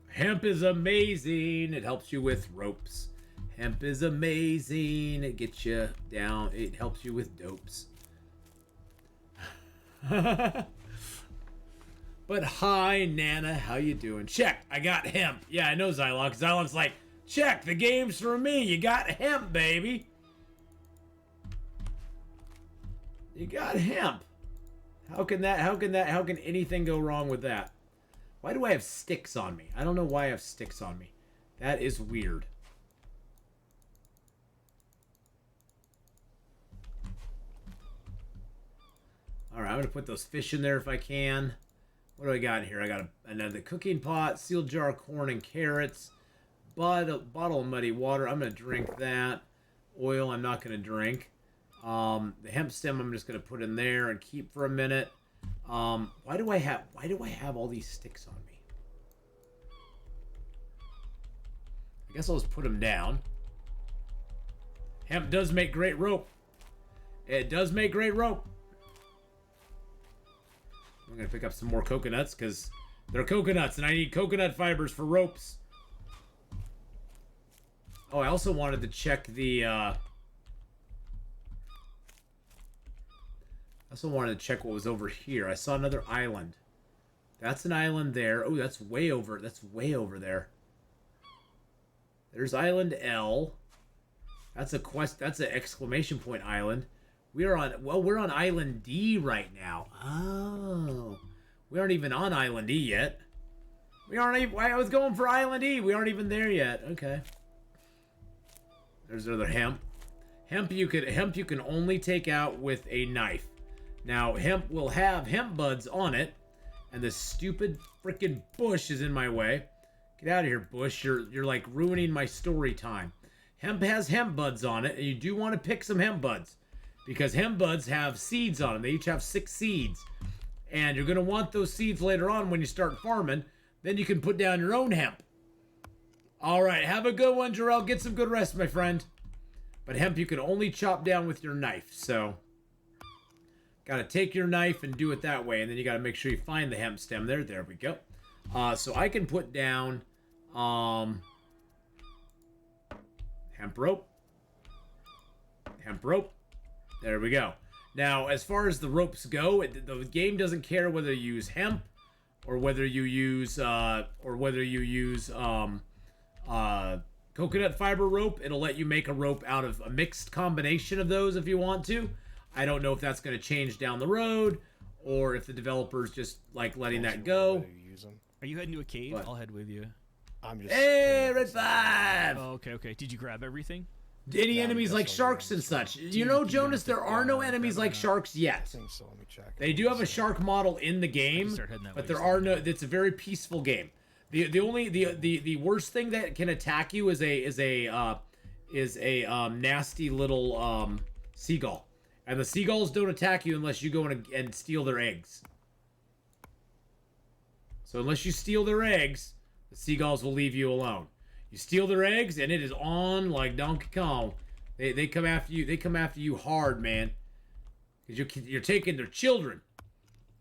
Hemp is amazing. It helps you with ropes. Hemp is amazing. It gets you down. It helps you with dopes. But hi, Nana. How you doing? Check. I got hemp. Yeah, I know Zylok. Zylok's like, check. The game's for me. You got hemp, baby. You got hemp. How can anything go wrong with that? Why do I have sticks on me? I don't know why I have sticks on me. That is weird. Alright, I'm going to put those fish in there if I can. What do I got here? I got another cooking pot, sealed jar of corn and carrots, bottle of muddy water. I'm going to drink that. Oil I'm not going to drink. The hemp stem I'm just going to put in there and keep for a minute. Why do I have all these sticks on me? I guess I'll just put them down. Hemp does make great rope. It does make great rope. I'm gonna pick up some more coconuts because they're coconuts and I need coconut fibers for ropes. Oh, I also wanted to check the I also wanted to check what was over here. I saw another island. That's an island there. Oh, that's way over. That's way over there. There's Island L. That's a quest. That's an exclamation point island. We're on Island D right now. Oh, we aren't even on Island E yet. We aren't even. I was going for Island E. We aren't even there yet. Okay. There's another hemp. Hemp you can only take out with a knife. Now, hemp will have hemp buds on it, and this stupid freaking bush is in my way. Get out of here, bush. You're like ruining my story time. Hemp has hemp buds on it, and you do want to pick some hemp buds because hemp buds have seeds on them. They each have 6 seeds, and you're going to want those seeds later on when you start farming. Then you can put down your own hemp. All right, have a good one, Jarrell. Get some good rest, my friend. But hemp you can only chop down with your knife, so... Got to take your knife and do it that way, and then you got to make sure you find the hemp stem there. There we go. So I can put down hemp rope. Hemp rope. There we go. Now, as far as the ropes go, the game doesn't care whether you use hemp or whether you use coconut fiber rope. It'll let you make a rope out of a mixed combination of those if you want to. I don't know if that's going to change down the road or if the developer's just like letting that go. Are you heading to a cave? What? I'll head with you. I'm just. Hey, Red 5! Oh, okay. Did you grab everything? Any enemies like sharks and such? You know, Jonas, there are no enemies like sharks I yet. think so. Let me check. They do have a shark model in the game, Start heading that but way, there so- are no. It's a very peaceful game. The worst thing that can attack you is a nasty little seagull, and the seagulls don't attack you unless you go in and steal their eggs. So unless you steal their eggs, the seagulls will leave you alone. You steal their eggs, and it is on like Donkey Kong. They come after you. They come after you hard, man, because you're taking their children.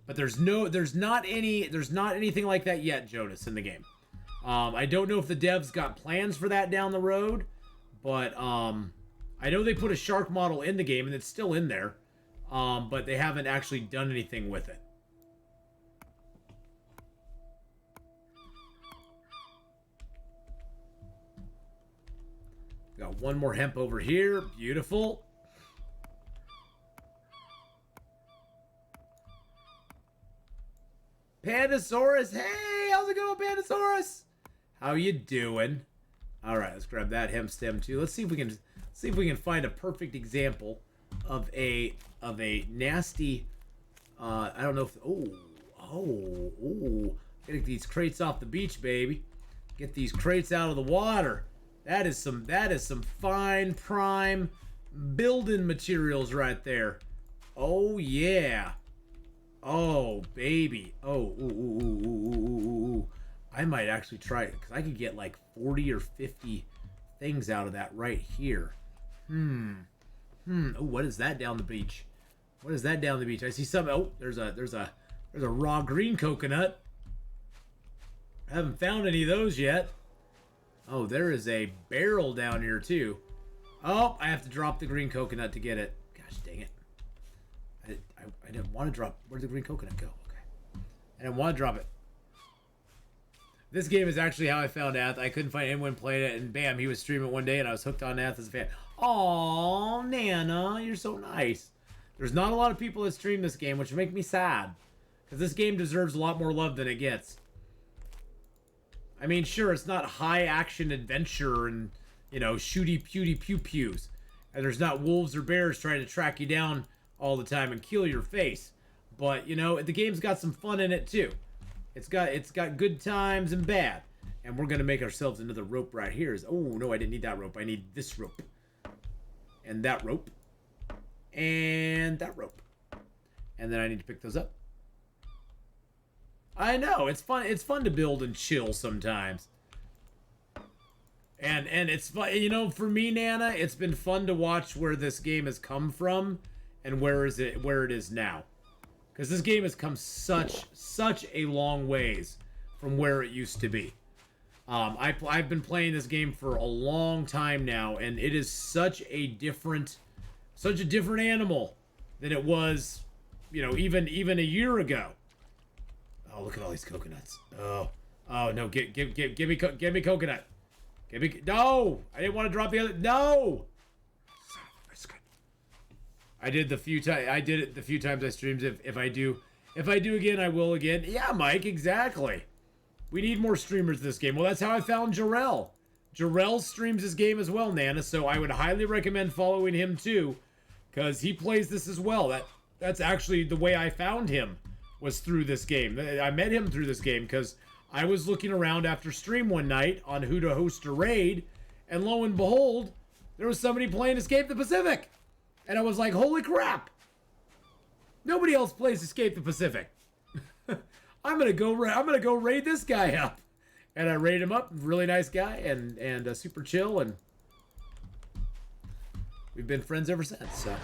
But there's not anything like that yet, Jonas, in the game. I don't know if the devs got plans for that down the road, but I know they put a shark model in the game, and it's still in there, but they haven't actually done anything with it. Got one more hemp over here. Beautiful. Pandasaurus, hey, how's it going, Pandasaurus? How you doing? All right, let's grab that hemp stem too. Let's see if we can find a perfect example of a nasty. I don't know if get these crates off the beach, baby. Get these crates out of the water. That is some fine prime building materials right there. Oh yeah. Oh baby. Oh ooh, ooh, ooh, ooh, ooh, ooh, ooh. I might actually try it because I could get like 40 or 50 things out of that right here. Oh, what is that down the beach? What is that down the beach? I see some. Oh, there's a raw green coconut. I haven't found any of those yet. Oh, there is a barrel down here too. Oh, I have to drop the green coconut to get it. Gosh dang it. I didn't want to drop. Where'd the green coconut go? Okay. I didn't want to drop it. This game is actually how I found Ath. I couldn't find anyone playing it, and bam, he was streaming one day, and I was hooked on Ath as a fan. Aw, Nana, you're so nice. There's not a lot of people that stream this game, which make me sad. Because this game deserves a lot more love than it gets. I mean, sure, it's not high-action adventure and, you know, shooty-pewty pew-pews. And there's not wolves or bears trying to track you down all the time and kill your face. But, you know, the game's got some fun in it, too. It's got good times and bad. And we're going to make ourselves another rope right here. Oh, no, I didn't need that rope. I need this rope. And that rope. And that rope. And then I need to pick those up. I know, it's fun. It's fun to build and chill sometimes. And it's fun, you know, for me, Nana, it's been fun to watch where this game has come from and where it is now. Because this game has come such a long ways from where it used to be. I've been playing this game for a long time now, and it is such a different animal than it was, you know, even a year ago. Oh, look at all these coconuts. Oh no, give me coconut. No, I didn't want to drop the other. No. I did it the few times I streamed. If I do again, I will again. Yeah, Mike, exactly. We need more streamers this game. Well, that's how I found Jarrell. Jarrell streams this game as well, Nana. So I would highly recommend following him too, because he plays this as well. That's actually the way I found him, was through this game. I met him through this game because I was looking around after stream one night on who to host a raid, and lo and behold, there was somebody playing Escape the Pacific. And I was like, holy crap. Nobody else plays Escape the Pacific. I'm gonna go raid this guy up. And I raided him up. Really nice guy and super chill, and we've been friends ever since, so.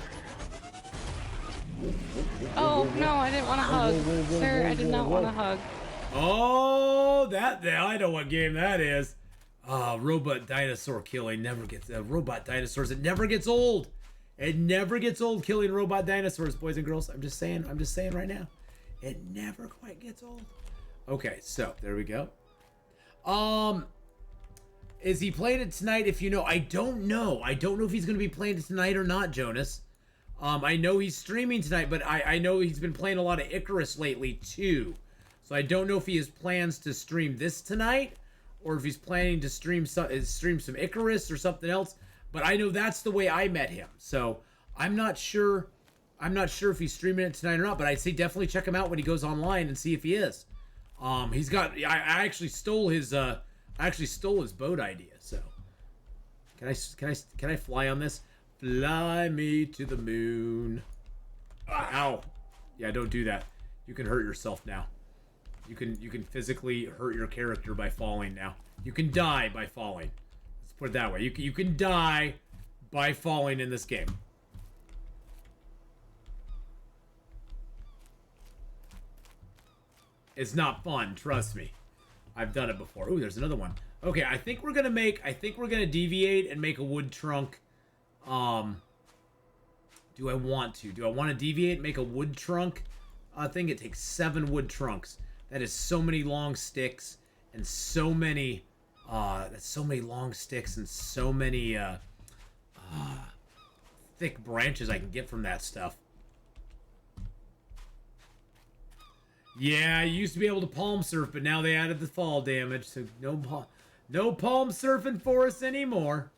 Oh, no, I didn't want to hug. Sir, I did not want to hug. Oh, I know what game that is. Robot dinosaur killing never gets... robot dinosaurs, it never gets old. It never gets old killing robot dinosaurs, boys and girls. I'm just saying right now. It never quite gets old. Okay, so, there we go. Is he playing it tonight? If you know, I don't know. I don't know if he's going to be playing it tonight or not, Jonas. I know he's streaming tonight, but I know he's been playing a lot of Icarus lately, too. So I don't know if he has plans to stream this tonight, or if he's planning to stream some Icarus or something else. But I know that's the way I met him. So I'm not sure if he's streaming it tonight or not, but I'd say definitely check him out when he goes online and see if he is. He's got... I actually stole his boat idea, so... Can I fly on this? Fly me to the moon. Ow. Yeah, don't do that. You can hurt yourself now. You can physically hurt your character by falling now. You can die by falling. Let's put it that way. You can die by falling in this game. It's not fun, trust me. I've done it before. Ooh, there's another one. Okay, I think we're gonna deviate and make a wood trunk. Do I want to? Do I want to deviate and make a wood trunk? I think it takes 7 wood trunks. That is so many long sticks and so many that's so many long sticks and so many thick branches I can get from that stuff. Yeah, I used to be able to palm surf, but now they added the fall damage, so no palm surfing for us anymore.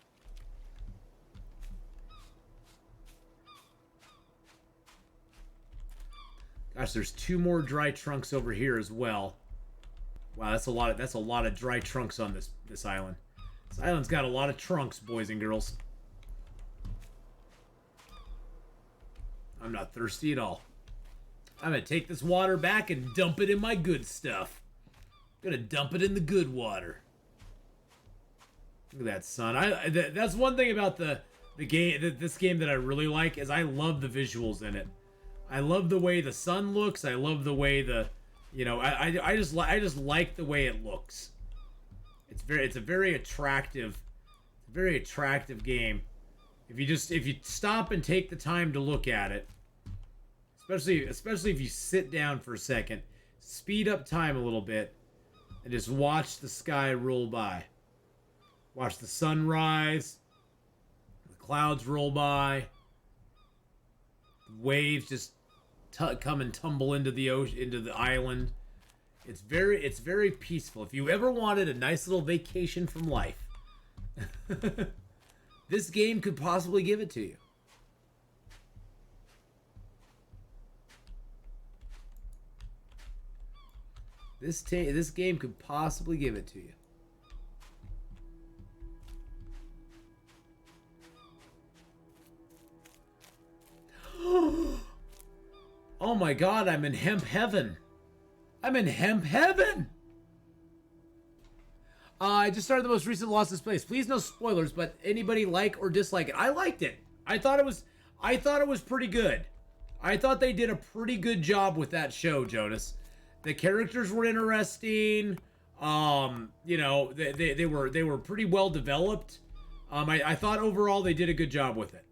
Gosh, there's 2 more dry trunks over here as well. Wow, that's a lot of dry trunks on this island. This island's got a lot of trunks, boys and girls. I'm not thirsty at all. I'm gonna take this water back and dump it in my good stuff. I'm gonna dump it in the good water. Look at that sun. That's one thing about the game. This game that I really like is I love the visuals in it. I love the way the sun looks. I love the way I just like the way it looks. It's a very attractive game. If you stop and take the time to look at it, especially if you sit down for a second, speed up time a little bit, and just watch the sky roll by. Watch the sunrise, the clouds roll by, the waves just come and tumble into the ocean, into the island. It's very peaceful. If you ever wanted a nice little vacation from life, this game could possibly give it to you. This game could possibly give it to you. Oh my god, I'm in hemp heaven. I'm in hemp heaven. I just started the most recent Lost in Space. Please no spoilers, but anybody like or dislike it? I liked it. I thought it was pretty good. I thought they did a pretty good job with that show, Jonas. The characters were interesting. They were pretty well developed. I thought overall they did a good job with it.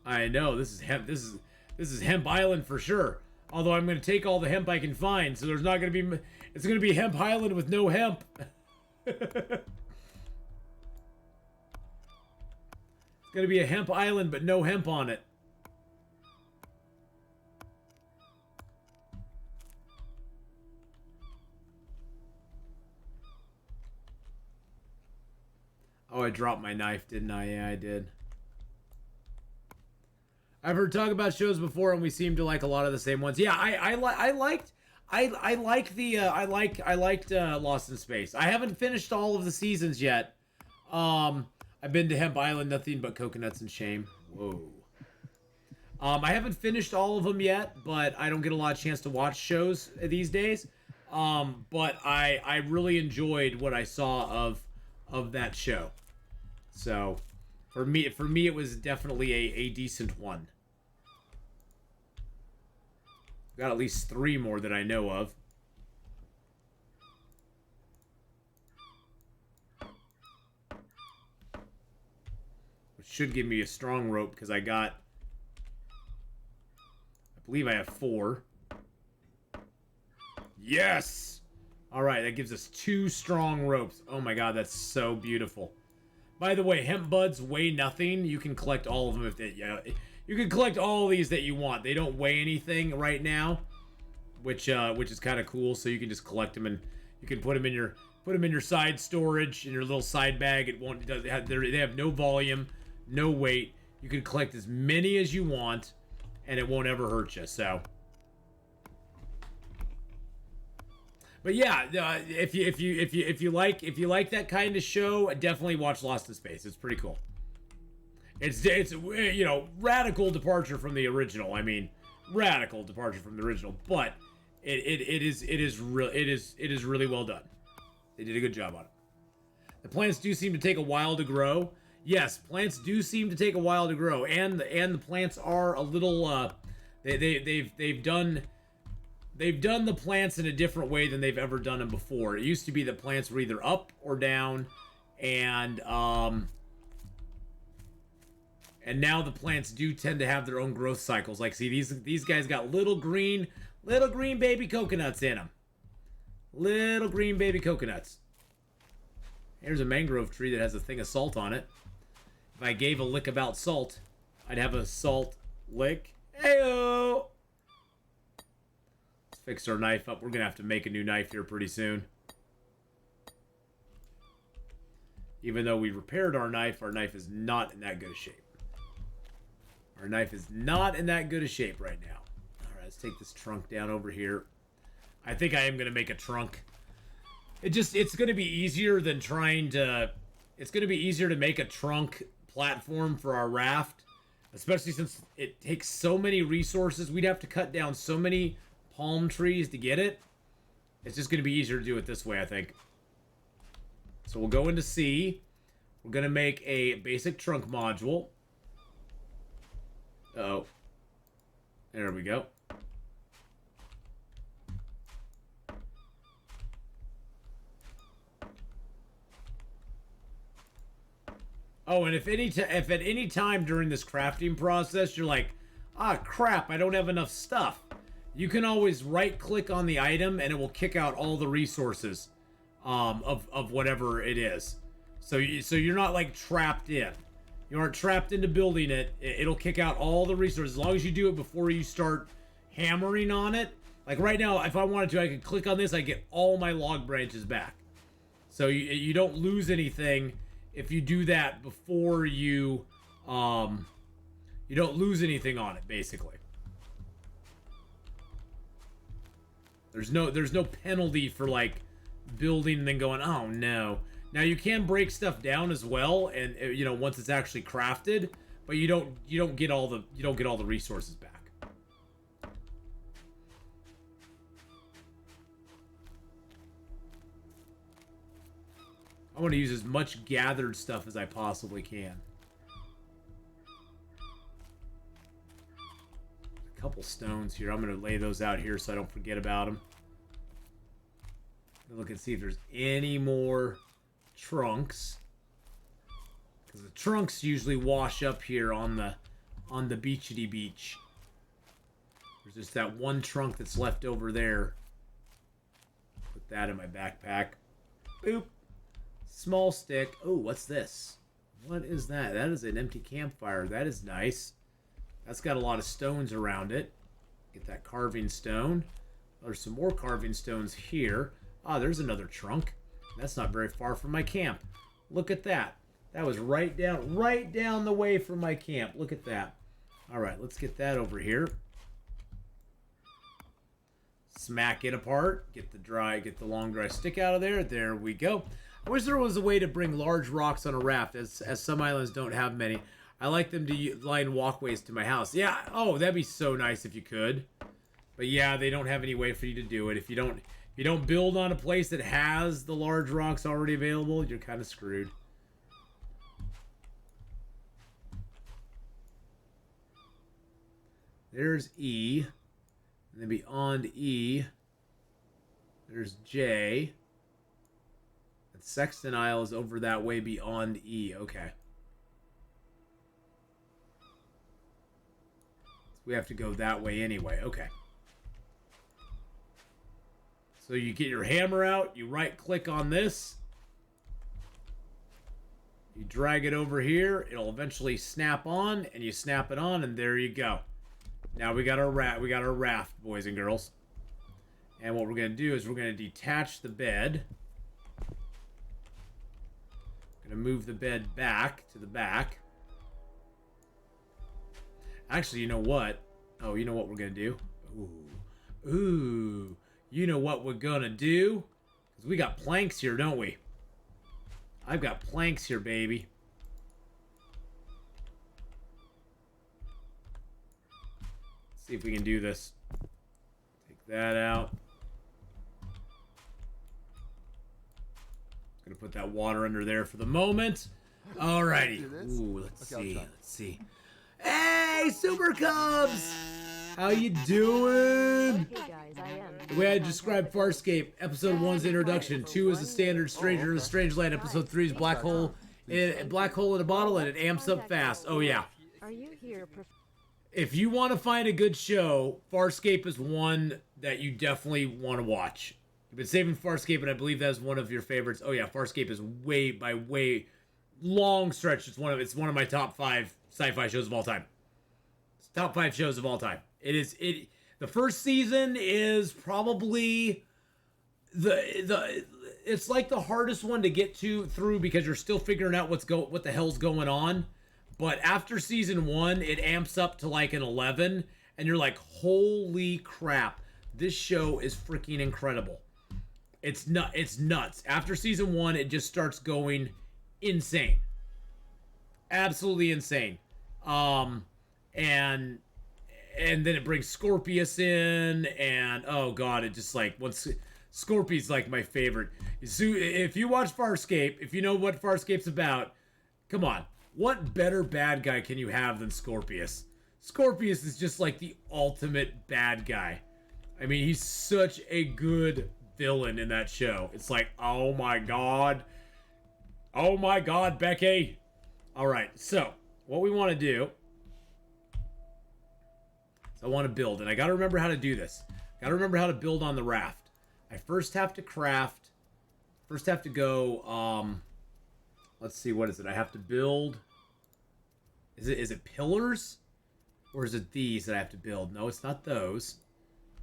I know this is hemp. This is Hemp Island for sure. Although I'm going to take all the hemp I can find, so there's not going to be. It's going to be Hemp Island with no hemp. It's going to be a hemp island, but no hemp on it. Oh, I dropped my knife, didn't I? Yeah, I did. I've heard talk about shows before, and we seem to like a lot of the same ones. Yeah, I liked Lost in Space. I haven't finished all of the seasons yet. I've been to Hemp Island, nothing but coconuts and shame. Whoa. I haven't finished all of them yet, but I don't get a lot of chance to watch shows these days. But I really enjoyed what I saw of that show. So for me it was definitely a decent one. Got at least 3 more that I know of. Which should give me a strong rope because I believe I have 4. Yes! Alright, that gives us 2 strong ropes. Oh my god, that's so beautiful. By the way, hemp buds weigh nothing. You can collect all of them if they... You can collect all of these that you want. They don't weigh anything right now, which is kind of cool. So you can just collect them and you can put them in your side storage in your little side bag. They have no volume, no weight. You can collect as many as you want, and it won't ever hurt you. So, but yeah, if you like that kind of show, definitely watch Lost in Space. It's pretty cool. It's radical departure from the original. I mean, radical departure from the original, but it is really well done. They did a good job on it. The plants do seem to take a while to grow. Yes, plants do seem to take a while to grow, and the plants are a little they've done the plants in a different way than they've ever done them before. It used to be that plants were either up or down, and now the plants do tend to have their own growth cycles. Like, see, these guys got little green baby coconuts in them. Little green baby coconuts. Here's a mangrove tree that has a thing of salt on it. If I gave a lick about salt, I'd have a salt lick. Heyo! Let's fix our knife up. We're going to have to make a new knife here pretty soon. Even though we repaired our knife is not in that good a shape. Our knife is not in that good a shape right now. Alright, let's take this trunk down over here. I think I am going to make a trunk. It's going to be easier than trying to... It's going to be easier to make a trunk platform for our raft. Especially since it takes so many resources. We'd have to cut down so many palm trees to get it. It's just going to be easier to do it this way, I think. So we'll go into C. We're going to make a basic trunk module. Uh-oh. There we go. Oh, and if at any time during this crafting process you're like, ah, crap, I don't have enough stuff, you can always right-click on the item and it will kick out all the resources of whatever it is. So you're not like trapped in. You aren't trapped into building it. It'll kick out all the resources as long as you do it before you start hammering on it. Like right now, if I wanted to, I could click on this. I get all my log branches back. So you don't lose anything if you do that before you don't lose anything on it, basically. There's no penalty for like building and then going, oh no. Now you can break stuff down as well, and you know, once it's actually crafted, but you don't get all the resources back. I want to use as much gathered stuff as I possibly can. A couple stones here. I'm going to lay those out here so I don't forget about them. Look and see if there's any more trunks. Because the trunks usually wash up here on the beachity beach. There's just that one trunk that's left over there. Put that in my backpack. Boop. Small stick. Oh, what's this? What is that? That is an empty campfire. That is nice. That's got a lot of stones around it. Get that carving stone. There's some more carving stones here. Ah, there's another trunk. That's not very far from my camp. Look at that. That was right down the way from my camp. Look at that. All right, let's get that over here. Smack it apart. Get the long dry stick out of there. There we go. I wish there was a way to bring large rocks on a raft, as some islands don't have many. I like them to line walkways to my house. Yeah, oh, that'd be so nice if you could. But yeah, they don't have any way for you to do it. If you don't build on a place that has the large rocks already available, you're kind of screwed. There's E. And then beyond E, there's J. And Sexton Isle is over that way beyond E. Okay. So we have to go that way anyway. Okay. So you get your hammer out, you right-click on this. You drag it over here, it'll eventually snap on, and you snap it on, and there you go. Now we got our raft, boys and girls. And what we're going to do is we're going to detach the bed. Going to move the bed back to the back. Actually, you know what? Oh, you know what we're going to do? Ooh. You know what we're going to do? Because we got planks here, don't we? I've got planks here, baby. See if we can do this. Take that out. Gonna put that water under there for the moment. Alrighty. Ooh, let's see. Hey, Super Cubs! How you doing? The way I described Farscape, episode 1's introduction, 2 is the standard Stranger in a Strange Land, episode 3 is Black Hole in a bottle, and it amps up fast. Oh yeah. Are you here? If you want to find a good show, Farscape is one that you definitely want to watch. You've been saving Farscape, and I believe that's one of your favorites. Oh yeah, Farscape is way long stretch. It's one of my top 5 sci-fi shows of all time. It's top 5 shows of all time. The first season is probably it's like the hardest one to get through because you're still figuring out what the hell's going on. But after season 1, it amps up to like an 11, and you're like, holy crap, this show is freaking incredible. It's nuts. After season 1, it just starts going insane. Absolutely insane. And then it brings Scorpius in, and oh god, it just like once Scorpius like my favorite. So if you watch Farscape, if you know what Farscape's about, come on, what better bad guy can you have than Scorpius? Scorpius is just like the ultimate bad guy. I mean, he's such a good villain in that show. It's like, oh my god, Becky. All right, so what we want to do, I want to build, and I got to remember how to do this. Got to remember how to build on the raft. I first have to craft. First have to go. Let's see, what is it? I have to build. Is it pillars, or is it these that I have to build? No, it's not those.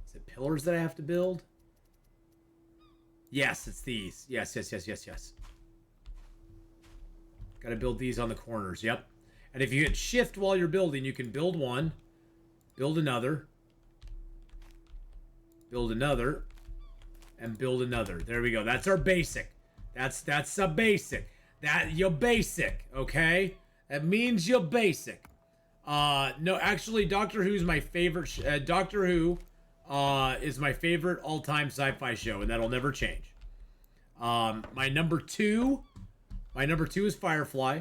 Is it pillars that I have to build? Yes, it's these. Yes. Got to build these on the corners. Yep. And if you hit shift while you're building, you can build one. Build another, and build another. There we go. That's our basic. That's a basic. That you're basic, okay? That means you're basic. No, actually, Doctor Who's my favorite. Doctor Who is my favorite all-time sci-fi show, and that'll never change. My number two is Firefly.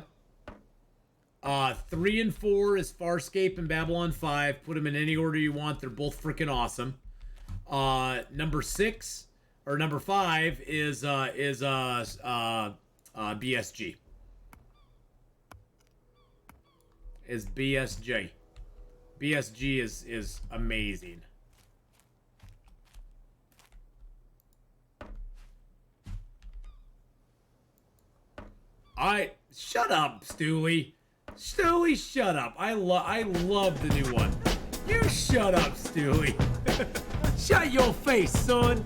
3 and 4 is Farscape and Babylon 5. Put them in any order you want. They're both freaking awesome. Number 5 is BSG. Is BSJ. BSG is amazing. Shut up, Stewie. Stewie, shut up. I love the new one. You shut up, Stewie. Shut your face, son.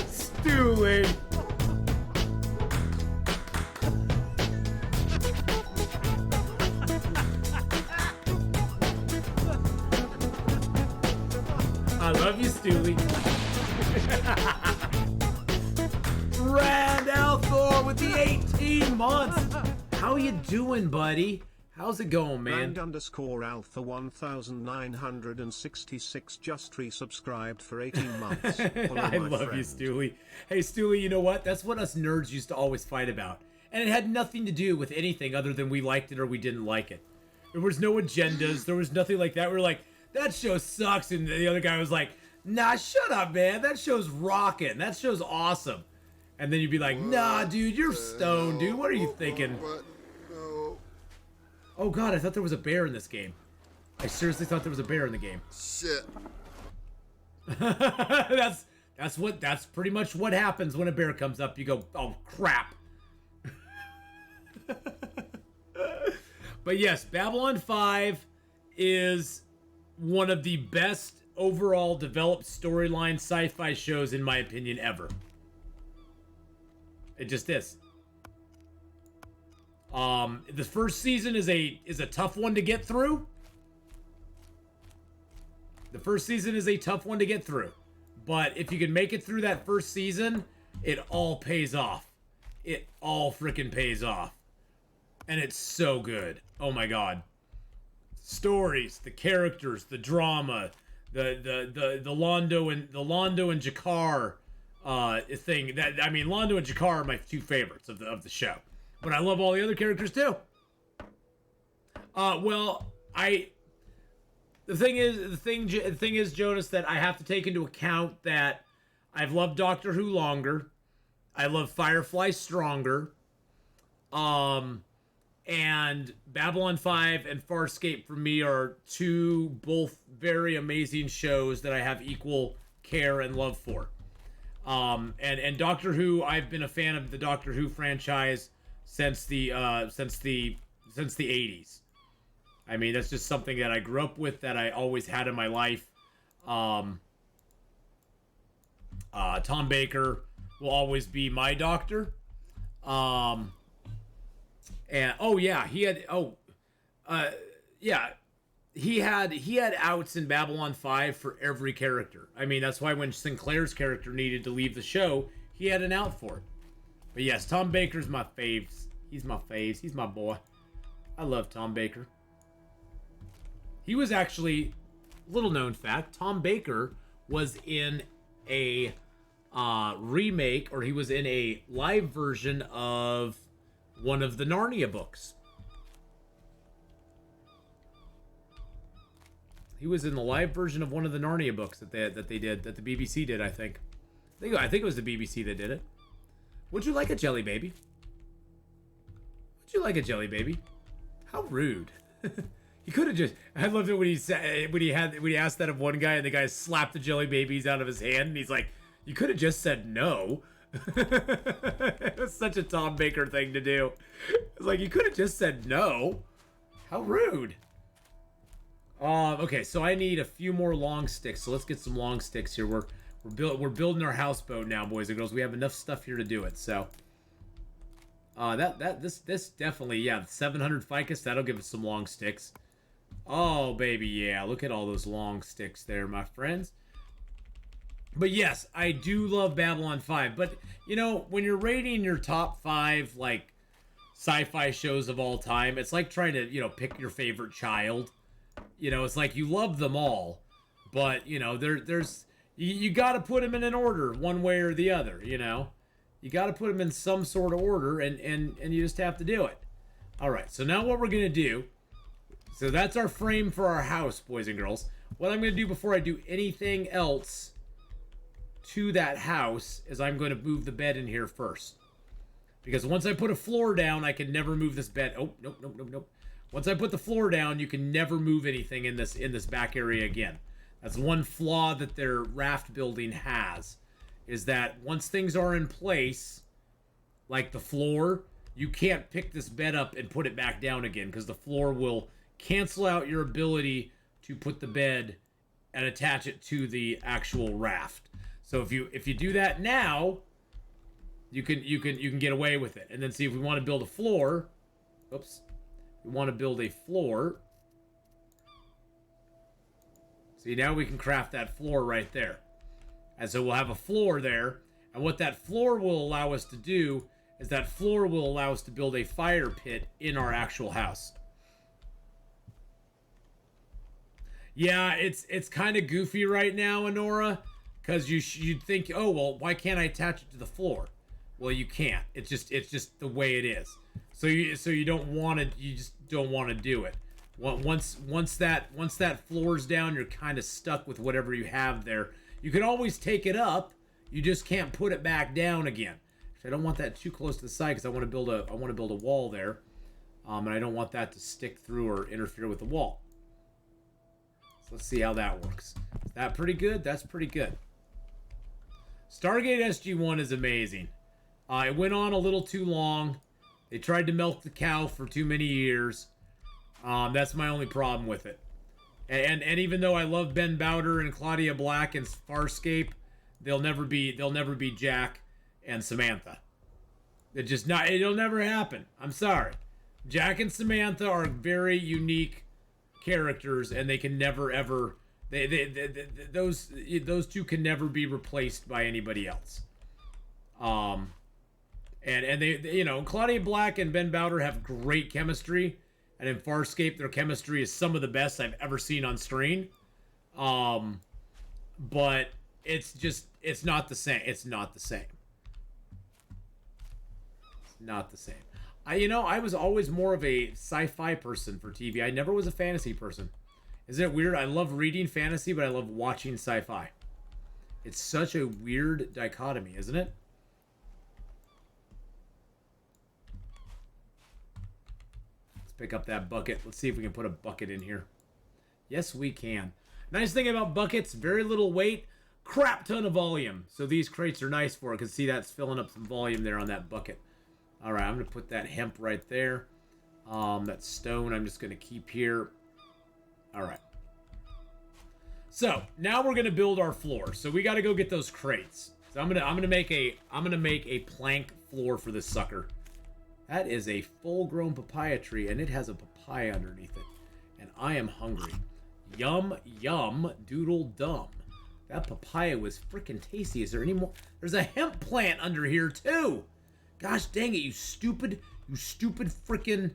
Stewie. I love you, Stewie. Rand Althor with the 18 months. How you doing, buddy? How's it going, man? Rand_Alpha 1966 just resubscribed for 18 months. I love you, Stewie. Hey, Stewie, you know what? That's what us nerds used to always fight about. And it had nothing to do with anything other than we liked it or we didn't like it. There was no agendas. There was nothing like that. We were like, that show sucks. And the other guy was like, nah, shut up, man. That show's rocking. That show's awesome. And then you'd be like, nah, dude, you're stoned, dude. What are you thinking? Oh, God, I thought there was a bear in this game. I seriously thought there was a bear in the game. Shit. That's pretty much what happens when a bear comes up. You go, oh, crap. But yes, Babylon 5 is one of the best overall developed storyline sci-fi shows, in my opinion, ever. It just is. The first season is a tough one to get through. The first season is a tough one to get through. But if you can make it through that first season, it all pays off. It all freaking pays off. And it's so good. Oh my god. Stories, the characters, the drama, the Londo and Jakar thing. That, I mean, Londo and Jakar are my two favorites of the show. But I love all the other characters too. The thing is, Jonas, that I have to take into account that I've loved Doctor Who longer. I love Firefly stronger. And Babylon 5 and Farscape for me are two both very amazing shows that I have equal care and love for. And Doctor Who, I've been a fan of the Doctor Who franchise since the 80s. I mean, that's just something that I grew up with, that I always had in my life. Tom Baker will always be my doctor. And oh yeah, he he had outs in Babylon 5 for every character. I mean, that's why when Sinclair's character needed to leave the show, he had an out for it. But yes, Tom Baker's my faves. He's my faves. He's my boy. I love Tom Baker. He was actually, little known fact, Tom Baker was in a remake, or he was in a live version of one of the Narnia books. He was in the live version of one of the Narnia books that the BBC did, I think. I think it was the BBC that did it. Would you like a jelly baby? Would you like a jelly baby? How rude. He could have just. I loved it when he said when he asked that of one guy and the guy slapped the jelly babies out of his hand and he's like, "You could have just said no." It was such a Tom Baker thing to do. It's like, you could have just said no. How rude. Okay, so I need a few more long sticks. So let's get some long sticks here. We're building our houseboat now, boys and girls. We have enough stuff here to do it. So this definitely, yeah, 700 ficus, that'll give us some long sticks. Oh baby, yeah, look at all those long sticks there, my friends. But yes, I do love Babylon 5. But you know, when you're rating your top 5 like sci-fi shows of all time, it's like trying to, you know, pick your favorite child. You know, it's like you love them all, but you know, there's you got to put them in an order, one way or the other. You know, you got to put them in some sort of order, and you just have to do it. All right, so now what we're gonna do. So that's our frame for our house, boys and girls. What I'm gonna do before I do anything else to that house is I'm going to move the bed in here first, because once I put a floor down, I can never move this bed. Oh, nope. Once I put the floor down, you can never move anything in this back area again. That's one flaw that their raft building has, is that once things are in place, like the floor, you can't pick this bed up and put it back down again, because the floor will cancel out your ability to put the bed and attach it to the actual raft. So if you do that now, you can get away with it. And then see, if we want to build a floor, oops. We want to build a floor. See, now we can craft that floor right there. And so we'll have a floor there. And what that floor will allow us to do is that floor will allow us to build a fire pit in our actual house. Yeah, it's kind of goofy right now, Honora, because you'd think, oh well, why can't I attach it to the floor? Well, you can't. It's just the way it is. So you don't want to. You just don't want to do it. Once that floor's down, you're kind of stuck with whatever you have there. You can always take it up. You just can't put it back down again. I don't want that too close to the side because I want to build a wall there, and I don't want that to stick through or interfere with the wall. So let's see how that works. Is that pretty good? That's pretty good. Stargate SG-1 is amazing. It went on a little too long. They tried to milk the cow for too many years. That's my only problem with it. And even though I love Ben Bowder and Claudia Black and Farscape, they'll never be Jack and Samantha. It'll never happen. I'm sorry. Jack and Samantha are very unique characters, and they can never ever those two can never be replaced by anybody else. And they, you know, Claudia Black and Ben Bowder have great chemistry, and in Farscape, their chemistry is some of the best I've ever seen on screen. But it's not the same. It's not the same. It's not the same. I was always more of a sci-fi person for TV. I never was a fantasy person. Isn't it weird? I love reading fantasy, but I love watching sci-fi. It's such a weird dichotomy, isn't it? Pick up that bucket. Let's see if we can put a bucket in here. Yes, we can. Nice thing about buckets, very little weight, crap ton of volume. So these crates are nice for it, because see, that's filling up some volume there on that bucket. All right, I'm going to put that hemp right there. That stone I'm just going to keep here. All right. So now we're going to build our floor. So we got to go get those crates. So I'm going to make a plank floor for this sucker. That is a full-grown papaya tree, and it has a papaya underneath it. And I am hungry. Yum, yum, doodle dum. That papaya was freaking tasty. Is there any more? There's a hemp plant under here, too. Gosh dang it, you stupid freaking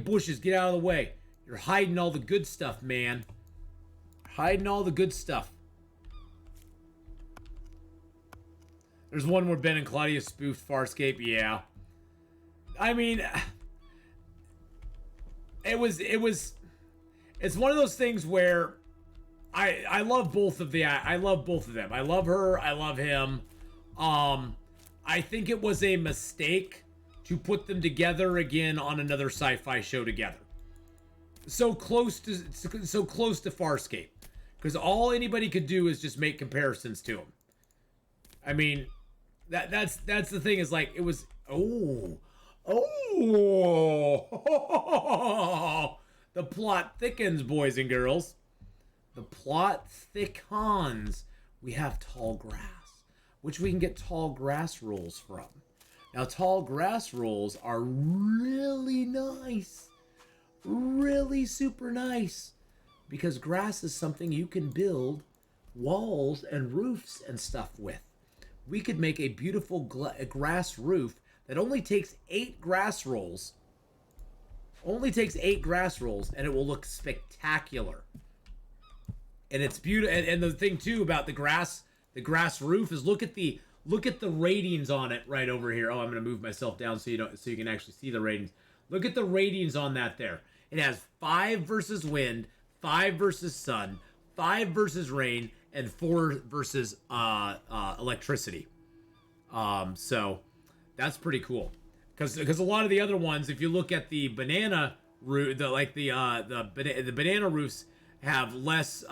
bushes. Get out of the way. You're hiding all the good stuff, man. Hiding all the good stuff. There's one where Ben and Claudia spoofed Farscape. Yeah. I mean, it's one of those things where I love both of them. I love her. I love him. I think it was a mistake to put them together again on another sci-fi show together. So close to Farscape, because all anybody could do is just make comparisons to him. I mean, that's the thing, is like, it was the plot thickens, boys and girls. The plot thickens. We have tall grass, which we can get tall grass rolls from. Now, tall grass rolls are really nice. Really super nice. Because grass is something you can build walls and roofs and stuff with. We could make a beautiful grass roof that only takes 8 grass rolls. Only takes 8 grass rolls, and it will look spectacular. And it's beautiful. And the thing too about the grass roof is look at the ratings on it right over here. Oh, I'm gonna move myself down so you can actually see the ratings. Look at the ratings on that there. It has 5 versus wind, 5 versus sun, 5 versus rain, and 4 versus electricity. So that's pretty cool. Because a lot of the other ones, if you look at the banana roof, the banana roofs have less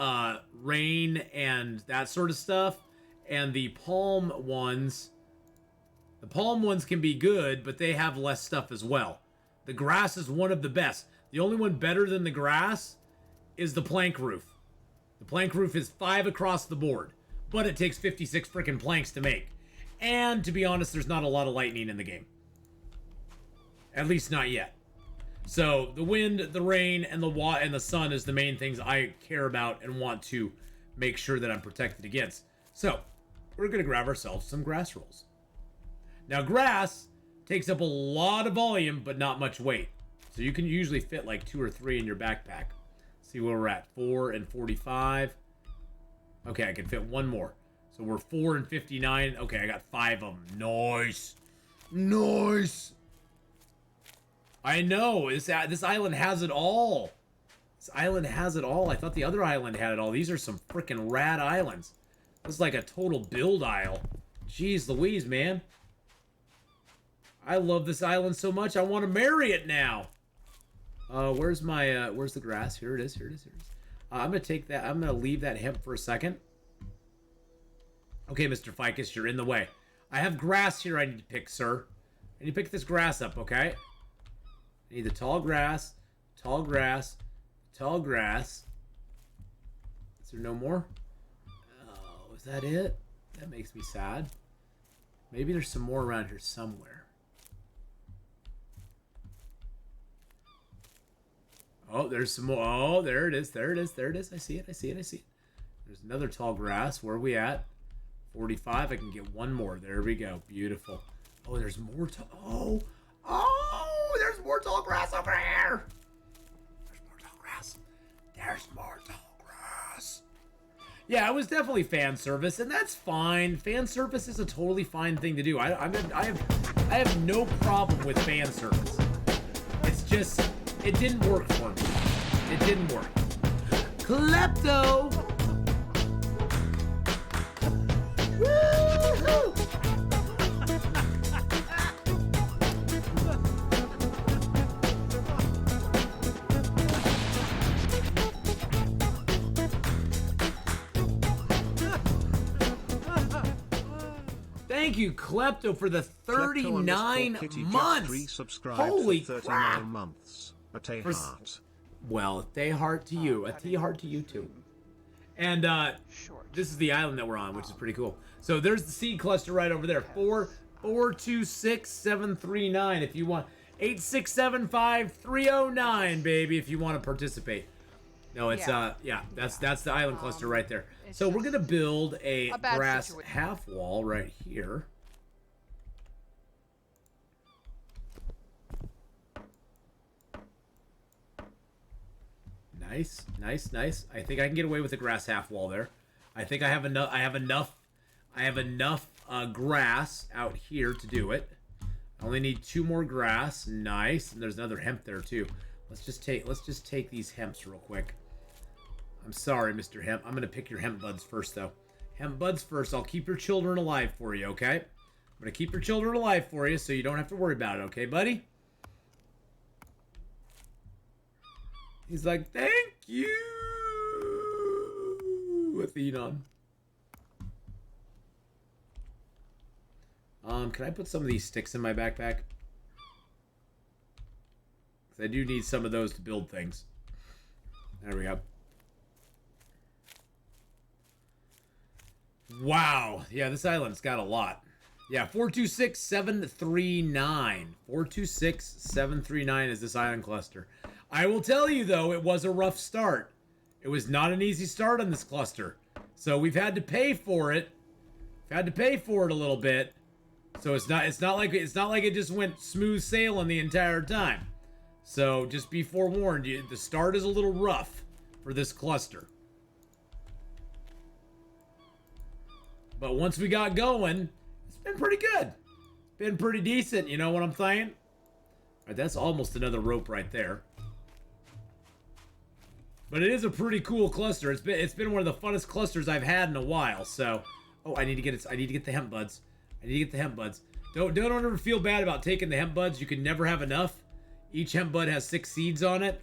rain and that sort of stuff, and the palm ones can be good, but they have less stuff as well. The grass is one of the best. The only one better than the grass is the plank roof. The plank roof is 5 across the board, but it takes 56 freaking planks to make. And to be honest, there's not a lot of lightning in the game. At least not yet. So the wind, the rain, and the sun is the main things I care about and want to make sure that I'm protected against. So we're gonna grab ourselves some grass rolls. Now grass takes up a lot of volume, but not much weight. So you can usually fit like 2 or 3 in your backpack. See where we're at, 4 and 45. Okay, I can fit one more. So we're 4 and 59. Okay, I got 5 of them. Nice. Nice. I know, this island has it all. This island has it all. I thought the other island had it all. These are some freaking rad islands. This is like a total build isle. Jeez Louise, man. I love this island so much, I want to marry it now. Where's the grass? Here it is. I'm gonna take that. I'm gonna leave that hemp for a second. Okay, Mr. Ficus, you're in the way. I have grass here I need to pick, sir. I need to pick this grass up, okay? I need the tall grass, tall grass, tall grass. Is there no more? Oh, is that it? That makes me sad. Maybe there's some more around here somewhere. Oh, there's some more. Oh, there it is. There it is. There it is. I see it. I see it. I see it. There's another tall grass. Where are we at? 45. I can get one more. There we go. Beautiful. Oh, there's more. Oh, there's more tall grass over here. There's more tall grass. There's more tall grass. Yeah, it was definitely fan service, and that's fine. Fan service is a totally fine thing to do. I have no problem with fan service. It's just, it didn't work for me. It didn't work. Klepto! Woo-hoo! Thank you, Klepto, for the 39 months. Holy crap! Months. A heart. Well, a day heart to you. A tea heart to you too. And this is the island that we're on, which is pretty cool. So there's the seed cluster right over there. 4, 4, 2, 6, 7, 3, 9. If you want, 8675309, baby, if you want to participate. No, it's yeah, that's the island cluster right there. So we're gonna build a grass half wall right here. Nice, nice, nice. I think I can get away with the grass half wall there. I think I have enough. I have enough grass out here to do it. I only need 2 more grass. Nice, and there's another hemp there too. Let's just take these hemps real quick. I'm sorry, Mr. Hemp. I'm gonna pick your hemp buds first, though. Hemp buds first. I'll keep your children alive for you, okay? I'm gonna keep your children alive for you, so you don't have to worry about it, okay, buddy? He's like, thank you, Atheenon. Can I put some of these sticks in my backpack? Because I do need some of those to build things. There we go. Wow. Yeah, this island's got a lot. Yeah, 426739. 426739 is this island cluster. I will tell you, though, it was a rough start. It was not an easy start on this cluster. So we've had to pay for it. We've had to pay for it a little bit. So it's not like it just went smooth sailing the entire time. So just be forewarned, the start is a little rough for this cluster. But once we got going, it's been pretty good. It's been pretty decent, you know what I'm saying? All right, that's almost another rope right there. But it is a pretty cool cluster. It's been one of the funnest clusters I've had in a while. So, oh, I need to get the hemp buds. I need to get the hemp buds. Don't ever feel bad about taking the hemp buds. You can never have enough. Each hemp bud has 6 seeds on it,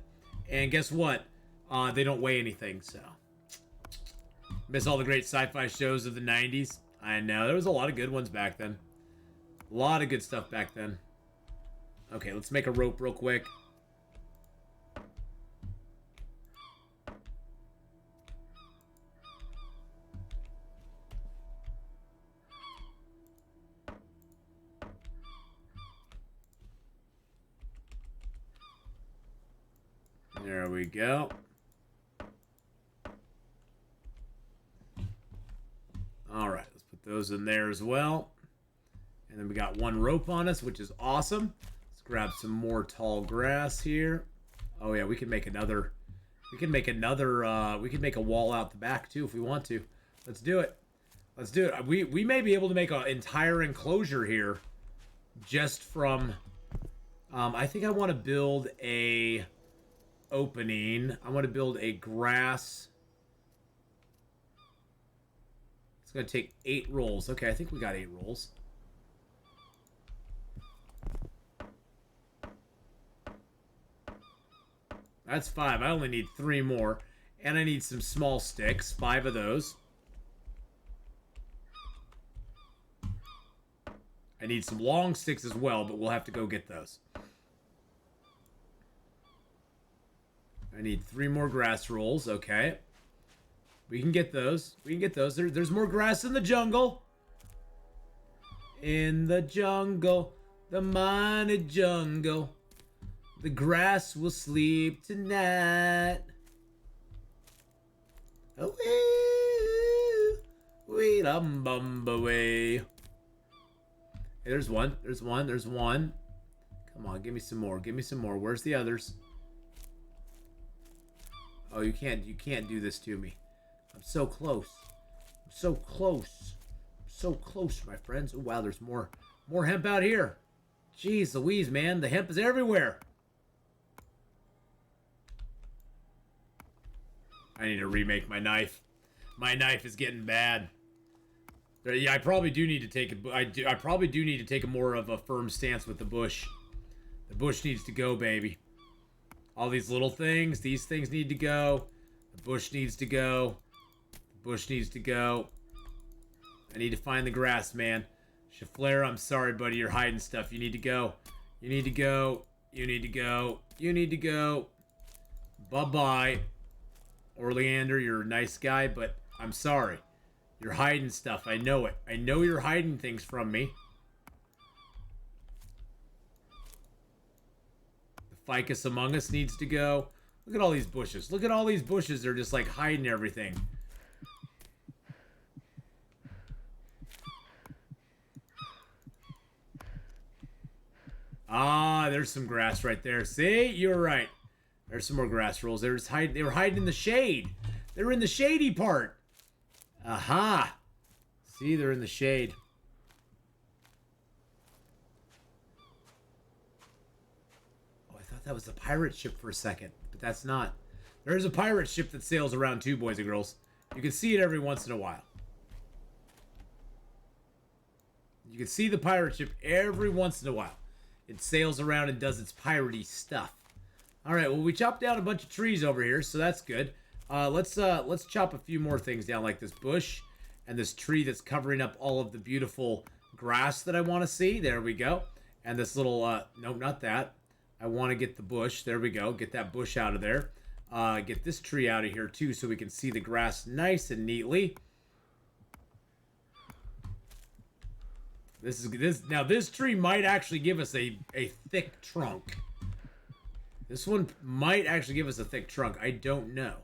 and guess what? They don't weigh anything. So, miss all the great sci-fi shows of the 90s. I know there was a lot of good ones back then. A lot of good stuff back then. Okay, let's make a rope real quick. There we go. All right, let's put those in there as well. And then we got 1 rope on us, which is awesome. Let's grab some more tall grass here. Oh yeah, we can make another. We can make a wall out the back too if we want to. Let's do it. Let's do it. We may be able to make an entire enclosure here, just from. I think I want to build a opening. I want to build a grass. It's going to take 8 rolls. Okay, I think we got 8 rolls. That's 5. I only need 3 more. And I need some small sticks. 5 of those. I need some long sticks as well, but we'll have to go get those. I need 3 more grass rolls. Okay. We can get those. We can get those. There's more grass in the jungle. In the jungle. The mighty jungle. The grass will sleep tonight. Oh, wee away. Hey, there's one. There's one. There's one. Come on, give me some more. Give me some more. Where's the others? Oh, you can't do this to me. I'm so close. I'm so close. I'm so close, my friends. Oh, wow, there's more hemp out here. Jeez Louise, man. The hemp is everywhere. I need to remake my knife. My knife is getting bad. Yeah, I probably do need to take I probably do need to take a more of a firm stance with the bush. The bush needs to go, baby. All these little things, these things need to go. The bush needs to go. The bush needs to go. I need to find the grass, man. Shaflare, I'm sorry, buddy. You're hiding stuff. You need to go. You need to go. You need to go. You need to go. Bye-bye. Orleander, you're a nice guy, but I'm sorry. You're hiding stuff. I know it. I know you're hiding things from me. Ficus Among Us needs to go. Look at all these bushes. Look at all these bushes. They're just like hiding everything. Ah, there's some grass right there. See? You're right. There's some more grass rolls. They were hiding in the shade. They were in the shady part. Aha. See, they're in the shade. Oh, I thought that was a pirate ship for a second, but that's not. There's a pirate ship that sails around too, boys and girls. You can see it every once in a while. You can see the pirate ship every once in a while. It sails around and does its piratey stuff. All right, well, we chopped down a bunch of trees over here, so that's good. Let's chop a few more things down, like this bush and this tree that's covering up all of the beautiful grass that I want to see. There we go. And this little, nope, not that. I want to get the bush. There we go. Get that bush out of there. Get this tree out of here, too, so we can see the grass nice and neatly. Now this tree might actually give us a thick trunk. This one might actually give us a thick trunk. I don't know.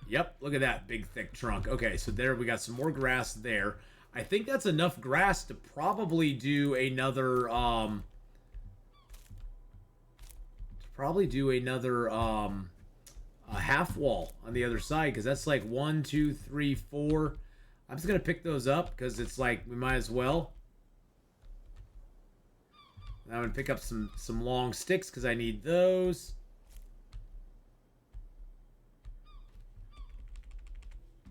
Yep, look at that big thick trunk. Okay, so there we got some more grass there. I think that's enough grass to probably do another a half wall on the other side, because that's like 1, 2, 3, 4. I'm just gonna pick those up because it's like we might as well. And I'm gonna pick up some long sticks because I need those.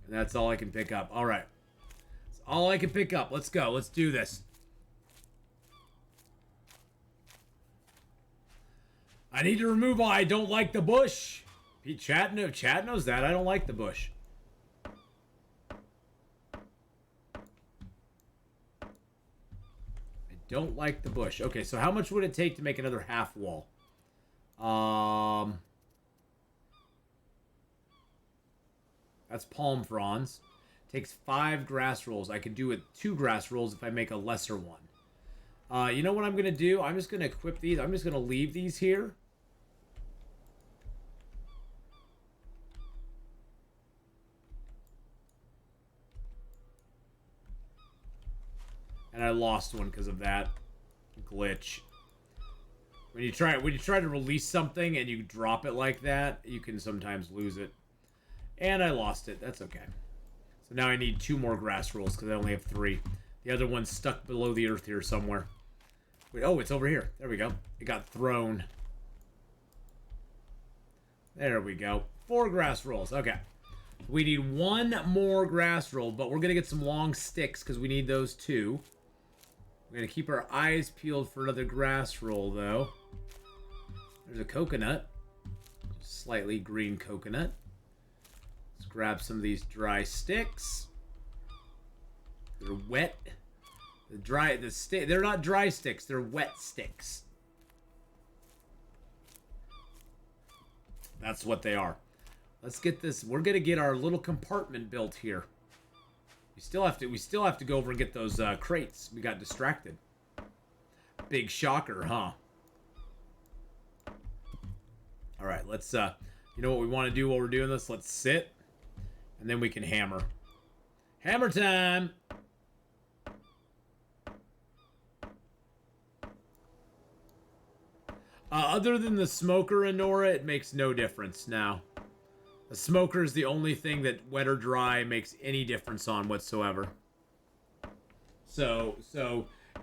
And that's all I can pick up. All right, that's all I can pick up. Let's go. Let's do this. I need to remove all. I don't like the bush. Chat knows that. I don't like the bush. I don't like the bush. Okay, so how much would it take to make another half wall? That's palm fronds. Takes 5 grass rolls. I could do it 2 grass rolls if I make a lesser one. You know what I'm going to do? I'm just going to equip these. I'm just going to leave these here. And I lost one because of that glitch. When you try to release something and you drop it like that, you can sometimes lose it. And I lost it. That's okay. So now I need 2 more grass rolls because I only have 3. The other one's stuck below the earth here somewhere. Wait, oh, it's over here. There we go. It got thrown. There we go. 4 grass rolls. Okay. We need 1 more grass roll, but we're going to get some long sticks because we need those too. We're going to keep our eyes peeled for another grass roll, though. There's a coconut. Slightly green coconut. Let's grab some of these dry sticks. They're wet. They're not dry sticks. They're wet sticks. That's what they are. Let's get this. We're going to get our little compartment built here. We still have to go over and get those crates. We got distracted. Big shocker, huh? All right, let's you know what we want to do while we're doing this? Let's sit and then we can hammer. Hammer time. Other than the smoker, Anora, it makes no difference now. A smoker is the only thing that wet or dry makes any difference on whatsoever. So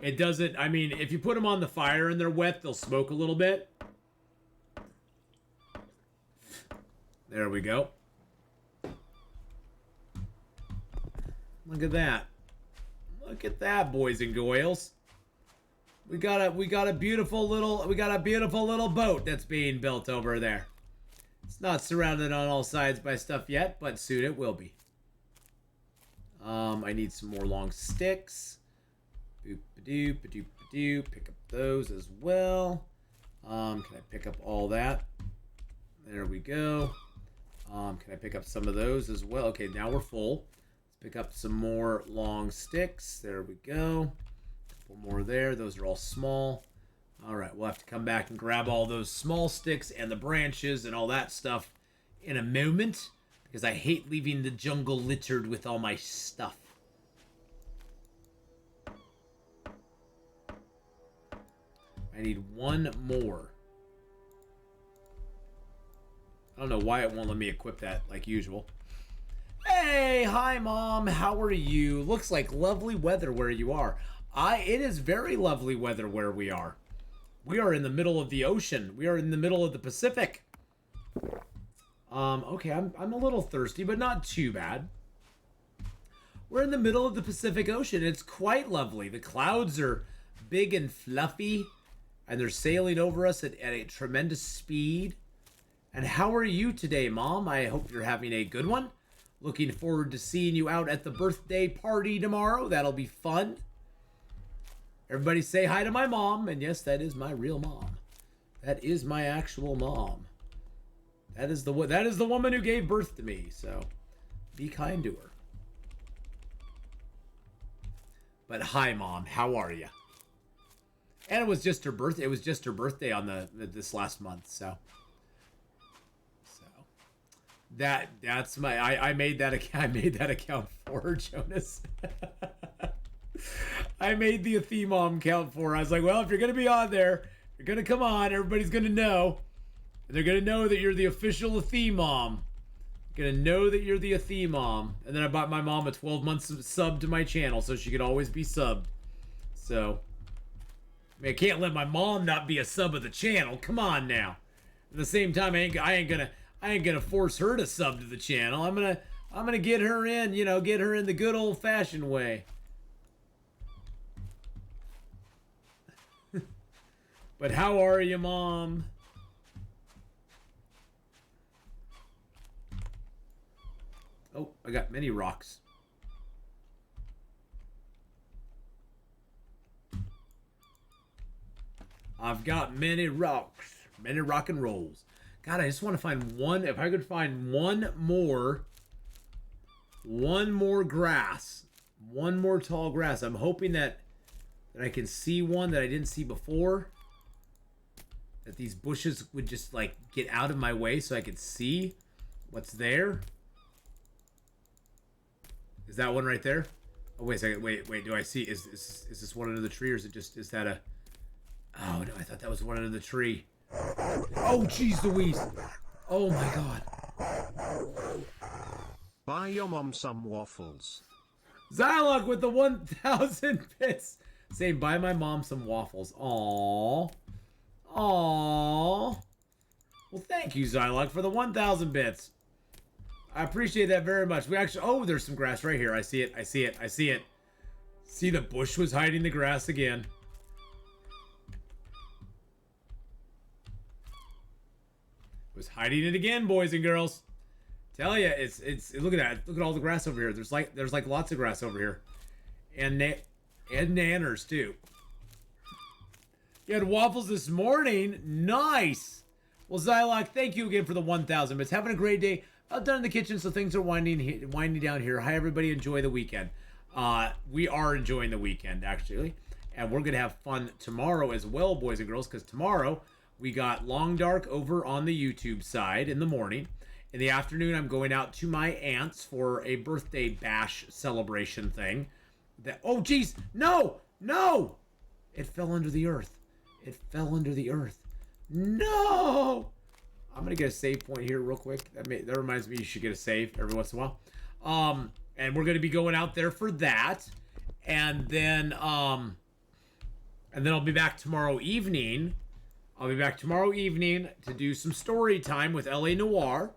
it doesn't, I mean, if you put them on the fire and they're wet, they'll smoke a little bit. There we go. Look at that. Look at that, boys and girls. We got a beautiful little boat that's being built over there. It's not surrounded on all sides by stuff yet, but soon it will be. I need some more long sticks. Boop-a-doop, ba-doop-a-doop. Pick up those as well. Can I pick up all that? There we go. Can I pick up some of those as well? Okay, now we're full. Let's pick up some more long sticks. There we go. Couple more there. Those are all small. All right, we'll have to come back and grab all those small sticks and the branches and all that stuff in a moment, because I hate leaving the jungle littered with all my stuff. I need one more. I don't know why it won't let me equip that like usual. Hey, hi Mom, how are you? Looks like lovely weather where you are. It is very lovely weather where we are. We are in the middle of the ocean. We are in the middle of the Pacific. Okay, I'm a little thirsty, but not too bad. We're in the middle of the Pacific Ocean. It's quite lovely. The clouds are big and fluffy, and they're sailing over us at a tremendous speed. And how are you today, Mom? I hope you're having a good one. Looking forward to seeing you out at the birthday party tomorrow. That'll be fun. Everybody say hi to my mom. And yes, that is my real mom. That is my actual mom. That is the woman who gave birth to me. So be kind to her. But hi, Mom. How are you? And it was just her birthday. It was just her birthday on this last month. So that's my. I made that account. I made that account for her, Jonas. I made the Atheenon account for her. I was like, well, if you're gonna be on there, you're gonna come on. Everybody's gonna know. And they're gonna know that you're the official Atheenon. Gonna know that you're the Atheenon. And then I bought my mom a 12-month sub to my channel so she could always be subbed. So, I mean, I can't let my mom not be a sub of the channel. Come on now. At the same time, I ain't gonna force her to sub to the channel. I'm gonna get her in, get her in the good old-fashioned way. But how are you, Mom? Oh, I got many rocks. I've got many rocks. Many rock and rolls. God, I just want to find one. If I could find one more grass. One more tall grass. I'm hoping that I can see one that I didn't see before. That these bushes would just like get out of my way so I could see what's there. Is that one right there? Oh, wait a second. Wait. Do I see? Is this one under the tree, or is it just, is that a... Oh, no, I thought that was one under the tree. Oh, jeez Louise. Oh, my God. Buy your mom some waffles. Zylok with the 1,000 bits. Saying, buy my mom some waffles. Aww. Aww. Well, thank you, Zylok, for the 1,000 bits. I appreciate that very much. We actually... Oh, there's some grass right here. I see it. I see it. I see it. See, the bush was hiding the grass again. Was hiding it again, boys and girls. Tell ya, it's look at that. Look at all the grass over here. There's like lots of grass over here. And nanners too. You had waffles this morning. Nice. Well, Zylok, thank you again for the 1,000 bits. Having a great day. Out done in the kitchen, so things are winding down here. Hi, everybody. Enjoy the weekend. We are enjoying the weekend, actually. And we're going to have fun tomorrow as well, boys and girls, because tomorrow we got Long Dark over on the YouTube side in the morning. In the afternoon, I'm going out to my aunt's for a birthday bash celebration thing. Oh, geez. No! No! It fell under the earth. It fell under the earth. No! I'm going to get a save point here real quick. That reminds me you should get a save every once in a while. And we're going to be going out there for that. And then I'll be back tomorrow evening. I'll be back tomorrow evening to do some story time with LA Noir.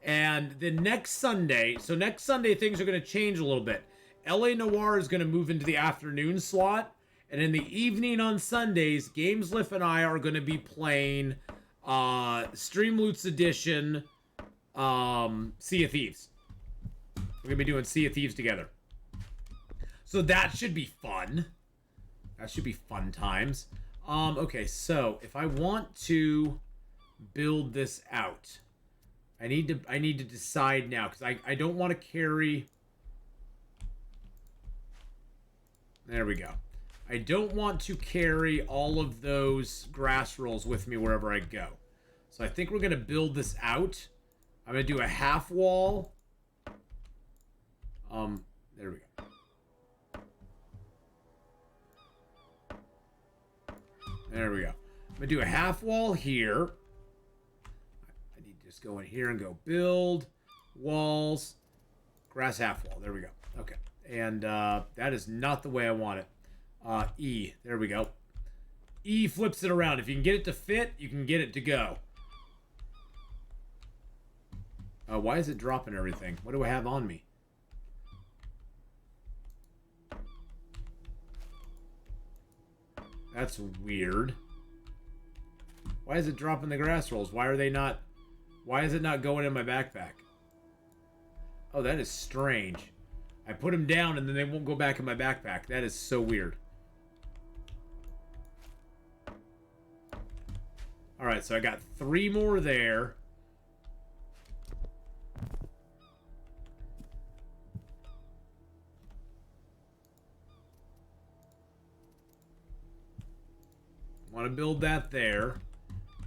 And then next Sunday, so next Sunday things are going to change a little bit. LA Noir is going to move into the afternoon slot. And in the evening on Sundays, Gameslift and I are going to be playing Streamloots Edition Sea of Thieves. We're going to be doing Sea of Thieves together. So that should be fun. That should be fun times. Okay, so if I want to build this out, I need to decide now, because I don't want to carry... There we go. I don't want to carry all of those grass rolls with me wherever I go. So I think we're going to build this out. I'm going to do a half wall. There we go. There we go. I'm going to do a half wall here. I need to just go in here and go build walls. Grass half wall. There we go. Okay. And that is not the way I want it. E. There we go. E flips it around. If you can get it to fit, you can get it to go. Why is it dropping everything? What do I have on me? That's weird. Why is it dropping the grass rolls? Why are they not... Why is it not going in my backpack? Oh, that is strange. I put them down and then they won't go back in my backpack. That is so weird. Alright, so I got 3 more there. I want to build that there.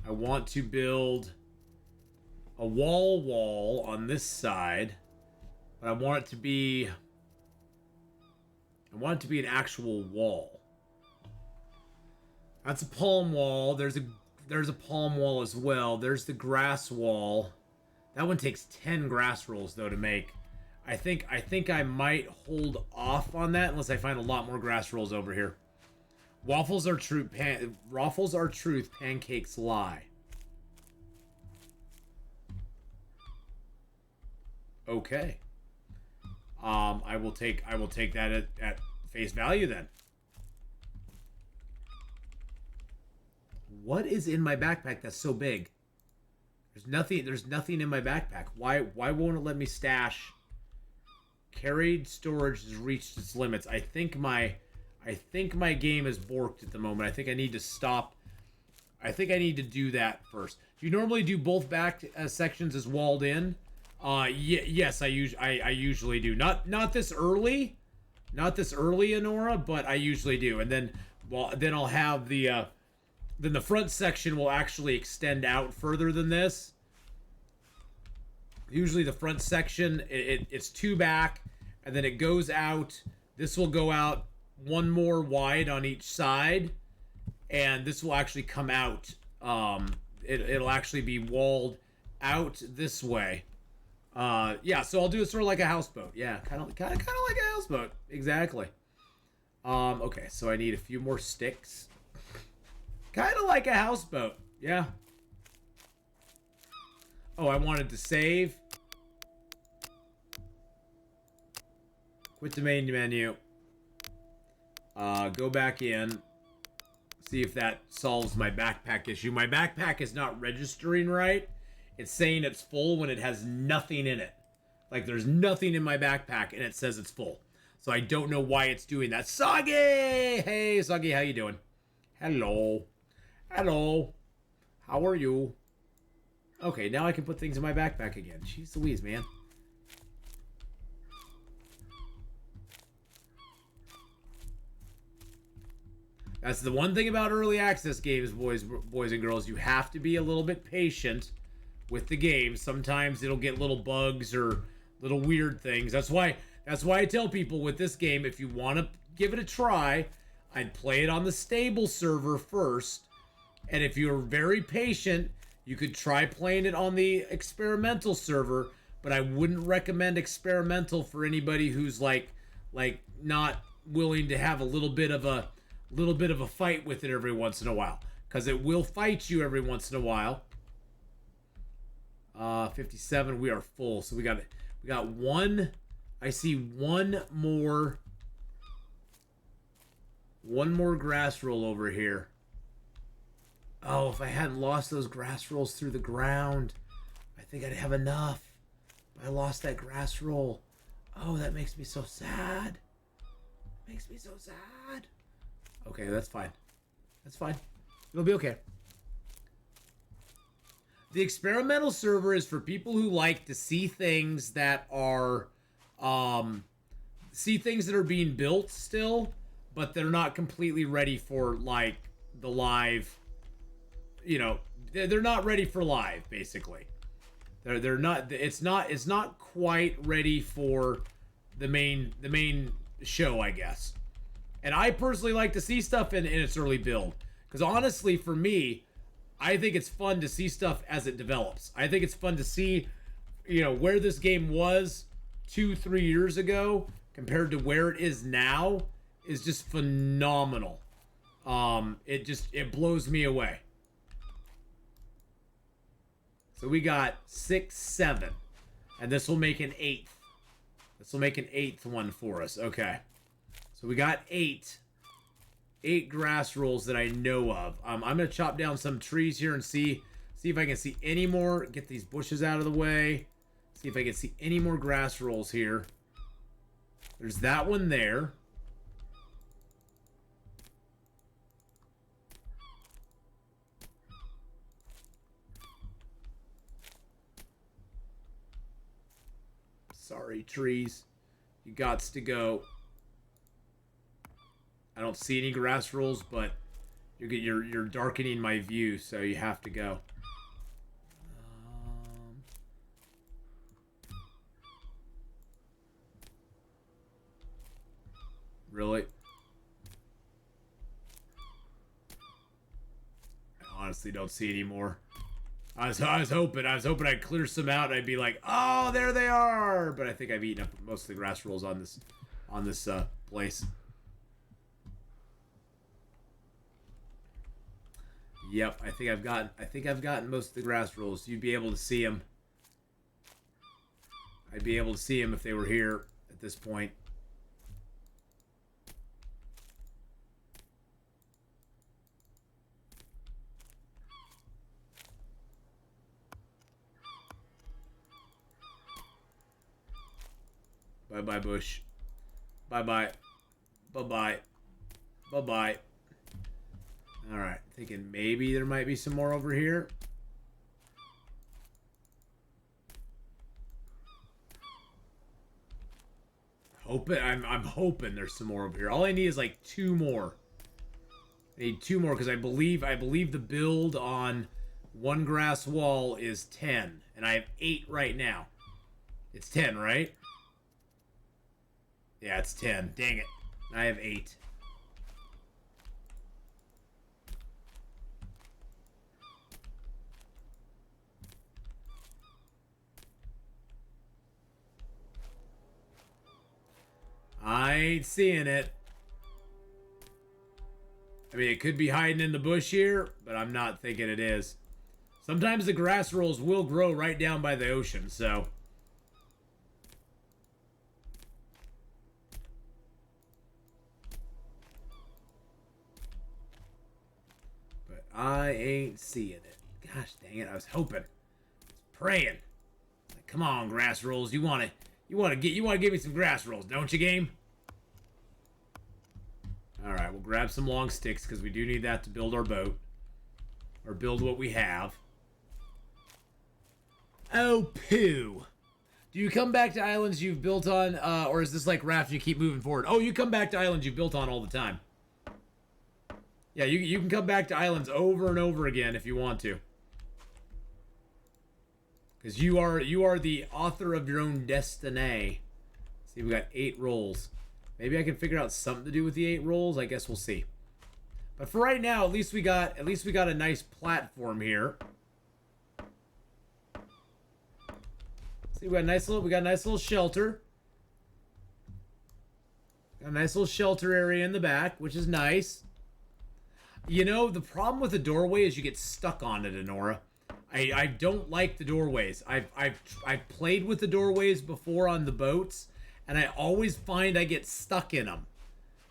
I want to build a wall on this side. But I want it to be... I want it to be an actual wall. That's a palm wall. There's a palm wall as well. There's the grass wall. That one takes 10 grass rolls though to make. I think I might hold off on that unless I find a lot more grass rolls over here. Waffles are truth. Waffles are truth. Pancakes lie. Okay. I will take that at face value then. What is in my backpack that's so big? There's nothing in my backpack. Why won't it let me stash? Carried storage has reached its limits. I think my game is borked at the moment. I think I need to stop. I think I need to do that first. Do you normally do both back sections as walled in? Yes, I usually do. Not this early, Honora, but I usually do. And then, well, then I'll have the then the front section will actually extend out further than this. Usually the front section it's 2 back, and then it goes out. This will go out 1 more wide on each side, and this will actually come out. It'll actually be walled out this way. Yeah, so I'll do it sort of like a houseboat. Yeah, kind of like a houseboat. Exactly. Okay, so I need a few more sticks. Kind of like a houseboat. Yeah. Oh, I wanted to save. Quit the main menu. Go back in. See if that solves my backpack issue. My backpack is not registering right. It's saying it's full when it has nothing in it. Like there's nothing in my backpack and it says it's full. So I don't know why it's doing that. Soggy! Hey, Soggy, how you doing? Hello. Hello. How are you? Okay, now I can put things in my backpack again. Jeez Louise, man. That's the one thing about early access games, boys and girls. You have to be a little bit patient with the game. Sometimes it'll get little bugs or little weird things. That's why I tell people with this game, if you want to give it a try, I'd play it on the stable server first. And if you're very patient, you could try playing it on the experimental server, but I wouldn't recommend experimental for anybody who's like not willing to have a little bit of a fight with it every once in a while, because it will fight you every once in a while. 57, we are full, so we got one. I see one more grass roll over here. Oh, if I hadn't lost those grass rolls through the ground, I think I'd have enough. But I lost that grass roll. Oh, that makes me so sad. Makes me so sad. Okay, that's fine. That's fine. It'll be okay. The experimental server is for people who like to see things that are being built still. but they're not completely ready for like the live. You know, they're not ready for live. Basically, they're not. It's not quite ready for the main show, I guess. And I personally like to see stuff in its early build, because honestly, for me, I think it's fun to see stuff as it develops. I think it's fun to see, you know, where this game was 2-3 years ago compared to where it is now is just phenomenal. It blows me away. So we got 6, 7, and this will make an 8th. This will make an 8th one for us. Okay. So we got 8 grass rolls that I know of. I'm gonna chop down some trees here and see if I can see any more. Get these bushes out of the way. See if I can see any more grass rolls here. There's that one there. Sorry, trees. You gots to go. I don't see any grass rolls, but you're darkening my view, so you have to go. Really? I honestly don't see any more. I was hoping I'd clear some out and I'd be like, oh, there they are. But I think I've eaten up most of the grass rolls on this place. Yep, I think I've gotten most of the grass rolls. You'd be able to see them. I'd be able to see them if they were here at this point. Bye-bye, bush. Bye-bye. Bye-bye. Bye-bye. Alright, thinking maybe there might be some more over here. I'm hoping there's some more over here. All I need is like 2 more. I need 2 more because I believe the build on one grass wall is 10. And I have 8 right now. It's 10, right? Yeah, it's 10. Dang it. I have 8. I ain't seeing it. I mean, it could be hiding in the bush here, but I'm not thinking it is. Sometimes the grass rolls will grow right down by the ocean, so... But I ain't seeing it. Gosh dang it, I was hoping. I was praying. Like, come on, grass rolls, you wanna give me some grass rolls, don't you, game? Alright, we'll grab some long sticks because we do need that to build our boat. Or build what we have. Oh, poo. Do you come back to islands you've built on, or is this like raft and you keep moving forward? Oh, you come back to islands you've built on all the time. Yeah, you can come back to islands over and over again if you want to. Because you are the author of your own destiny. See, we got 8 rolls. Maybe I can figure out something to do with the 8 rolls. I guess we'll see. But for right now, at least we got a nice platform here. See, we got a nice little shelter. Got a nice little shelter area in the back, which is nice. You know, the problem with the doorway is you get stuck on it, Enora. I don't like the doorways. I've played with the doorways before on the boats, and I always find I get stuck in them.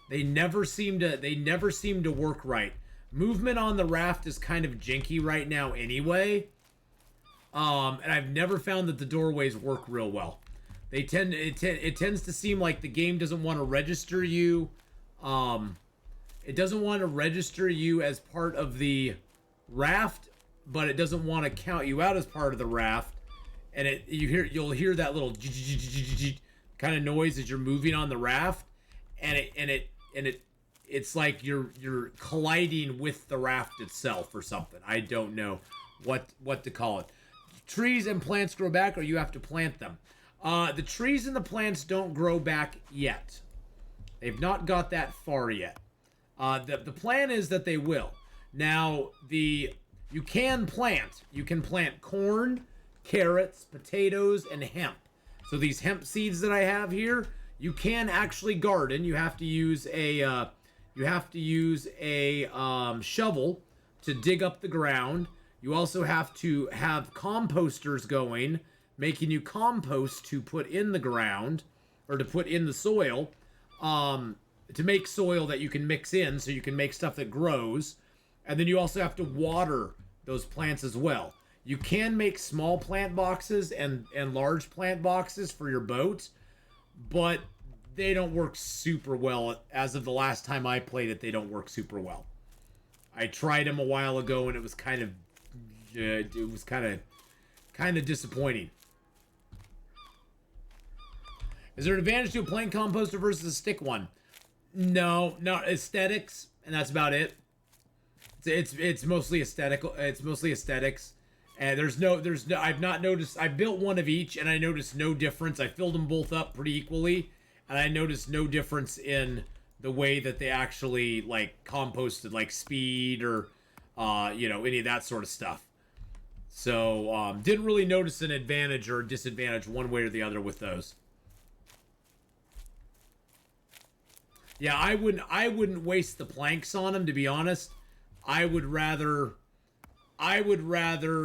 They never seem to work right. Movement on the raft is kind of janky right now anyway. And I've never found that the doorways work real well. It tends to seem like the game doesn't want to register you. It doesn't want to register you as part of the raft, but it doesn't want to count you out as part of the raft. And you'll hear that little kind of noise as you're moving on the raft, and it it's like you're colliding with the raft itself or something. I don't know what to call it. Trees and plants grow back, or you have to plant them. The trees and the plants don't grow back yet. They've not got that far yet. The plan is that they will. Now, you can plant. You can plant corn, carrots, potatoes, and hemp. So these hemp seeds that I have here, you can actually garden. You have to use a shovel to dig up the ground. You also have to have composters going, making you compost to put in the ground or to put in the soil, to make soil that you can mix in so you can make stuff that grows. And then you also have to water those plants as well. You can make small plant boxes and large plant boxes for your boat, but they don't work super well. As of the last time I played it, they don't work super well. I tried them a while ago and it was kind of disappointing. Is there an advantage to a plain composter versus a stick one? No, not aesthetics, and that's about it. It's mostly aesthetic. It's mostly aesthetics, and there's no. I've not noticed. I built one of each, and I noticed no difference. I filled them both up pretty equally, and I noticed no difference in the way that they actually like composted, like speed or, any of that sort of stuff. So didn't really notice an advantage or a disadvantage one way or the other with those. Yeah, I wouldn't waste the planks on them, to be honest. I would rather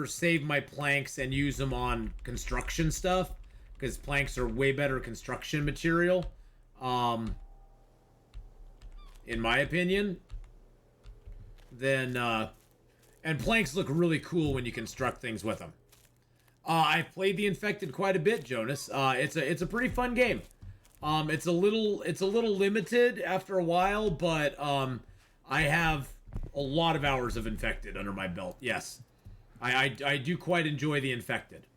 save my planks and use them on construction stuff, because planks are way better construction material, in my opinion. And planks look really cool when you construct things with them. I've played the Infected quite a bit, Jonas. It's a pretty fun game. It's a little limited after a while, but I have a lot of hours of Infected under my belt. Yes, I do quite enjoy the Infected.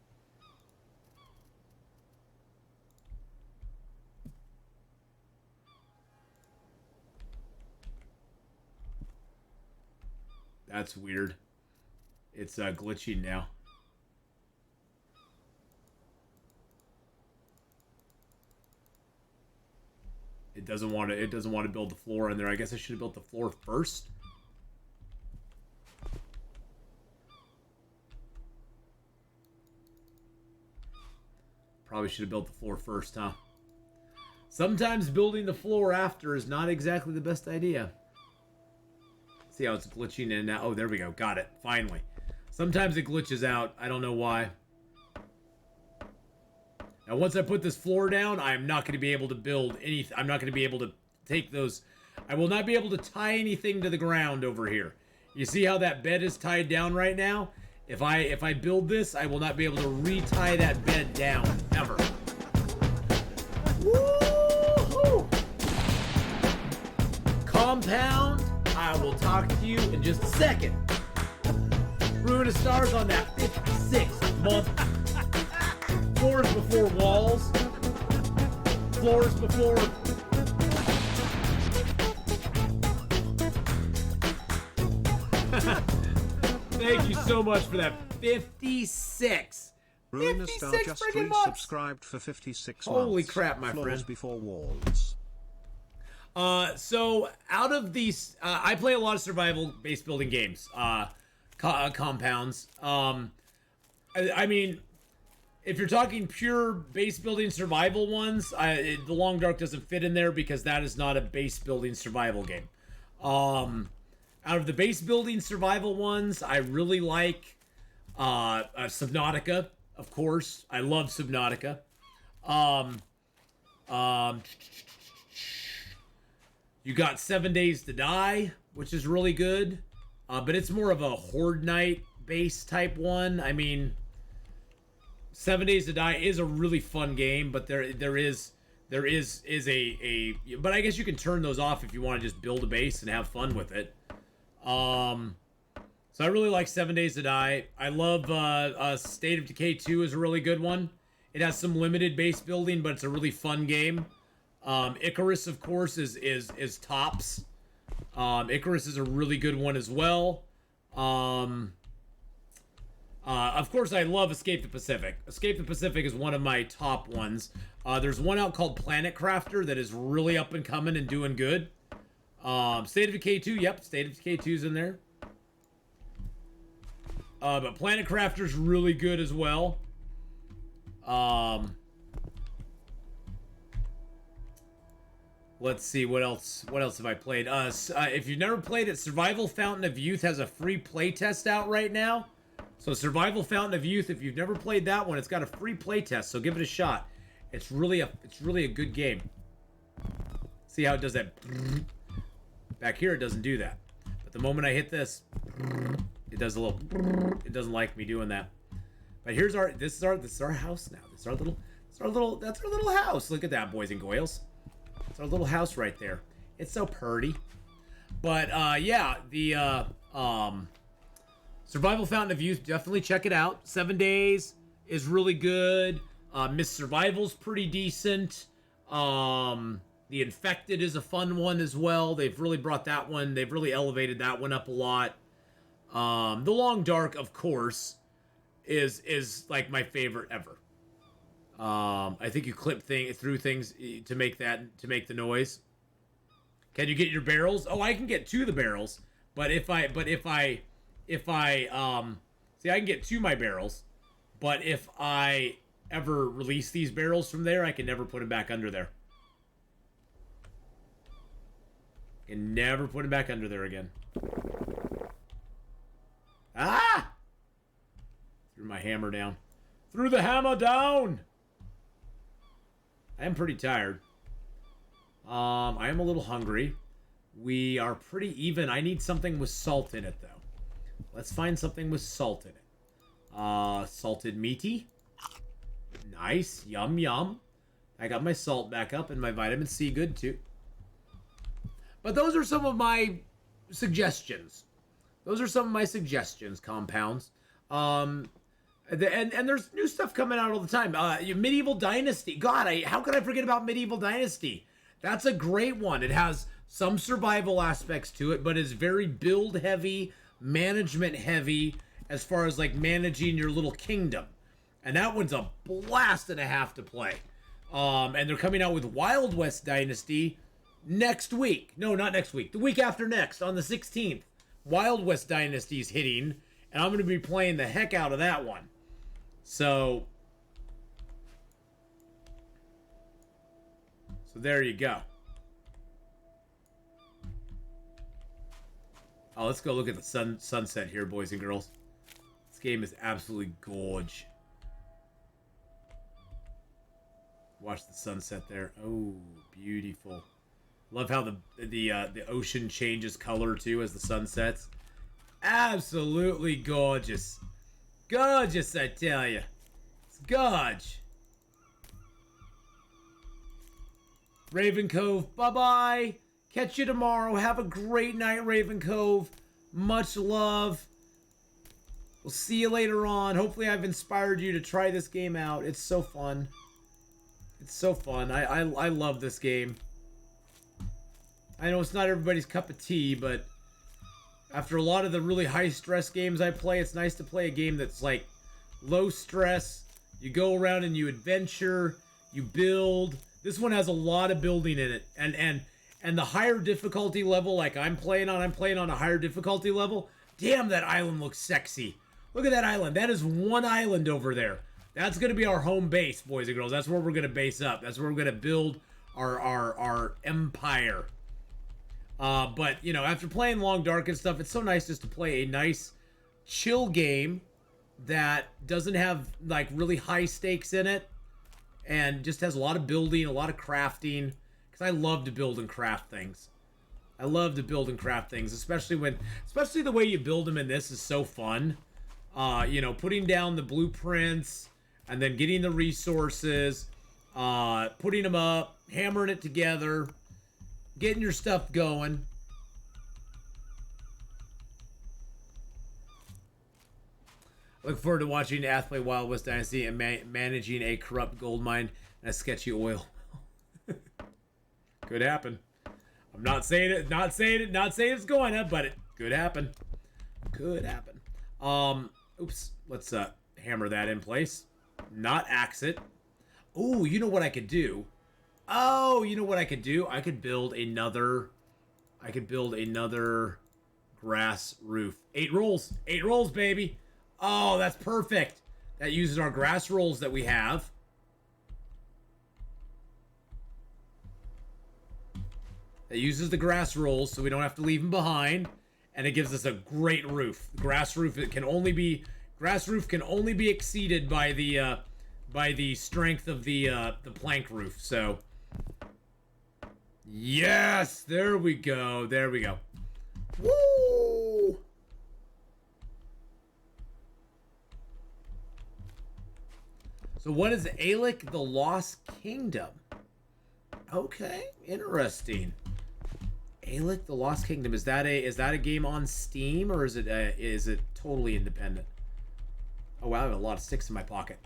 That's weird. It's glitching now. It doesn't want to build the floor in there. I guess I should have built the floor first. Probably should have built the floor first, huh? Sometimes building the floor after is not exactly the best idea. See how it's glitching in now? Oh, there we go. Got it. Finally. Sometimes it glitches out. I don't know why. Now, once I put this floor down, I am not going to be able to build anything. I'm not going to be able to take those. I will not be able to tie anything to the ground over here. You see how that bed is tied down right now? If I build this, I will not be able to retie that bed down, ever. Woo-hoo! Compound, I will talk to you in just a second. Ruin of Stars on that 56th month. Floors before walls. Floors before... Thank you so much for that. 56. Ruin of Star 56 just friggin' months. resubscribed for 56 Holy months. crap, my Floors friend. before walls. So out of these, I play a lot of survival base building games, compounds. I mean, if you're talking pure base building survival ones, the Long Dark doesn't fit in there because that is not a base building survival game. Out of the base building survival ones, I really like Subnautica, of course. I love Subnautica. You got 7 Days to Die, which is really good, but it's more of a Horde Night base type one. I mean, 7 Days to Die is a really fun game, but there is a but I guess you can turn those off if you want to just build a base and have fun with it. So I really like 7 Days to Die. I love State of Decay 2 is a really good one. It has some limited base building, but it's a really fun game. Icarus, of course, is tops. Icarus is a really good one as well. Of course, I love Escape the Pacific. Escape the Pacific is one of my top ones. There's one out called Planet Crafter that is really up and coming and doing good. State of Decay 2, yep, State of Decay 2's in there. But Planet Crafter's really good as well. Let's see, what else have I played? If you've never played it, Survival Fountain of Youth has a free playtest out right now. So Survival Fountain of Youth, if you've never played that one, it's got a free playtest, so give it a shot. It's really a good game. See how it does that? Back here it doesn't do that. But the moment I hit this, it does a little, it doesn't like me doing that. But here's this is our house now. That's our little house. Look at that, boys and girls. It's our little house right there. It's so pretty. But yeah, the Survival Fountain of Youth, definitely check it out. 7 Days is really good. Miss Survival's pretty decent. The Infected is a fun one as well. They've really brought that one. They've really elevated that one up a lot. The Long Dark, of course, is like my favorite ever. I think you clip through things to make the noise. Can you get your barrels? Oh, I can get to the barrels, but if I see, I can get to my barrels, but if I ever release these barrels from there, I can never put them back under there. Can never put them back under there again. Ah! Threw my hammer down. Threw the hammer down! I am pretty tired. I am a little hungry. We are pretty even. I need something with salt in it, though. Let's find something with salt in it. Salted meaty. Nice. Yum, yum. I got my salt back up and my vitamin C good, too. But those are some of my suggestions. Those are some of my suggestions, compounds. And there's new stuff coming out all the time. Medieval Dynasty. God, how could I forget about Medieval Dynasty? That's a great one. It has some survival aspects to it, but it's very build heavy, management heavy, as far as like managing your little kingdom. And that one's a blast and a half to play. And they're coming out with Wild West Dynasty next week. No, not next week. The week after next, on the 16th. Wild West Dynasty's hitting, and I'm going to be playing the heck out of that one. So there you go. Oh, let's go look at the sunset here, boys and girls. This game is absolutely gorge. Watch the sunset there. Oh, beautiful. Love how the ocean changes color too as the sun sets. Absolutely gorgeous. Gorgeous, I tell you. It's gorge. Raven Cove, bye-bye. Catch you tomorrow. Have a great night, Raven Cove. Much love. We'll see you later on. Hopefully I've inspired you to try this game out. It's so fun. It's so fun. I love this game. I know it's not everybody's cup of tea, but after a lot of the really high-stress games I play, it's nice to play a game that's like low stress. You go around and you adventure, you build. This one has a lot of building in it, and the higher difficulty level, like I'm playing on a higher difficulty level. Damn, that island looks sexy. Look at that island. That is one island over there. That's gonna be our home base, boys and girls. That's where we're gonna base up. That's where we're gonna build our empire. But, you know, after playing Long Dark and stuff, it's so nice just to play a nice, chill game that doesn't have, like, really high stakes in it. And just has a lot of building, a lot of crafting. Because I love to build and craft things. I love to build and craft things. Especially the way you build them in this is so fun. You know, putting down the blueprints. And then getting the resources. Putting them up. Hammering it together. Getting your stuff going. Look forward to watching Ath play Wild West Dynasty and managing a corrupt gold mine and a sketchy oil. Could happen. I'm not saying it, not saying it's going to, but it could happen. Could happen. Oops. Let's hammer that in place. Not axe it. Oh, you know what I could do? Oh, you know what I could do? I could build another grass roof. 8 rolls. 8 rolls, baby. Oh, that's perfect. That uses our grass rolls that we have. That uses the grass rolls so we don't have to leave them behind. And it gives us a great roof. Grass roof can only be exceeded by the strength of the plank roof. So yes, there we go. There we go. Woo! So what is Alec the Lost Kingdom? Okay, interesting. Alec the Lost Kingdom, is that a game on Steam, or is it totally independent? Oh wow, I have a lot of sticks in my pocket.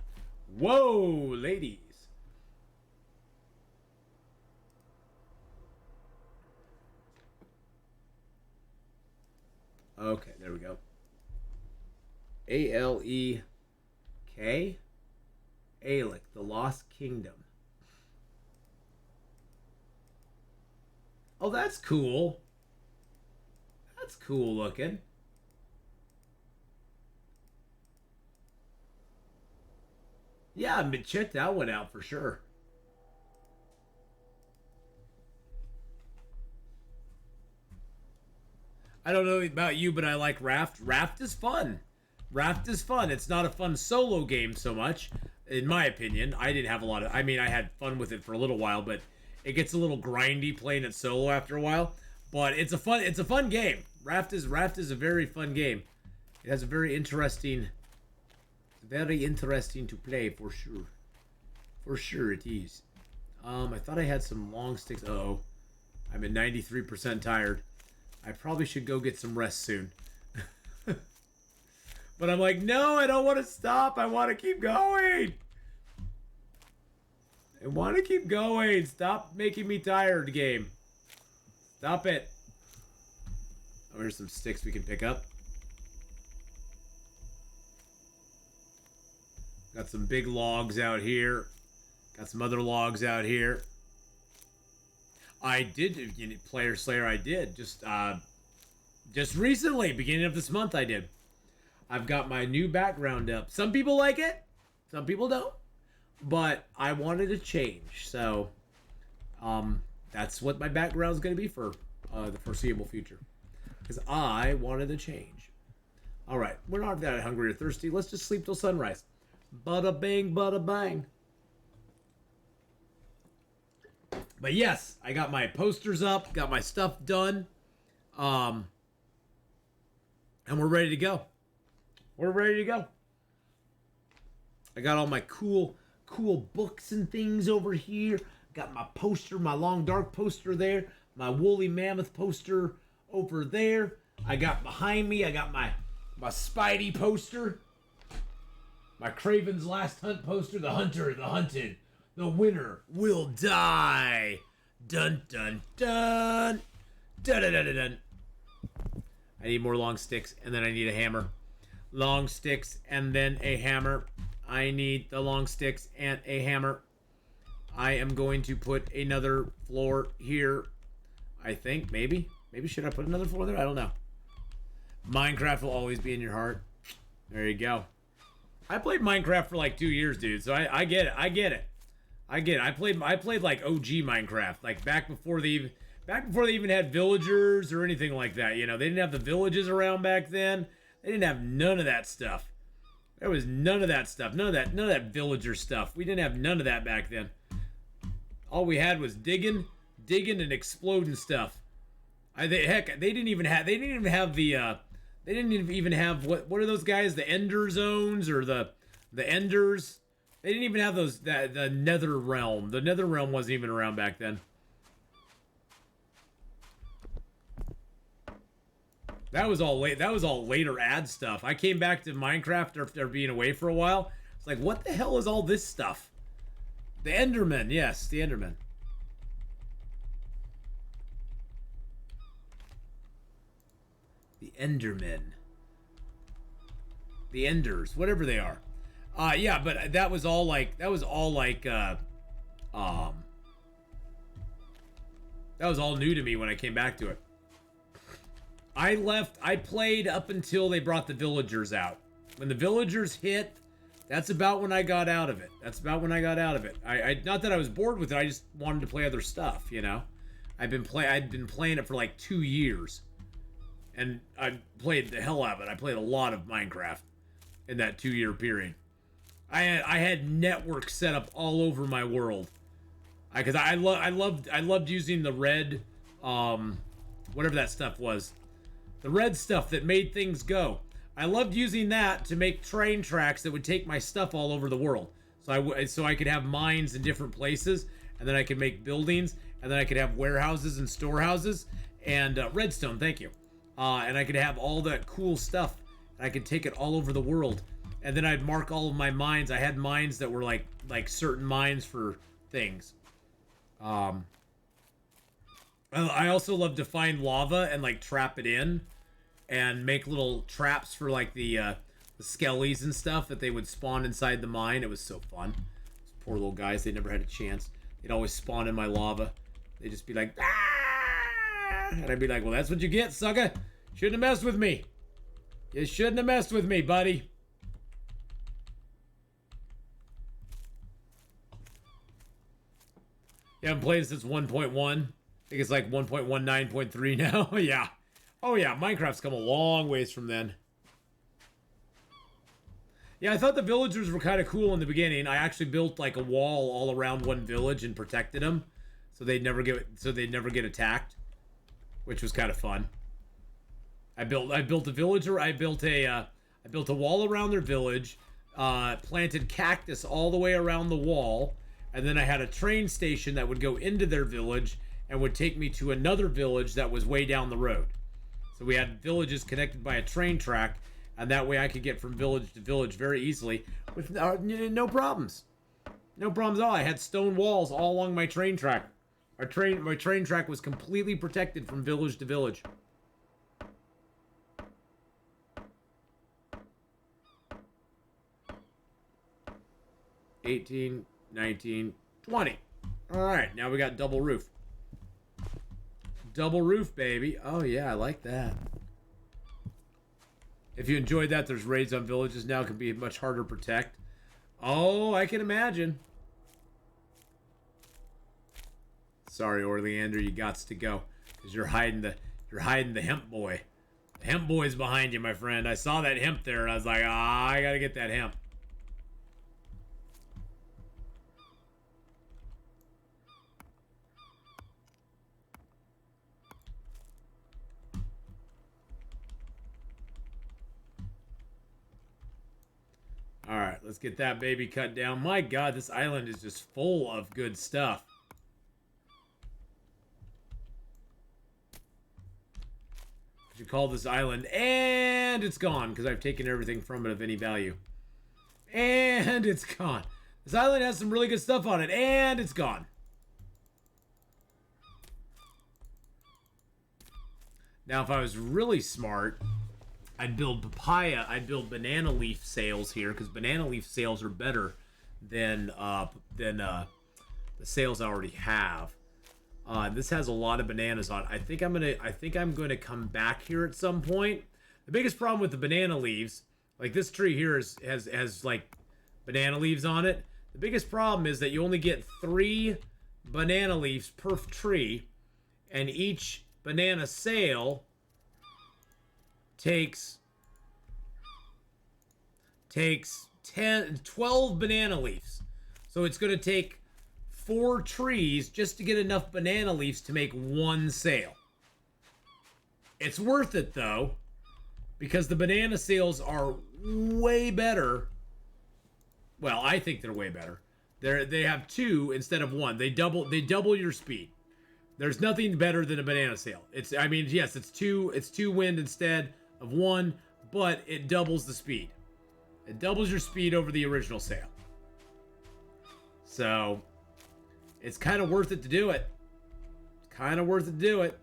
Whoa, ladies. Okay, there we go. A-L-E-K? Alec, the Lost Kingdom. Oh, that's cool. That's cool looking. Yeah, but check that one out for sure. I don't know about you, but I like Raft. Raft is fun. Raft is fun. It's not a fun solo game so much, in my opinion. I didn't have a lot of... I mean, I had fun with it for a little while, but it gets a little grindy playing it solo after a while. But it's a fun game. Raft is a very fun game. It has a very interesting to play for sure. For sure it is. I thought I had some long sticks. Uh-oh. I'm at 93% tired. I probably should go get some rest soon. But I'm like, no, I don't want to stop. I want to keep going. I want to keep going. Stop making me tired, game. Stop it. Oh, here's some sticks we can pick up. Got some big logs out here. Got some other logs out here. I did, Player Slayer, I did. Just recently, beginning of this month, I did. I've got my new background up. Some people like it. Some people don't. But I wanted to change. So, that's what my background is going to be for the foreseeable future. Because I wanted to change. Alright, we're not that hungry or thirsty. Let's just sleep till sunrise. Bada bang, bada bang. But yes, I got my posters up, got my stuff done. And we're ready to go. We're ready to go. I got all my cool books and things over here. Got my poster, my Long Dark poster there. My Woolly Mammoth poster over there. I got behind me, I got my Spidey poster. My Craven's Last Hunt poster. The hunter, the hunted. The winner will die. Dun dun dun. Dun dun dun dun dun. I need more long sticks, and then I need a hammer. Long sticks, and then a hammer. I need the long sticks and a hammer. I am going to put another floor here. I think, maybe. Maybe should I put another floor there? I don't know. Minecraft will always be in your heart. There you go. I played Minecraft for like 2 years, dude. So I get it. I get it. I get it. I played like OG Minecraft, like back before they even had villagers or anything like that. You know, they didn't have the villages around back then. They didn't have none of that stuff. There was none of that stuff. None of that villager stuff. We didn't have none of that back then. All we had was digging and exploding stuff. They didn't even have what are those guys? The Ender Zones or the Enders? They didn't even have those. The Nether Realm. The Nether Realm wasn't even around back then. That was all late. That was all later ad stuff. I came back to Minecraft after being away for a while. It's like, what the hell is all this stuff? The Endermen, yes, the Endermen. The Endermen. The Enders, whatever they are. Yeah, but that was all like that was all new to me when I came back to it. I played up until they brought the villagers out. When the villagers hit, that's about when I got out of it. I not that I was bored with it, I just wanted to play other stuff, you know. I'd been playing it for like 2 years. And I played the hell out of it. I played a lot of Minecraft in that 2-year period. I had networks set up all over my world. Because I loved using the red, whatever that stuff was, the red stuff that made things go. I loved using that to make train tracks that would take my stuff all over the world. So I could have mines in different places, and then I could make buildings, and then I could have warehouses and storehouses and redstone. Thank you. And I could have all that cool stuff, and I could take it all over the world. And then I'd mark all of my mines. I had mines that were like certain mines for things. I also love to find lava and like trap it in and make little traps for like the skellies and stuff that they would spawn inside the mine. It was so fun. Those poor little guys, they never had a chance. They'd always spawn in my lava. They'd just be like, ah! And I'd be like, well, that's what you get, sucker. Shouldn't have messed with me. You shouldn't have messed with me, buddy. You haven't played since 1.1. I think it's like 1.19.3 now. Yeah. Oh yeah, Minecraft's come a long ways from then. Yeah, I thought the villagers were kind of cool in the beginning. I actually built like a wall all around one village and protected them, so they'd never get attacked, which was kind of fun. I built a villager. I built a wall around their village, planted cactus all the way around the wall, and then I had a train station that would go into their village and would take me to another village that was way down the road. So we had villages connected by a train track, and that way I could get from village to village very easily with no problems. No problems at all. I had stone walls all along my train track. My train track was completely protected from village to village. $18, $19, $20. All right, now we got double roof. Double roof, baby. Oh yeah, I like that. If you enjoyed that, there's raids on villages now. It can be much harder to protect. Oh, I can imagine. Sorry, Orleander, you gots to go because you're hiding the hemp boy. The hemp boy's behind you, my friend. I saw that hemp there, and I was like, I gotta get that hemp. All right, let's get that baby cut down. My God, this island is just full of good stuff. I should call this island, and it's gone because I've taken everything from it of any value. And it's gone. This island has some really good stuff on it, and it's gone. Now, if I was really smart, I'd build banana leaf sails here because banana leaf sails are better than the sails I already have. This has a lot of bananas on it. I think I'm gonna come back here at some point. The biggest problem with the banana leaves, like this tree here has like banana leaves on it. The biggest problem is that you only get 3 banana leaves per tree, and each banana sail takes 12 banana leaves. So it's going to take 4 trees just to get enough banana leaves to make 1 sail. It's worth it though, because the banana sails are way better. Well, I think they're way better. They have 2 instead of 1. They double your speed. There's nothing better than a banana sail. Yes, it's 2 wind instead of 1, but it doubles the speed. It doubles your speed over the original sail. So, it's kind of worth it to do it. It's kind of worth it to do it.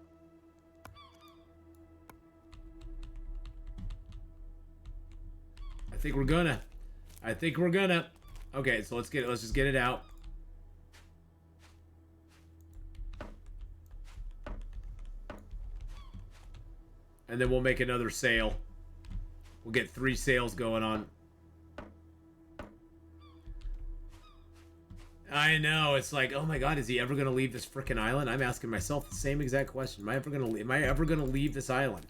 think we're gonna. I think we're gonna. Okay, so let's just get it out. And then we'll make another sail. We'll get 3 sails going on. I know, it's like, oh my god, is he ever gonna leave this frickin' island? I'm asking myself the same exact question. Am I ever gonna leave this island?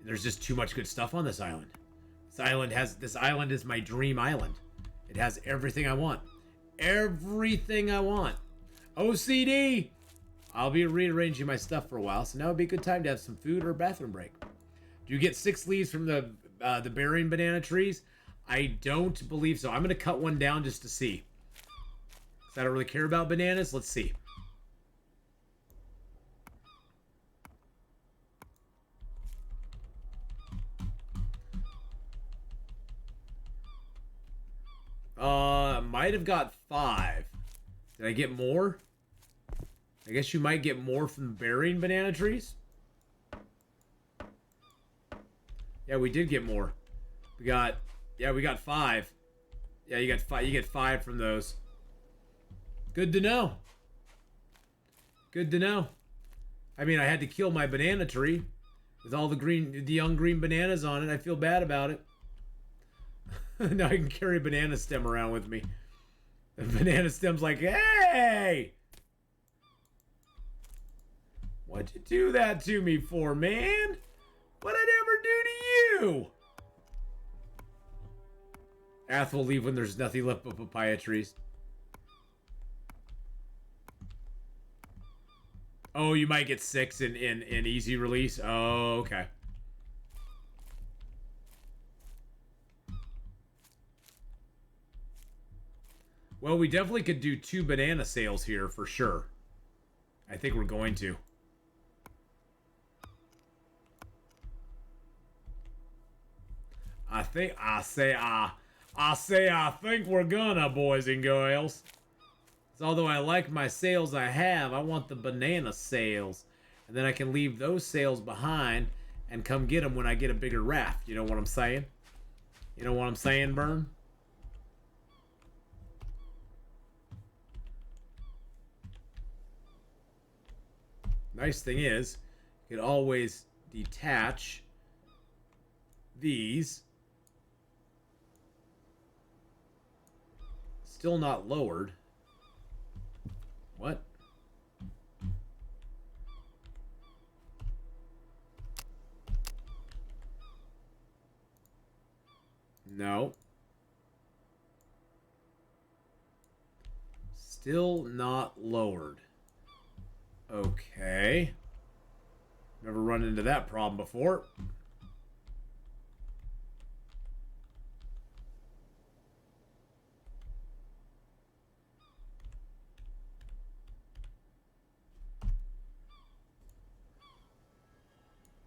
There's just too much good stuff on this island. This island is my dream island. It has everything I want. Everything I want. OCD! I'll be rearranging my stuff for a while, so now would be a good time to have some food or a bathroom break. Do you get 6 leaves from the bearing banana trees? I don't believe so. I'm gonna cut one down just to see. I don't really care about bananas. Let's see. Might have got 5. Did I get more? I guess you might get more from bearing banana trees. Yeah, we did get more. We got 5. Yeah, you got 5. You get 5 from those. Good to know. Good to know. I mean, I had to kill my banana tree with all the young green bananas on it. I feel bad about it. Now I can carry a banana stem around with me. The banana stem's like, hey! What'd you do that to me for, man? What'd I ever do to you? Ath will leave when there's nothing left but papaya trees. Oh, you might get 6 in easy release. Oh, okay. Well, we definitely could do 2 banana sales here for sure. I think we're going to. I think we're gonna, boys and girls. Although I like my sails I have, I want the banana sails. And then I can leave those sails behind and come get them when I get a bigger raft. You know what I'm saying? You know what I'm saying, Burn? Nice thing is, you can always detach these. Still not lowered. What? No. Still not lowered. Okay. Never run into that problem before.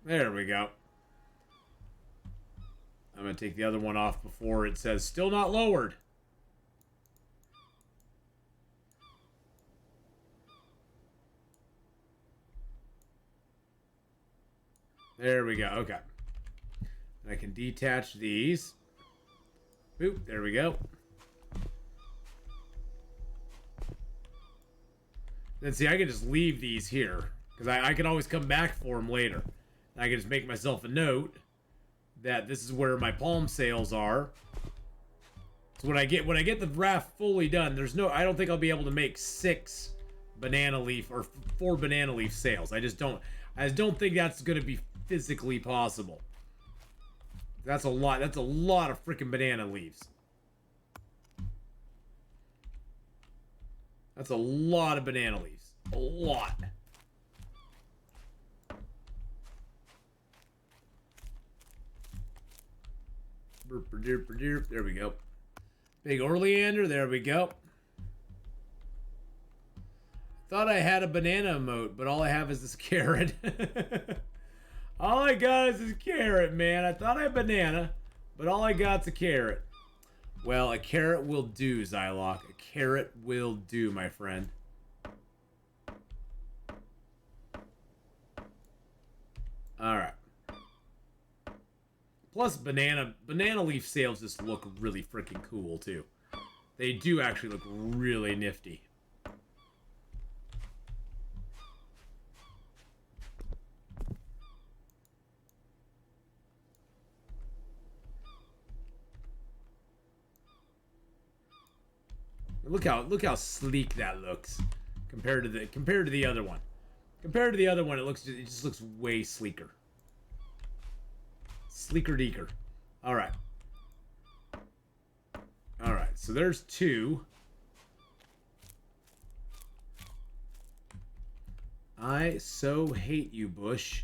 There we go. I'm going to take the other one off before it says still not lowered. There we go. Okay. And I can detach these. Boop. There we go. Then see, I can just leave these here. Because I can always come back for them later. And I can just make myself a note that this is where my palm sails are. So when I get the raft fully done, I don't think I'll be able to make 6 banana leaf or 4 banana leaf sails. I just don't think that's going to be physically possible. That's a lot of freaking banana leaves. That's a lot of banana leaves. A lot. There we go. Big oleander. There we go. Thought I had a banana emote, but all I have is this carrot. All I got is this carrot, man. I thought I had banana, but all I got's a carrot. Well, a carrot will do, Zylock. A carrot will do, my friend. Alright. Plus, banana leaf sails just look really freaking cool, too. They do actually look really nifty. Look how sleek that looks compared to the other one. Compared to the other one, it just looks way sleeker. Sleeker deeker. All right. All right. So there's 2. I so hate you, Bush.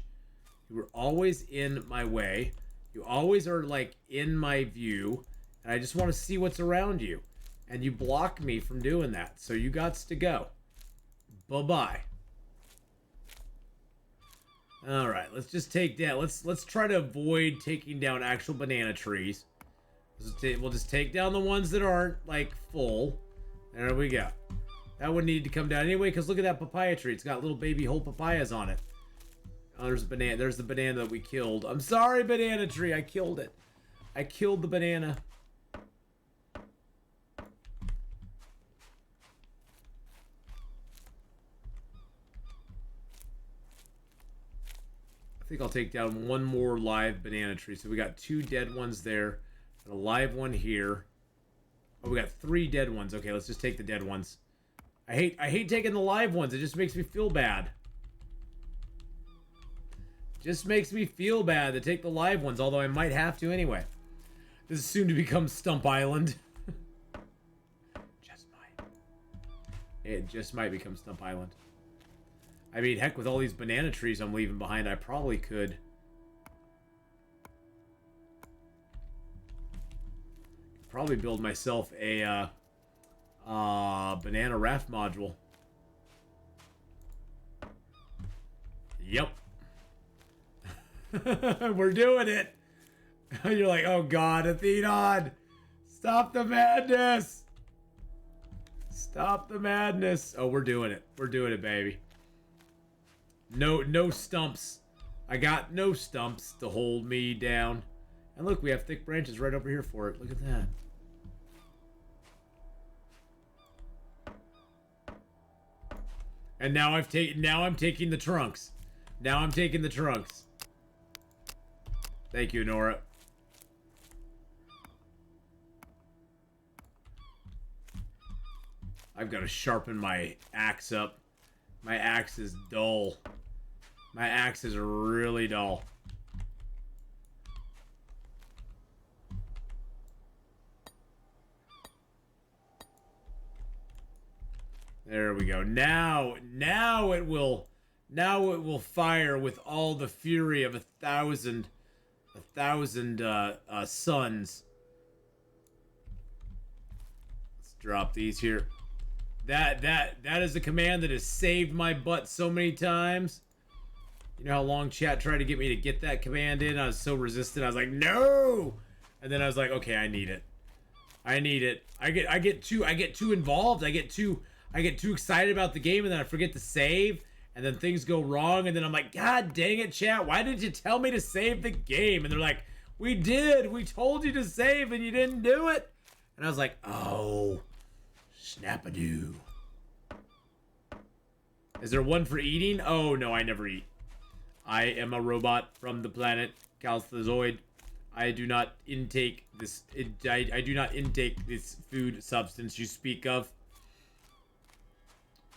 You were always in my way. You always are like in my view, and I just want to see what's around you. And you block me from doing that. So you gots to go. Bye-bye. Alright, let's just take down... Let's try to avoid taking down actual banana trees. We'll just take down the ones that aren't, like, full. There we go. That would need to come down anyway, because look at that papaya tree. It's got little baby whole papayas on it. Oh, there's a banana. There's the banana that we killed. I'm sorry, banana tree. I killed it. I killed the banana. I think I'll take down one more live banana tree. So we got 2 dead ones there, and a live one here. Oh, we got 3 dead ones. Okay, let's just take the dead ones. I hate taking the live ones. It just makes me feel bad. Just makes me feel bad to take the live ones, although I might have to anyway. This is soon to become Stump Island. Just might. It just might become Stump Island. I mean, heck, with all these banana trees I'm leaving behind, I probably could probably build myself a banana raft module. Yep. We're doing it. You're like, oh God, Atheenon, stop the madness. Stop the madness. Oh, we're doing it. We're doing it, baby. No stumps. I got no stumps to hold me down. And look, we have thick branches right over here for it. Look at that. And now I'm taking the trunks. Now I'm taking the trunks. Thank you, Nora. I've got to sharpen my axe up. My axe is dull. My axe is really dull. There we go. Now it will fire with all the fury of a thousand suns. Let's drop these here. That is a command that has saved my butt so many times. You know how long chat tried to get me to get that command in? I was so resistant. I was like, no! And then I was like, okay, I need it. I need it. I get too involved. I get too excited about the game, and then I forget to save, and then things go wrong, and then I'm like, God dang it, chat, why did you tell me to save the game? And they're like, we did. We told you to save, and you didn't do it. And I was like, oh, snap-a-doo. Is there one for eating? Oh, no, I never eat. I am a robot from the planet Calthazoid. I do not intake this. I do not intake this food substance you speak of.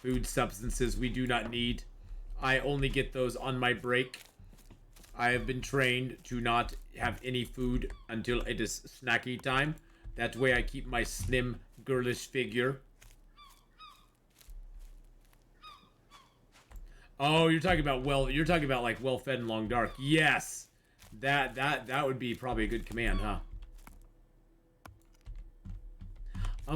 Food substances we do not need. I only get those on my break. I have been trained to not have any food until it is snacky time. That way I keep my slim, girlish figure. Oh, you're talking about like well-fed and long dark. Yes. That would be probably a good command, huh? I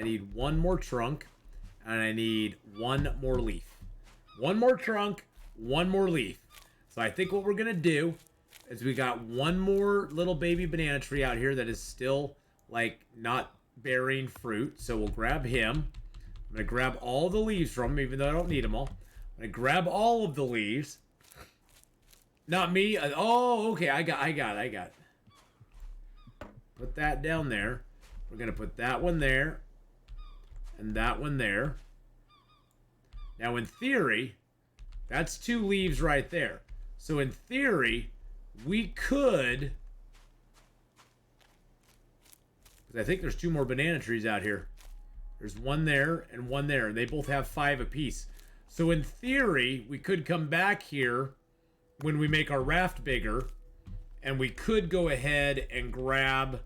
need one more trunk, and I need one more leaf. One more trunk, one more leaf. So I think what we're gonna do is we got one more little baby banana tree out here that is still like not bearing fruit. So we'll grab him. I'm gonna grab all the leaves from him, even though I don't need them all. I grab all of the leaves. Not me. Oh, okay. I got it. Put that down there. We're going to put that one there. And that one there. Now, in theory, that's 2 leaves right there. So, in theory, we could... Because I think there's 2 more banana trees out here. There's one there and one there. They both have 5 apiece. So, in theory, we could come back here when we make our raft bigger. And we could go ahead and grab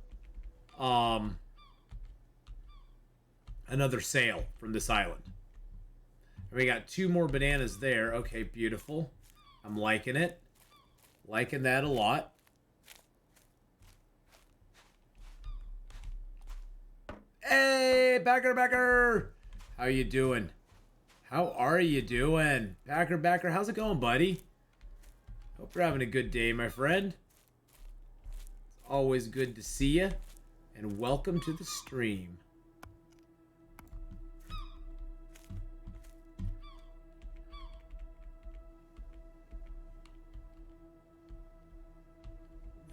another sail from this island. And we got 2 more bananas there. Okay, beautiful. I'm liking it. Liking that a lot. Hey, Backer! How you doing? How are you doing? Backer, how's it going, buddy? Hope you're having a good day, my friend. It's always good to see you. And welcome to the stream.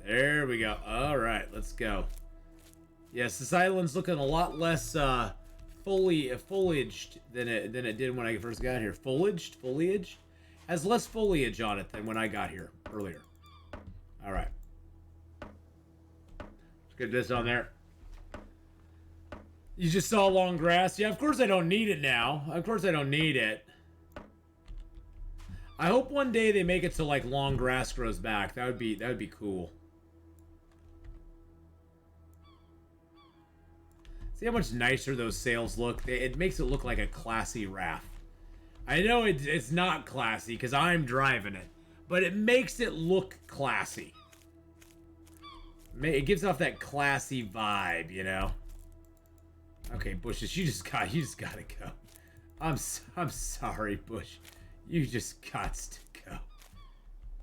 There we go. All right, let's go. Yes, this island's looking a lot less foliaged than it did when I first got here. Foliage has less foliage on it than when I got here earlier. All right, let's get this on there. You just saw long grass. Yeah, of course I don't need it now. Of course I don't need it. I hope one day they make it so like long grass grows back. That would be cool. See how much nicer those sails look? It makes it look like a classy raft. I know it's not classy because I'm driving it, but it makes it look classy. It gives off that classy vibe, you know? Okay, Bushes, you just gotta go. I'm sorry, Bush. You just got to go.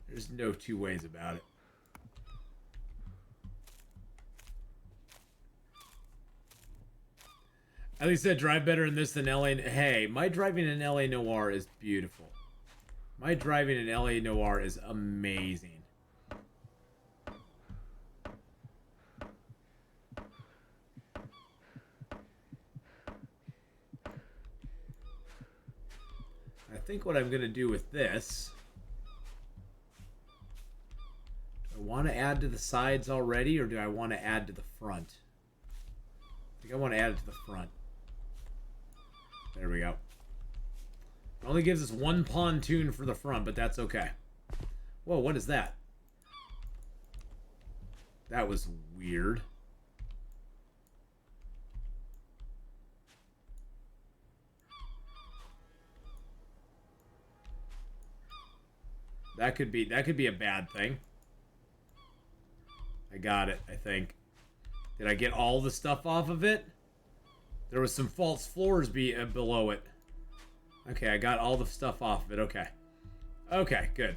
There's no 2 ways about it. At least I drive better in this than LA. Hey, my driving in LA Noire is beautiful. My driving in LA Noire is amazing. I think what I'm going to do with this... Do I want to add to the sides already, or do I want to add to the front? I think I want to add it to the front. There we go. It only gives us 1 pontoon for the front, but that's okay. Whoa, what is that? That was weird. That could be a bad thing. I got it, I think. Did I get all the stuff off of it? There was some false floors below it. Okay, I got all the stuff off of it. Okay. Okay, good.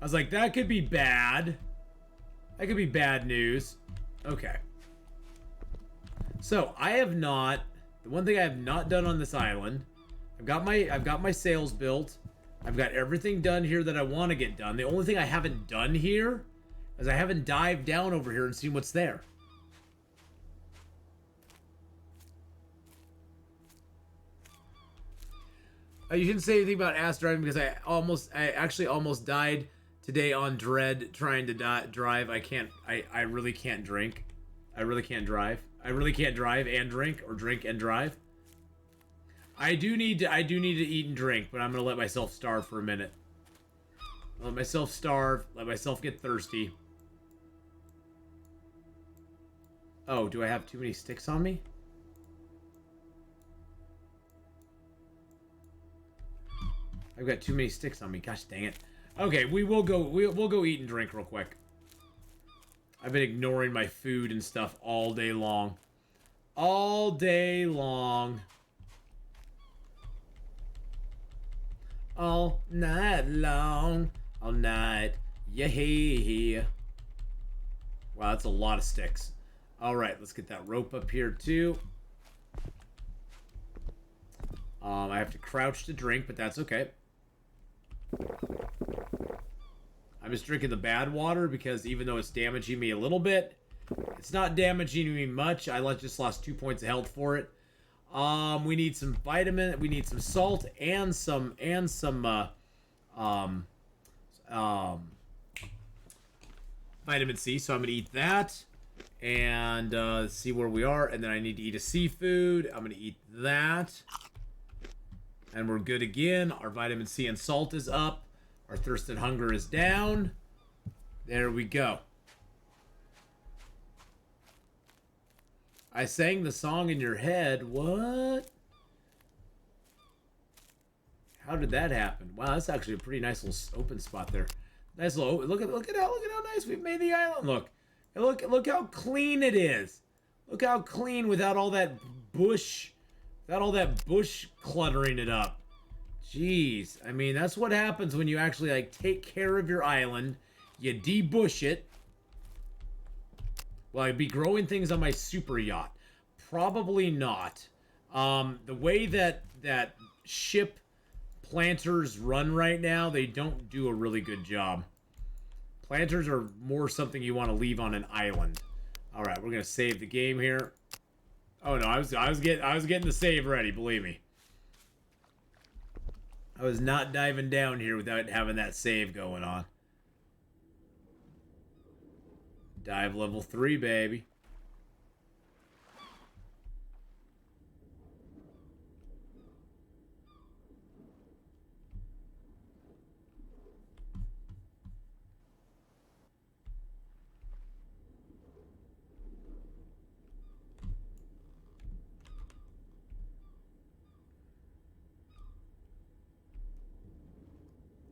I was like, that could be bad. That could be bad news. Okay. So, I have not... The one thing I have not done on this island... I've got my sails built. I've got everything done here that I want to get done. The only thing I haven't done here is I haven't dived down over here and seen what's there. You shouldn't say anything about ass driving because I actually almost died today on Dread trying to drive. I really can't drink. I really can't drive. I really can't drive and drink, or drink and drive. I do need to eat and drink, but I'm gonna let myself starve for a minute. Let myself starve, let myself get thirsty. Oh, do I have too many sticks on me? I've got too many sticks on me. Gosh dang it. Okay, we'll go eat and drink real quick. I've been ignoring my food and stuff all day long. All day long. All night long. All night. Yeah. Wow, that's a lot of sticks. Alright, let's get that rope up here too. I have to crouch to drink, but that's okay. I'm just drinking the bad water because even though it's damaging me a little bit, it's not damaging me much. Just lost 2 points of health for it. We need some vitamin. We need some salt and some vitamin C. So I'm gonna eat that and see where we are. And then I need to eat a seafood. I'm gonna eat that, and we're good again. Our vitamin C and salt is up. Our thirst and hunger is down. There we go. I sang the song in your head. What? How did that happen? Wow, that's actually a pretty nice little open spot there. Nice little. Look at how nice we've made the island look. And look how clean it is. Look how clean without all that bush, cluttering it up. Jeez, I mean, that's what happens when you actually like take care of your island. You debush it. Will I be growing things on my super yacht? Probably not. The way that ship planters run right now, they don't do a really good job. Planters are more something you want to leave on an island. All right, we're gonna save the game here. Oh no, I was getting the save ready. Believe me. I was not diving down here without having that save going on. Dive level 3, baby.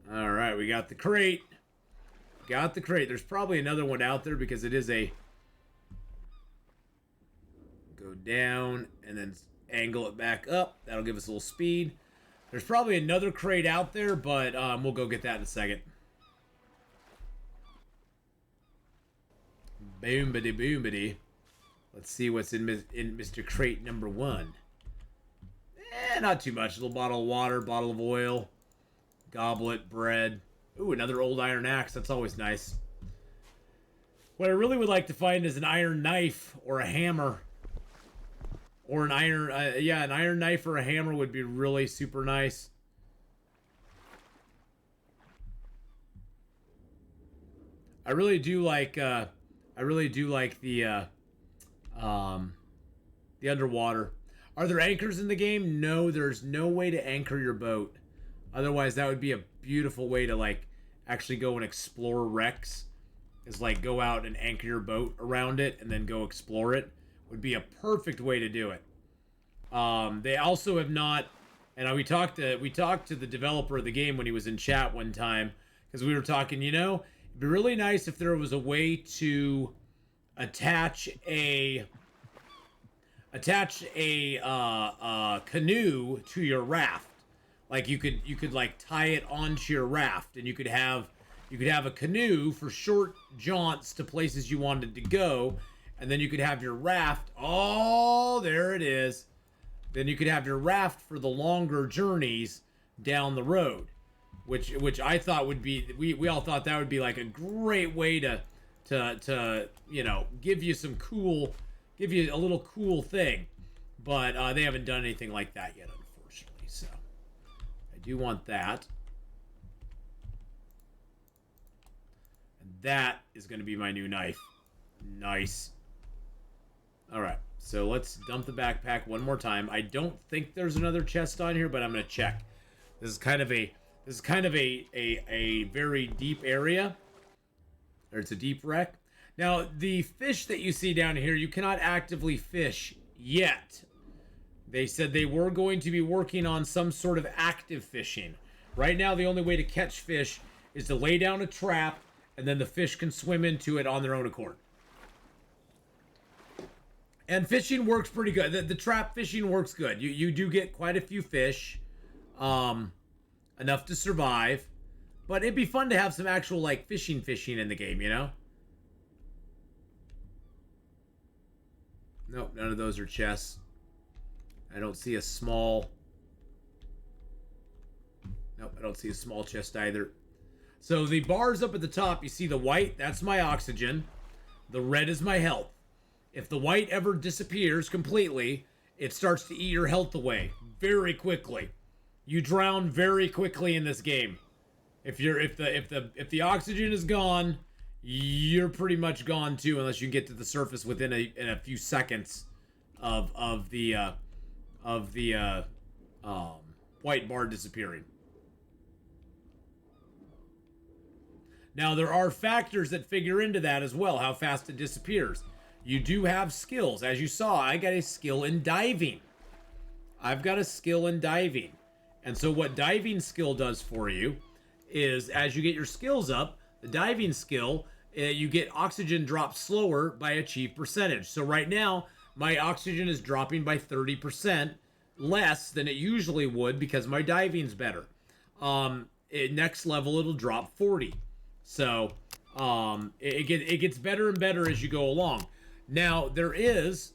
All right, we got the crate. Got the crate. There's probably another one out there because it is a... Go down and then angle it back up. That'll give us a little speed. There's probably another crate out there, but we'll go get that in a second. Boom-bitty. Let's see what's in Mr. Crate number 1. Not too much. A little bottle of water, bottle of oil, goblet, bread. Ooh, another old iron axe. That's always nice. What I really would like to find is an iron knife or a hammer. Or an iron... an iron knife or a hammer would be really super nice. I really do like the underwater. Are there anchors in the game? No, there's no way to anchor your boat. Otherwise, that would be a beautiful way to, like, actually go and explore wrecks. Is, like, go out and anchor your boat around it and then go explore it. Would be a perfect way to do it. They also have not... And we talked to the developer of the game when he was in chat one time. Because we were talking, you know, it'd be really nice if there was a way to attach a canoe to your raft. Like you could like tie it onto your raft, and you could have a canoe for short jaunts to places you wanted to go, and then you could have your raft. Oh, there it is. Then you could have your raft for the longer journeys down the road, which I thought would be we all thought that would be like a great way to you know, give you a little cool thing, but they haven't done anything like that yet, unfortunately. So I do want that, and that is going to be my new knife. Nice. All right, so let's dump the backpack one more time. I don't think there's another chest on here, but I'm going to check. This is kind of a very deep area. Or it's a deep wreck. Now, the fish that you see down here, you cannot actively fish yet. They said they were going to be working on some sort of active fishing. Right now, the only way to catch fish is to lay down a trap, and then the fish can swim into it on their own accord. And fishing works pretty good. The trap fishing works good. You do get quite a few fish. Enough to survive. But it'd be fun to have some actual, like, fishing in the game, you know? Nope, none of those are chests. I don't see a small Nope, I don't see a small chest either. So the bars up at the top, you see the white, that's my oxygen. The red is my health. If the white ever disappears completely, it starts to eat your health away very quickly. You drown very quickly in this game. If the oxygen is gone, you're pretty much gone too, unless you can get to the surface within a few seconds of the white bar disappearing. Now, there are factors that figure into that as well, how fast it disappears. You do have skills. As you saw, I got a skill in diving. I've got a skill in diving. And so what diving skill does for you is, as you get your skills up, the diving skill, you get oxygen drop slower by achieved percentage. So right now, my oxygen is dropping by 30% less than it usually would because my diving's better. Next level, it'll drop 40. So it gets better and better as you go along. Now there is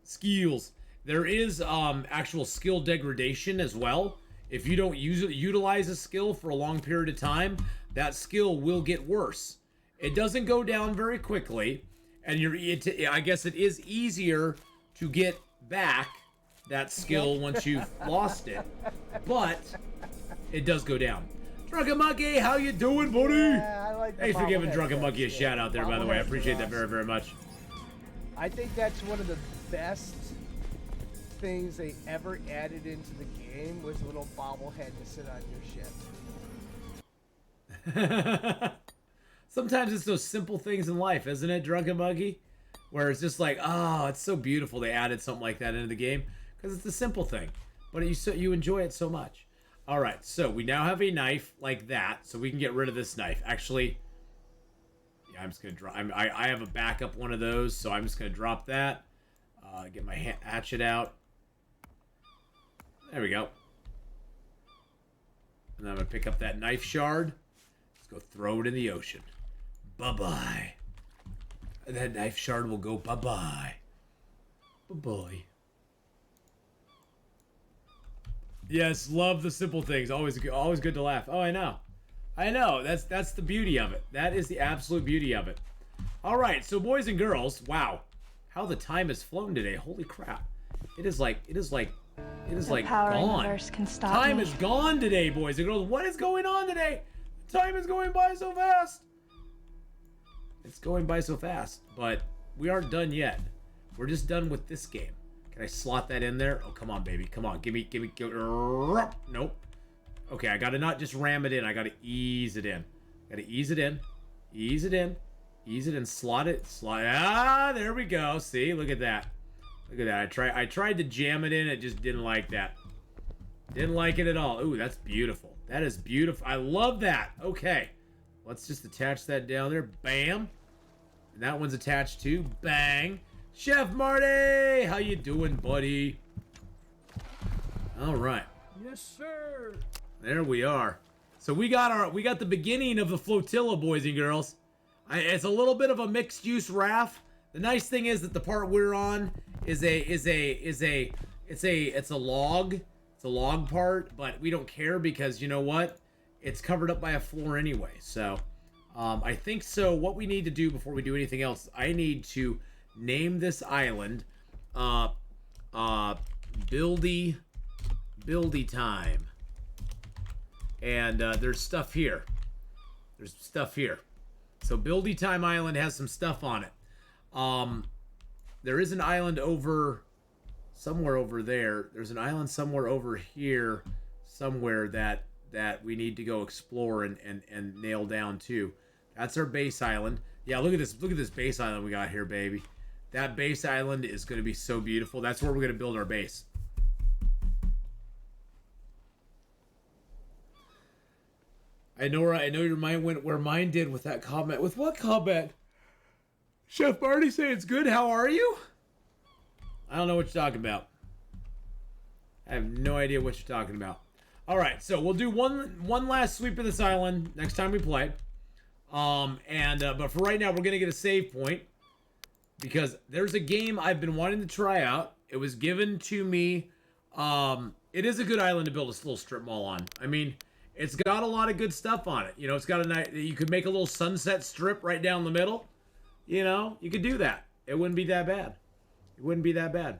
skills. There is actual skill degradation as well. If you don't utilize a skill for a long period of time, that skill will get worse. It doesn't go down very quickly, and I guess it is easier to get back that skill once you've lost it, but it does go down. Drunken Monkey, how you doing, buddy? Yeah, I like the Thanks for giving bobblehead Drunken Monkey a vest, shout out there, by the way. I Bobbleheads appreciate are that very, very much. I think that's one of the best things they ever added into the game was a little bobblehead to sit on your ship. Sometimes it's those simple things in life, isn't it, Drunken Monkey? Where it's just like, oh, it's so beautiful they added something like that into the game. Because it's a simple thing. But you enjoy it so much. Alright, so we now have a knife like that, so we can get rid of this knife. Actually, yeah, I'm just going to drop... I have a backup one of those, so I'm just going to drop that. Get my hatchet out. There we go. And I'm going to pick up that knife shard. Let's go throw it in the ocean. Bye-bye. And that knife shard will go bye-bye. Bye-bye. Yes, love the simple things. Always good to laugh. Oh, I know. That's the beauty of it. That is the absolute beauty of it. All right, so boys and girls, wow, how the time has flown today. Holy crap! It is like power in the gone. verse can stop Time me. is gone today, boys and girls. What is going on today? Time is going by so fast. It's going by so fast, but we aren't done yet. We're just done with this game. Can I slot that in there? Oh, come on, baby. Come on. Give me. Nope. Okay, I gotta not just ram it in. I gotta ease it in. Gotta ease it in. Ease it in. Ease it in. Slot it. Ah, there we go. See? Look at that. Look at that. I tried to jam it in. It just didn't like that. Didn't like it at all. Ooh, that's beautiful. That is beautiful. I love that. Okay. Let's just attach that down there. Bam. And that one's attached too. Bang. Chef Marty, how you doing, buddy? All right. Yes, sir. There we are. So we got the beginning of the flotilla, boys and girls. It's a little bit of a mixed use raft. The nice thing is that the part we're on is a log. It's a log part, but we don't care because you know what? It's covered up by a floor anyway. So I think so. What we need to do before we do anything else, I need to name this island Buildy Time. And there's stuff here. There's stuff here. So Buildy Time Island has some stuff on it. There is an island somewhere over there. There's an island somewhere over here somewhere that we need to go explore and nail down too. That's our base island. Yeah, look at this base island we got here, baby. That base island is going to be so beautiful. That's where we're going to build our base. I know your mind went where mine did with that comment. With what comment? Chef Marty say it's good. How are you? I don't know what you're talking about. I have no idea what you're talking about. All right, so we'll do one last sweep of this island next time we play. But for right now, we're gonna get a save point because there's a game I've been wanting to try out. It was given to me It is a good island to build a little strip mall on. I mean, it's got a lot of good stuff on it. You know, it's got a nice. You could make a little sunset strip right down the middle. You know, you could do that. It wouldn't be that bad. It wouldn't be that bad.